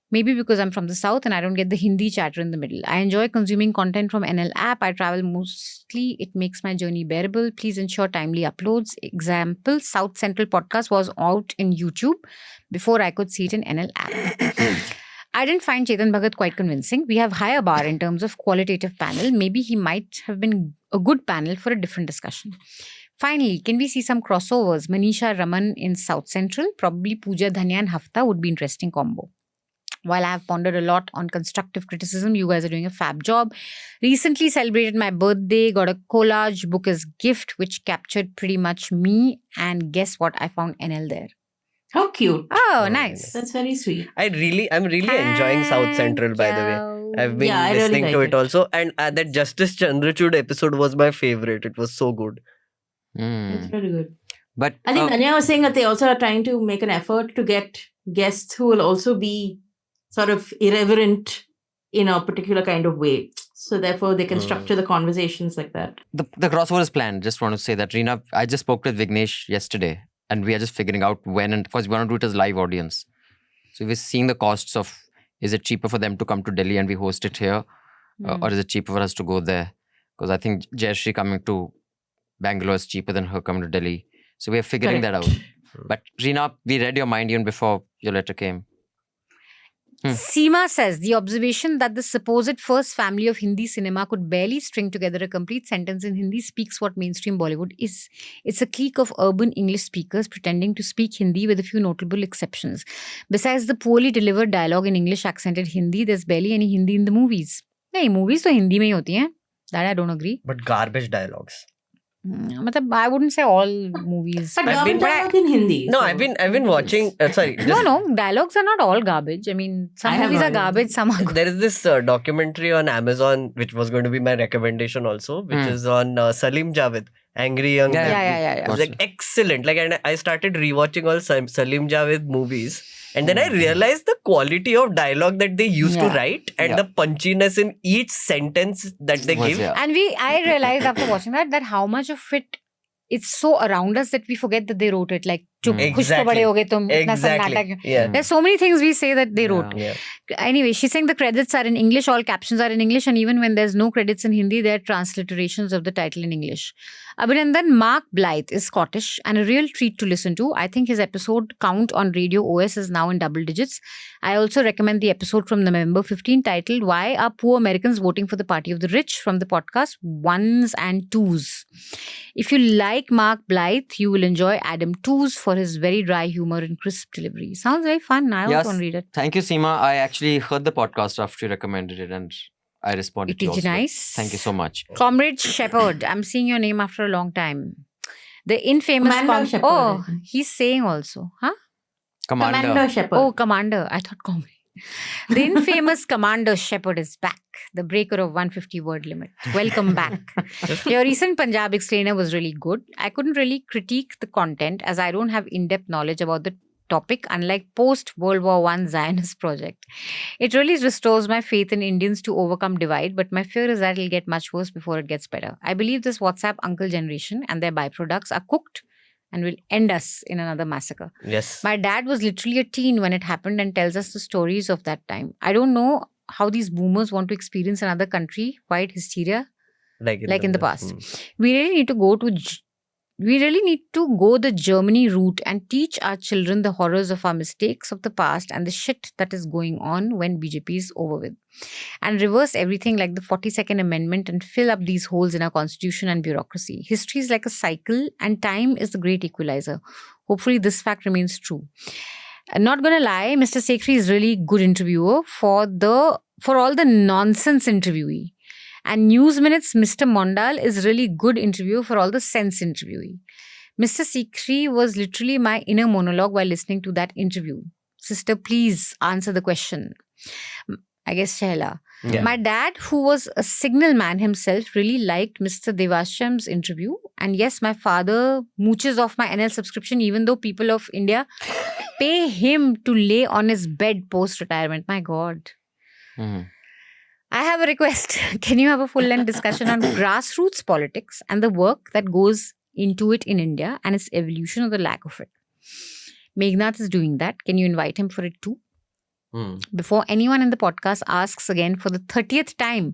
Maybe because I'm from the South and I don't get the Hindi chatter in the middle. I enjoy consuming content from NL app. I travel mostly. It makes my journey bearable. Please ensure timely uploads. Example, South Central podcast was out in YouTube before I could see it in NL app. I didn't find Chetan Bhagat quite convincing. We have higher bar in terms of qualitative panel. Maybe he might have been a good panel for a different discussion. Finally, can we see some crossovers? Manisha Raman in South Central, probably Pooja Dhanya and Hafta would be interesting combo. While I have pondered a lot on constructive criticism, you guys are doing a fab job. Recently celebrated my birthday, got a collage book as gift, which captured pretty much me. And guess what? I found NL there. How cute. Oh, nice. That's very sweet. I'm really enjoying South Central, by the way. I've been listening to it also. And that Justice Chandrachud episode was my favorite. It was so good. It's very good. But I think Anya was saying that they also are trying to make an effort to get guests who will also be sort of irreverent in a particular kind of way. So therefore, they can structure the conversations like that. The crossover is planned. Just want to say that, Reena, I just spoke with Vignesh yesterday. And we are just figuring out when, and because we want to do it as live audience. So we're seeing the costs of, is it cheaper for them to come to Delhi and we host it here? Or is it cheaper for us to go there? Because I think Jayashree coming to Bangalore is cheaper than her coming to Delhi. So we are figuring that out. But Reena, we read your mind even before your letter came. Seema says, the observation that the supposed first family of Hindi cinema could barely string together a complete sentence in Hindi speaks what mainstream Bollywood is. It's a clique of urban English speakers pretending to speak Hindi with a few notable exceptions. Besides the poorly delivered dialogue in English accented Hindi, there's barely any Hindi in the movies. No, movies to Hindi mein hi hoti hain. That I don't agree. But garbage dialogues. I wouldn't say all movies. But I've been- dialogue in Hindi. No, so- I've been watching. Sorry, No, dialogues are not all garbage. I mean, some I have movies are heard it. garbage, some are good. There is this documentary on Amazon, which was going to be my recommendation also, which is on Salim Javed, Angry Young Yeah, Man. Yeah. It's like excellent. Like, and I started rewatching all Salim Javed movies, and then I realized the quality of dialogue that they used to Yeah. write and the punchiness in each sentence that they Was, give. yeah. And I realized after watching that how much of it, it's so around us that we forget that they wrote it. Like, "Chup, kuch to bade ho gaye tum, itna sannata kyun?" Yeah. There's so many things we say that they wrote. Yeah. Anyway, she's saying the credits are in English, all captions are in English, and even when there's no credits in Hindi, there are transliterations of the title in English. Abhinandan Mark Blythe is Scottish and a real treat to listen to. I think his episode count on Radio OS is now in double digits. I also recommend the episode from November 15 titled Why Are Poor Americans Voting for the Party of the Rich from the podcast Ones and Twos. If you like Mark Blythe, you will enjoy Adam Tooze for his very dry humor and crisp delivery. Sounds very fun. I also Yes. want to read it. Thank you, Seema. I actually heard the podcast after you recommended it and I responded It to you is also. nice. Thank you so much. Comrade Shepherd. I'm seeing your name after a long time. The infamous Commander Shepherd, I Oh, think. he's saying also. Huh? Commander Shepherd. Oh, Commander. I thought Comrade. The infamous Commander Shepherd is back. The breaker of 150 word limit. Welcome back. Your recent Punjab explainer was really good. I couldn't really critique the content as I don't have in-depth knowledge about the topic, unlike post-World War I Zionist project. It really restores my faith in Indians to overcome divide, but my fear is that it'll get much worse before it gets better. I believe this WhatsApp uncle generation and their byproducts are cooked and will end us in another massacre. Yes. My dad was literally a teen when it happened and tells us the stories of that time. I don't know how these boomers want to experience another country, quiet hysteria, like in the past. We really need to go the Germany route and teach our children the horrors of our mistakes of the past and the shit that is going on when BJP is over with. And reverse everything like the 42nd Amendment and fill up these holes in our constitution and bureaucracy. History is like a cycle and time is the great equalizer. Hopefully this fact remains true. I'm not gonna lie, Mr. Sekhri is really good interviewer for all the nonsense interviewee. And News Minutes, Mr. Mondal is really good interviewer for all the sense interviewee. Mr. Sekhri was literally my inner monologue while listening to that interview. Sister, please answer the question. I guess Shehla. Yeah. My dad, who was a signal man himself, really liked Mr. Devasham's interview. And yes, my father mooches off my NL subscription, even though people of India pay him to lay on his bed post-retirement. My God. Mhm. I have a request. Can you have a full-length discussion on grassroots politics and the work that goes into it in India and its evolution or the lack of it? Meghnad is doing that. Can you invite him for it too? Before anyone in the podcast asks again for the 30th time,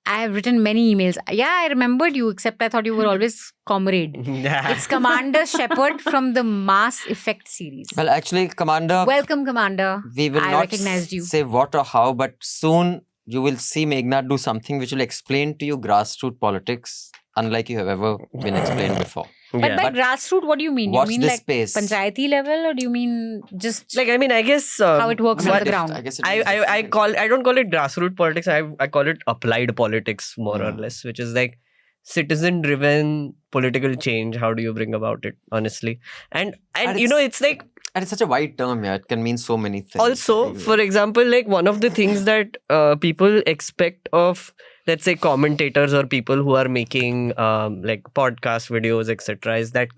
I have written many emails. Yeah, I remembered you, except I thought you were always comrade. It's Commander Shepherd from the Mass Effect series. Well, actually, Commander, Welcome, Commander. we will I not recognized you. say what or how, but soon you will see Meghnad do something which will explain to you grassroots politics, unlike you have ever been explained before. But by But grassroots, what do you mean? watch You mean this like space. panchayati level, or do you mean just Like, I mean, I guess how it works on the ground? I guess it I means different I don't call it grassroots politics. I call it applied politics more or less, which is like citizen driven political change. How do you bring about it, honestly? And you know, it's like and it's such a wide term, yeah. It can mean so many things. also, for example, like one of the things that people expect of, let's say, commentators or people who are making like podcast videos, etc., is that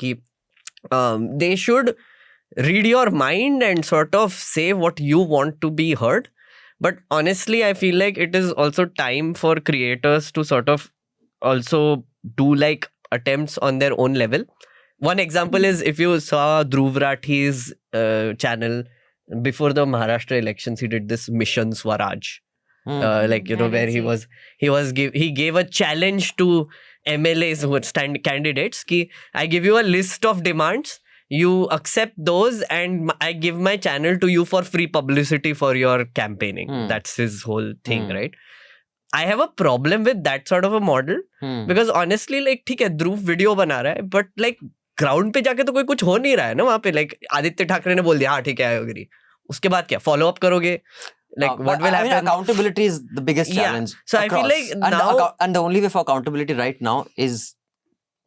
they should read your mind and sort of say what you want to be heard. But honestly, I feel like it is also time for creators to sort of also do like attempts on their own level. One example is, if you saw Dhruv Rathi's channel before the Maharashtra elections, he did this Mission Swaraj. Like, you know, where he gave a challenge to MLAs who are candidates. Ki, I give you a list of demands, you accept those, and I give my channel to you for free publicity for your campaigning. That's his whole thing, right? I have a problem with that sort of a model because honestly, like, ठीक है, Dhruv video बना रहा है, but like ground पे जाके तो कोई कुछ हो नहीं रहा है ना वहाँ पे. Like आदित्य ठाकरे ने बोल दिया, हाँ ठीक है, I agree. उसके बाद क्या follow up करोगे? Like what will happen? I mean, accountability is the biggest challenge. So I feel like and now and the only way for accountability right now is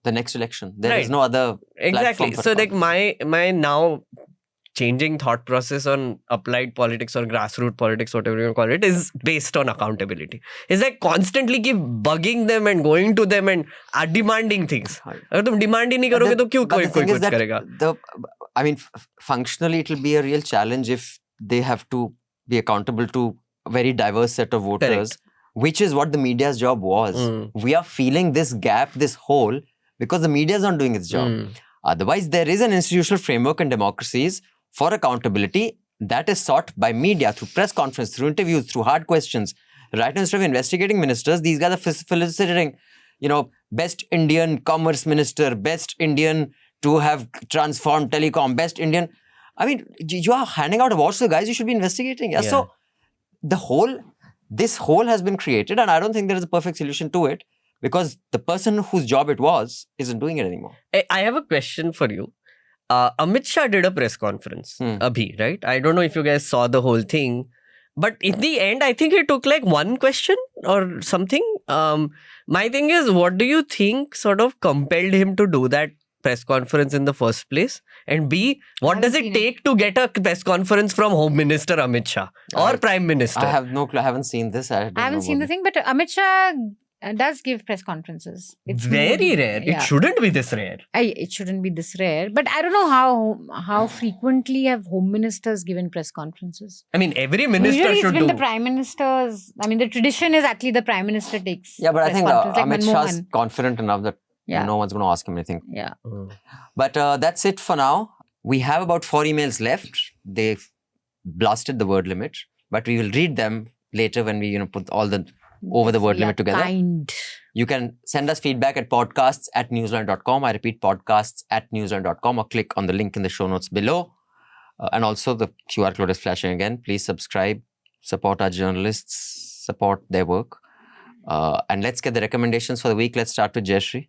the next election. There is Right. no other Exactly. platform for So like accountability. my now changing thought process on applied politics or grassroots politics, whatever you call it, is based on accountability. It's like constantly keep bugging them and going to them and are demanding things. अगर तुम demand ही नहीं करोगे तो क्यों But कोई the thing कोई is कुछ that करेगा? I mean, functionally, it will be a real challenge if they have to be accountable to a very diverse set of voters, Correct. which is what the media's job was. We are feeling this gap, this hole, because the media is not doing its job. Otherwise, there is an institutional framework in democracies for accountability that is sought by media through press conference, through interviews, through hard questions. Right now, instead of investigating ministers, these guys are felicitating, best Indian commerce minister, best Indian to have transformed telecom, best Indian. I mean, you are handing out awards to the guys you should be investigating. Yeah? So this hole has been created, and I don't think there is a perfect solution to it because the person whose job it was isn't doing it anymore. I have a question for you. Amit Shah did a press conference, Abhi, right? I don't know if you guys saw the whole thing, but in the end, I think he took like one question or something. My thing is, what do you think sort of compelled him to do that press conference in the first place? And B, what does it take to get a press conference from Home Minister Amit Shah or Prime Minister? I have no clue. I haven't seen this. I haven't seen the thing, but Amit Shah does give press conferences. It's very rare. Yeah. It shouldn't be this rare. It shouldn't be this rare. But I don't know how frequently have home ministers given press conferences. I mean, every minister Usually should it's been do. the prime ministers. I mean, the tradition is actually the prime minister takes. Yeah, but I press think conference, like Amit Shah's Manmohan. confident enough that no one's going to ask him anything. Yeah. But that's it for now. We have about 4 emails left. They've blasted the word limit, but we will read them later when we put all the over the word limit together. Kind. You can send us feedback at podcasts@newslaundry.com. I repeat, podcasts@newslaundry.com, or click on the link in the show notes below. And also the QR code is flashing again. Please subscribe, support our journalists, support their work. And let's get the recommendations for the week. Let's start with Jayashree.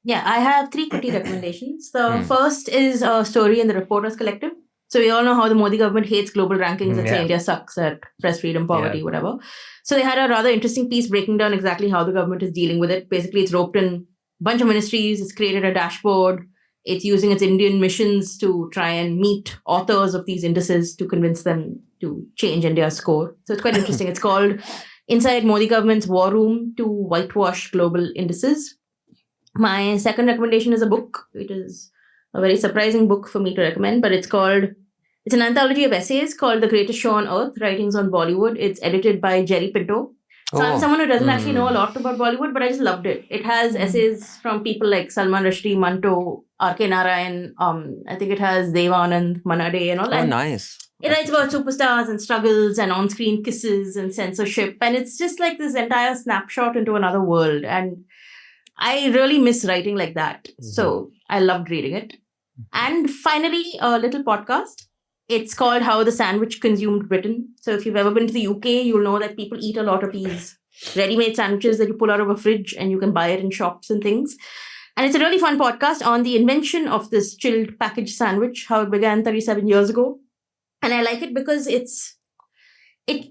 Yeah, I have 3 quick recommendations. The first is a story in the Reporters Collective. So we all know how the Modi government hates global rankings and say India sucks at press freedom, poverty, whatever. So they had a rather interesting piece breaking down exactly how the government is dealing with it. Basically, it's roped in a bunch of ministries. It's created a dashboard. It's using its Indian missions to try and meet authors of these indices to convince them to change India's score. So it's quite interesting. It's called Inside Modi Government's War Room to Whitewash Global Indices. My second recommendation is a book. It is a very surprising book for me to recommend, but it's an anthology of essays called The Greatest Show on Earth, Writings on Bollywood. It's edited by Jerry Pinto. So I'm someone who doesn't actually know a lot about Bollywood, but I just loved it. It has essays from people like Salman Rushdie, Manto, R.K. Narayan. I think it has Deva Anand, Manade and all. Oh, nice. It writes about superstars and struggles and on-screen kisses and censorship. And it's just like this entire snapshot into another world. And I really miss writing like that. So I loved reading it. And finally, a little podcast. It's called How the Sandwich Consumed Britain. So if you've ever been to the UK, you'll know that people eat a lot of these ready-made sandwiches that you pull out of a fridge and you can buy it in shops and things. And it's a really fun podcast on the invention of this chilled packaged sandwich, how it began 37 years ago. And I like it because it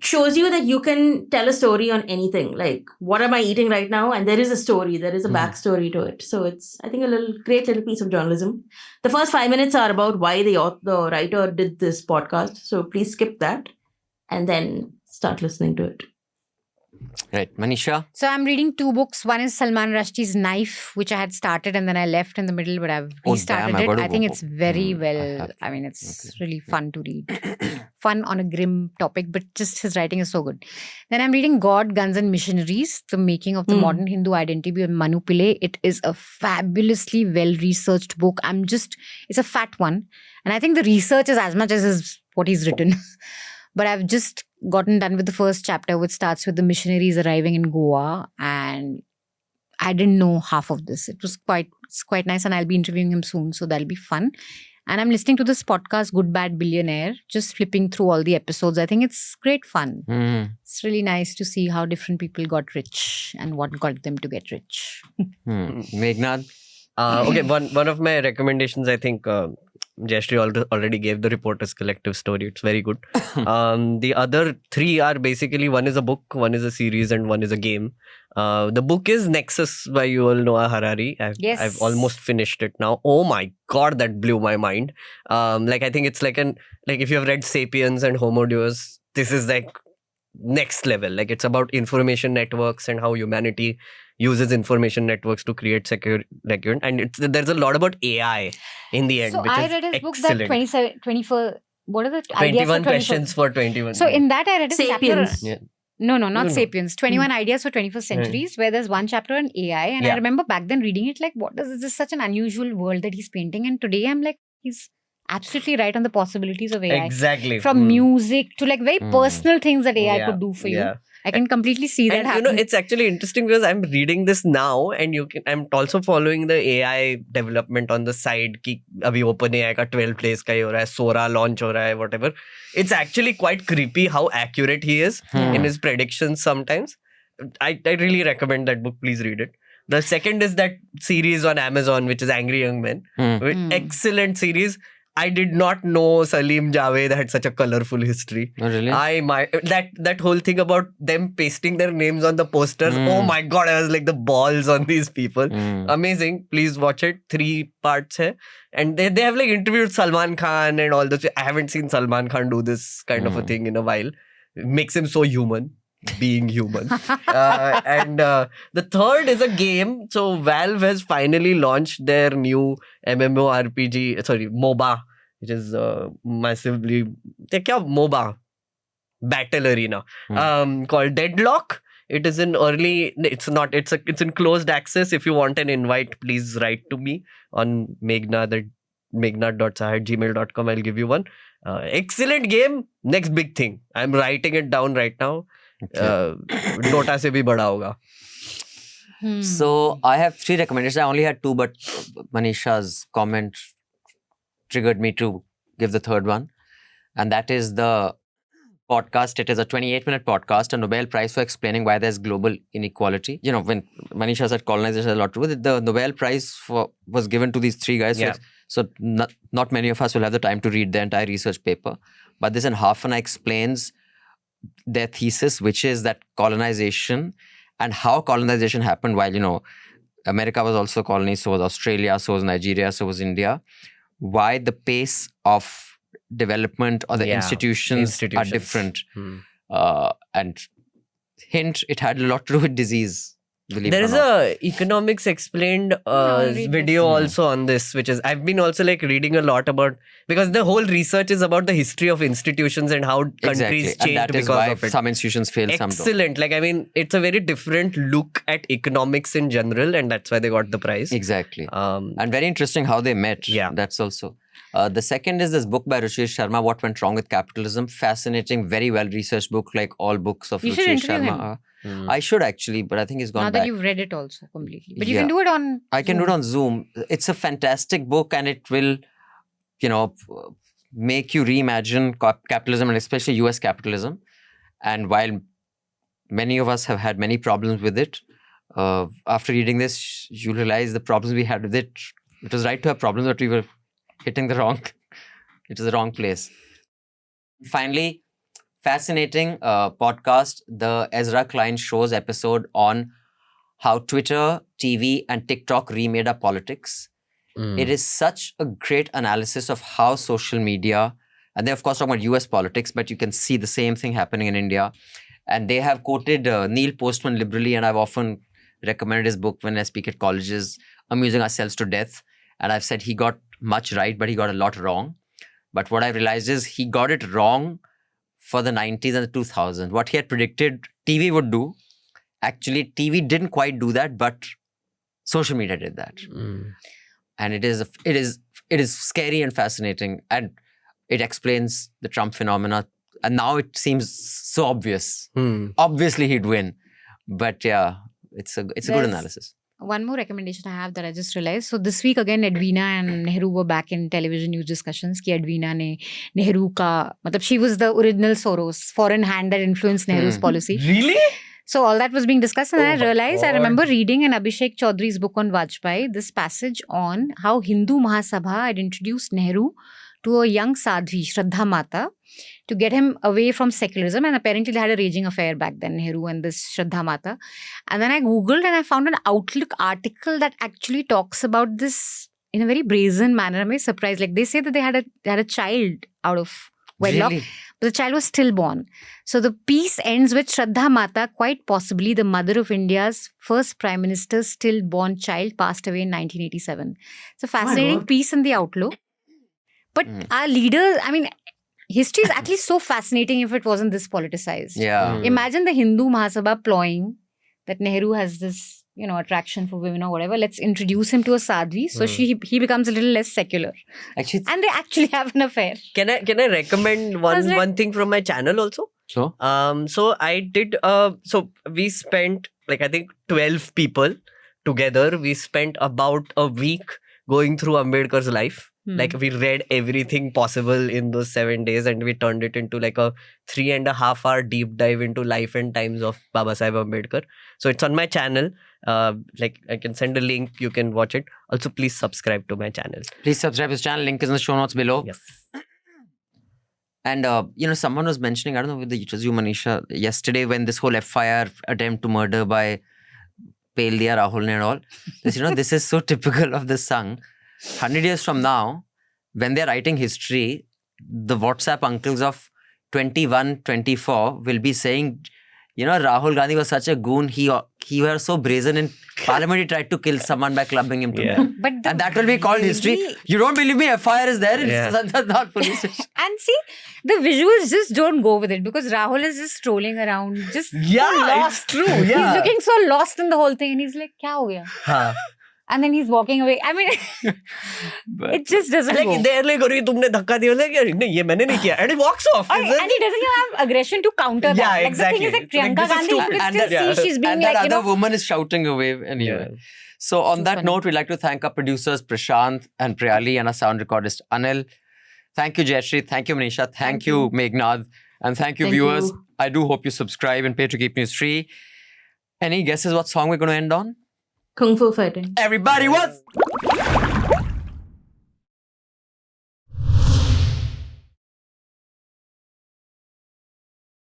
shows you that you can tell a story on anything. Like, what am I eating right now? And there is a story, there is a backstory to it. So it's, I think, a great little piece of journalism. The first 5 minutes are about why the writer did this podcast. So please skip that and then start listening to it. Right. Manisha? So I'm reading 2 books. One is Salman Rushdie's Knife, which I had started and then I left in the middle, but I've restarted it. I think it's very well. I mean, it's really fun to read. Fun on a grim topic, but just his writing is so good. Then I'm reading God, Guns and Missionaries, The Making of the Modern Hindu Identity by Manu Pillai. It is a fabulously well-researched book. It's a fat one. And I think the research is as much as what he's written. But I've just gotten done with the first chapter, which starts with the missionaries arriving in Goa. And I didn't know half of this. It's quite nice. And I'll be interviewing him soon. So that'll be fun. And I'm listening to this podcast, Good Bad Billionaire, just flipping through all the episodes. I think it's great fun. It's really nice to see how different people got rich and what got them to get rich. Meghnad? Okay, one of my recommendations, I think, Jayashree already gave the Reporters Collective story. It's very good. The other 3 are basically, one is a book, one is a series, and one is a game. The book is Nexus by Yuval Noah Harari. I've almost finished it now. Oh my God, that blew my mind. I think it's like if you have read Sapiens and Homo Deus, this is like next level. Like, it's about information networks and how humanity uses information networks to create secure, and there's a lot about AI in the end. So which I is read his book excellent. that 24, what are the 21 questions for 21. So in that I read a chapter. Sapiens. Yeah. No, not No. Sapiens. 21 Ideas for 21st Centuries, where there's one chapter on AI. And Yeah. I remember back then reading it like, what is this? This is such an unusual world that he's painting. And today I'm like, he's absolutely right on the possibilities of AI. Exactly. From music to like very personal things that AI Yeah, could do for you. yeah. I can completely see that And happening. it's actually interesting because I'm reading this now, and I'm also following the AI development on the side. Ki abhi OpenAI ka 12 plays ka hi ho raha hai, Sora launch ho raha hai, whatever. It's actually quite creepy how accurate he is in his predictions sometimes. I really recommend that book. Please read it. The second is that series on Amazon, which is Angry Young Men. Excellent series. I did not know Salim Javed had such a colorful history. Oh, really? That whole thing about them pasting their names on the posters. Oh my God, I was like, the balls on these people. Amazing. Please watch it. 3 parts hai. And they have like interviewed Salman Khan and all this. I haven't seen Salman Khan do this kind of a thing in a while. It makes him so human. Being human. And the third is a game. So Valve has finally launched their new MOBA, which is massively MOBA battle arena called Deadlock. It is in it's in closed access. If you want an invite, please write to me on meghnad.saha@gmail.com. I'll give you one. Excellent game. Next big thing. I'm writing it down right now. Dota se bhi bada hoga. So I have 3 recommendations. I only had 2, but Manisha's comment triggered me to give the third one. And that is the podcast. It is a 28-minute podcast, a Nobel Prize for explaining why there's global inequality. You know, when Manisha said colonization has a lot to do with it, the Nobel Prize was given to these 3 guys. Yeah. So not many of us will have the time to read the entire research paper. But this in half an hour explains their thesis, which is that colonization and how colonization happened while, you know, America was also a colony, so was Australia, so was Nigeria, so was India. Why the pace of development or the institutions are different. And hint, it had a lot to do with disease. There is a economics explained video also on this, which is, I've been also like reading a lot about, because the whole research is about the history of institutions and how countries changed and that is because why of it. Some institutions fail, some don't. Excellent. Like, I mean, it's a very different look at economics in general, and that's why they got the prize. Exactly. And very interesting how they met. Yeah. That's also. The second is this book by Ruchesh Sharma, What Went Wrong with Capitalism. Fascinating, very well-researched book, like all books of You should Ruchesh interview Sharma are. I should actually, but I think he's gone now back. that you've read it also completely. But you Yeah. can do it on I can do it on Zoom. It's a fantastic book, and it will, you know, make you reimagine capitalism, and especially US capitalism. And while many of us have had many problems with it, after reading this, you realize the problems we had with it. It was right to have problems, but we were hitting it was the wrong place. Finally, fascinating podcast, the Ezra Klein Show's episode on how Twitter, TV, and TikTok remade our politics. It is such a great analysis of how social media, and they of course talk about US politics, but you can see the same thing happening in India. And they have quoted Neil Postman liberally, and I've often recommended his book when I speak at colleges, Amusing Ourselves to Death. And I've said he got much right, but he got a lot wrong. But what I realized is he got it wrong for the 90s and the 2000s. What he had predicted TV would do, actually TV didn't quite do that, but social media did that. And it is scary and fascinating, and it explains the Trump phenomena. And now it seems so obvious. Obviously he'd win, but yeah, it's a good analysis. One more recommendation I have that I just realized. So this week again, Edwina and Nehru were back in television news discussions. Ki Edwina ne Nehru ka, matlab she was the original Soros, foreign hand that influenced Nehru's policy. Really? So all that was being discussed, and Oh I my realized, I God. remember reading in Abhishek Chaudhary's book on Vajpayee, this passage on how Hindu Mahasabha had introduced Nehru to a young sadhvi, Shraddha Mata, to get him away from secularism. And apparently they had a raging affair back then, Nehru and this Shraddha Mata. And then I Googled and I found an Outlook article that actually talks about this in a very brazen manner. I'm very surprised. Like they say that they had a child out of wedlock. Really? But the child was stillborn. So the piece ends with Shraddha Mata, quite possibly the mother of India's first Prime Minister's stillborn child, passed away in 1987. It's a fascinating God. piece in the Outlook. But our leaders, I mean, history is actually so fascinating if it wasn't this politicized. Yeah. Imagine the Hindu Mahasabha ploying that Nehru has this, attraction for women or whatever. Let's introduce him to a sadhvi. So he becomes a little less secular. Actually, And they actually have an affair. Can I recommend was like- one thing from my channel also? so So I did. So we spent I think 12 people together. We spent about a week going through Ambedkar's life. We read everything possible in those 7 days, and we turned it into a 3.5 hour deep dive into life and times of Baba Saheb Ambedkar. So it's on my channel. I can send a link. You can watch it. Also, please subscribe to my channel. please subscribe to his channel. Link is in the show notes below. Yes. And, someone was mentioning, I don't know whether it was you, Manisha, yesterday when this whole FIR attempt to murder by Pel Diya Rahul and all. This is so typical of the Sangh. 100 years from now, when they're writing history, the WhatsApp uncles of 21, 24 will be saying, Rahul Gandhi was such a goon. He was so brazen in parliament. He tried to kill someone by clubbing him to death. But And that will be called history. You don't believe me? FIR is there. Yeah. It's not police station. And see, the visuals just don't go with it because Rahul is just strolling around, just It's true. Yeah. He's looking so lost in the whole thing, and he's like, "Kya ho gaya?" Haan. And then he's walking away. I mean, it just doesn't go. They're like, "Arey, तुमने धक्का दिया?" "नहीं, ये मैंने नहीं किया." And he walks off. And he doesn't even have aggression to counter that. Yeah, Like the thing is, exactly. like Priyanka This is Gandhi, you stupid. could And still that- see she's being And that like, other woman is shouting away anyway. Yeah. So on So that funny. note, we'd like to thank our producers Prashant and Priyali and our sound recordist Anil. Thank you, Jayashree. Thank you, Manisha. Thank you, Meghnad. And thank you, Thank viewers. you. I do hope you subscribe and pay to keep news free. Any guesses what song we're going to end on? Kung Fu fighting. Everybody was...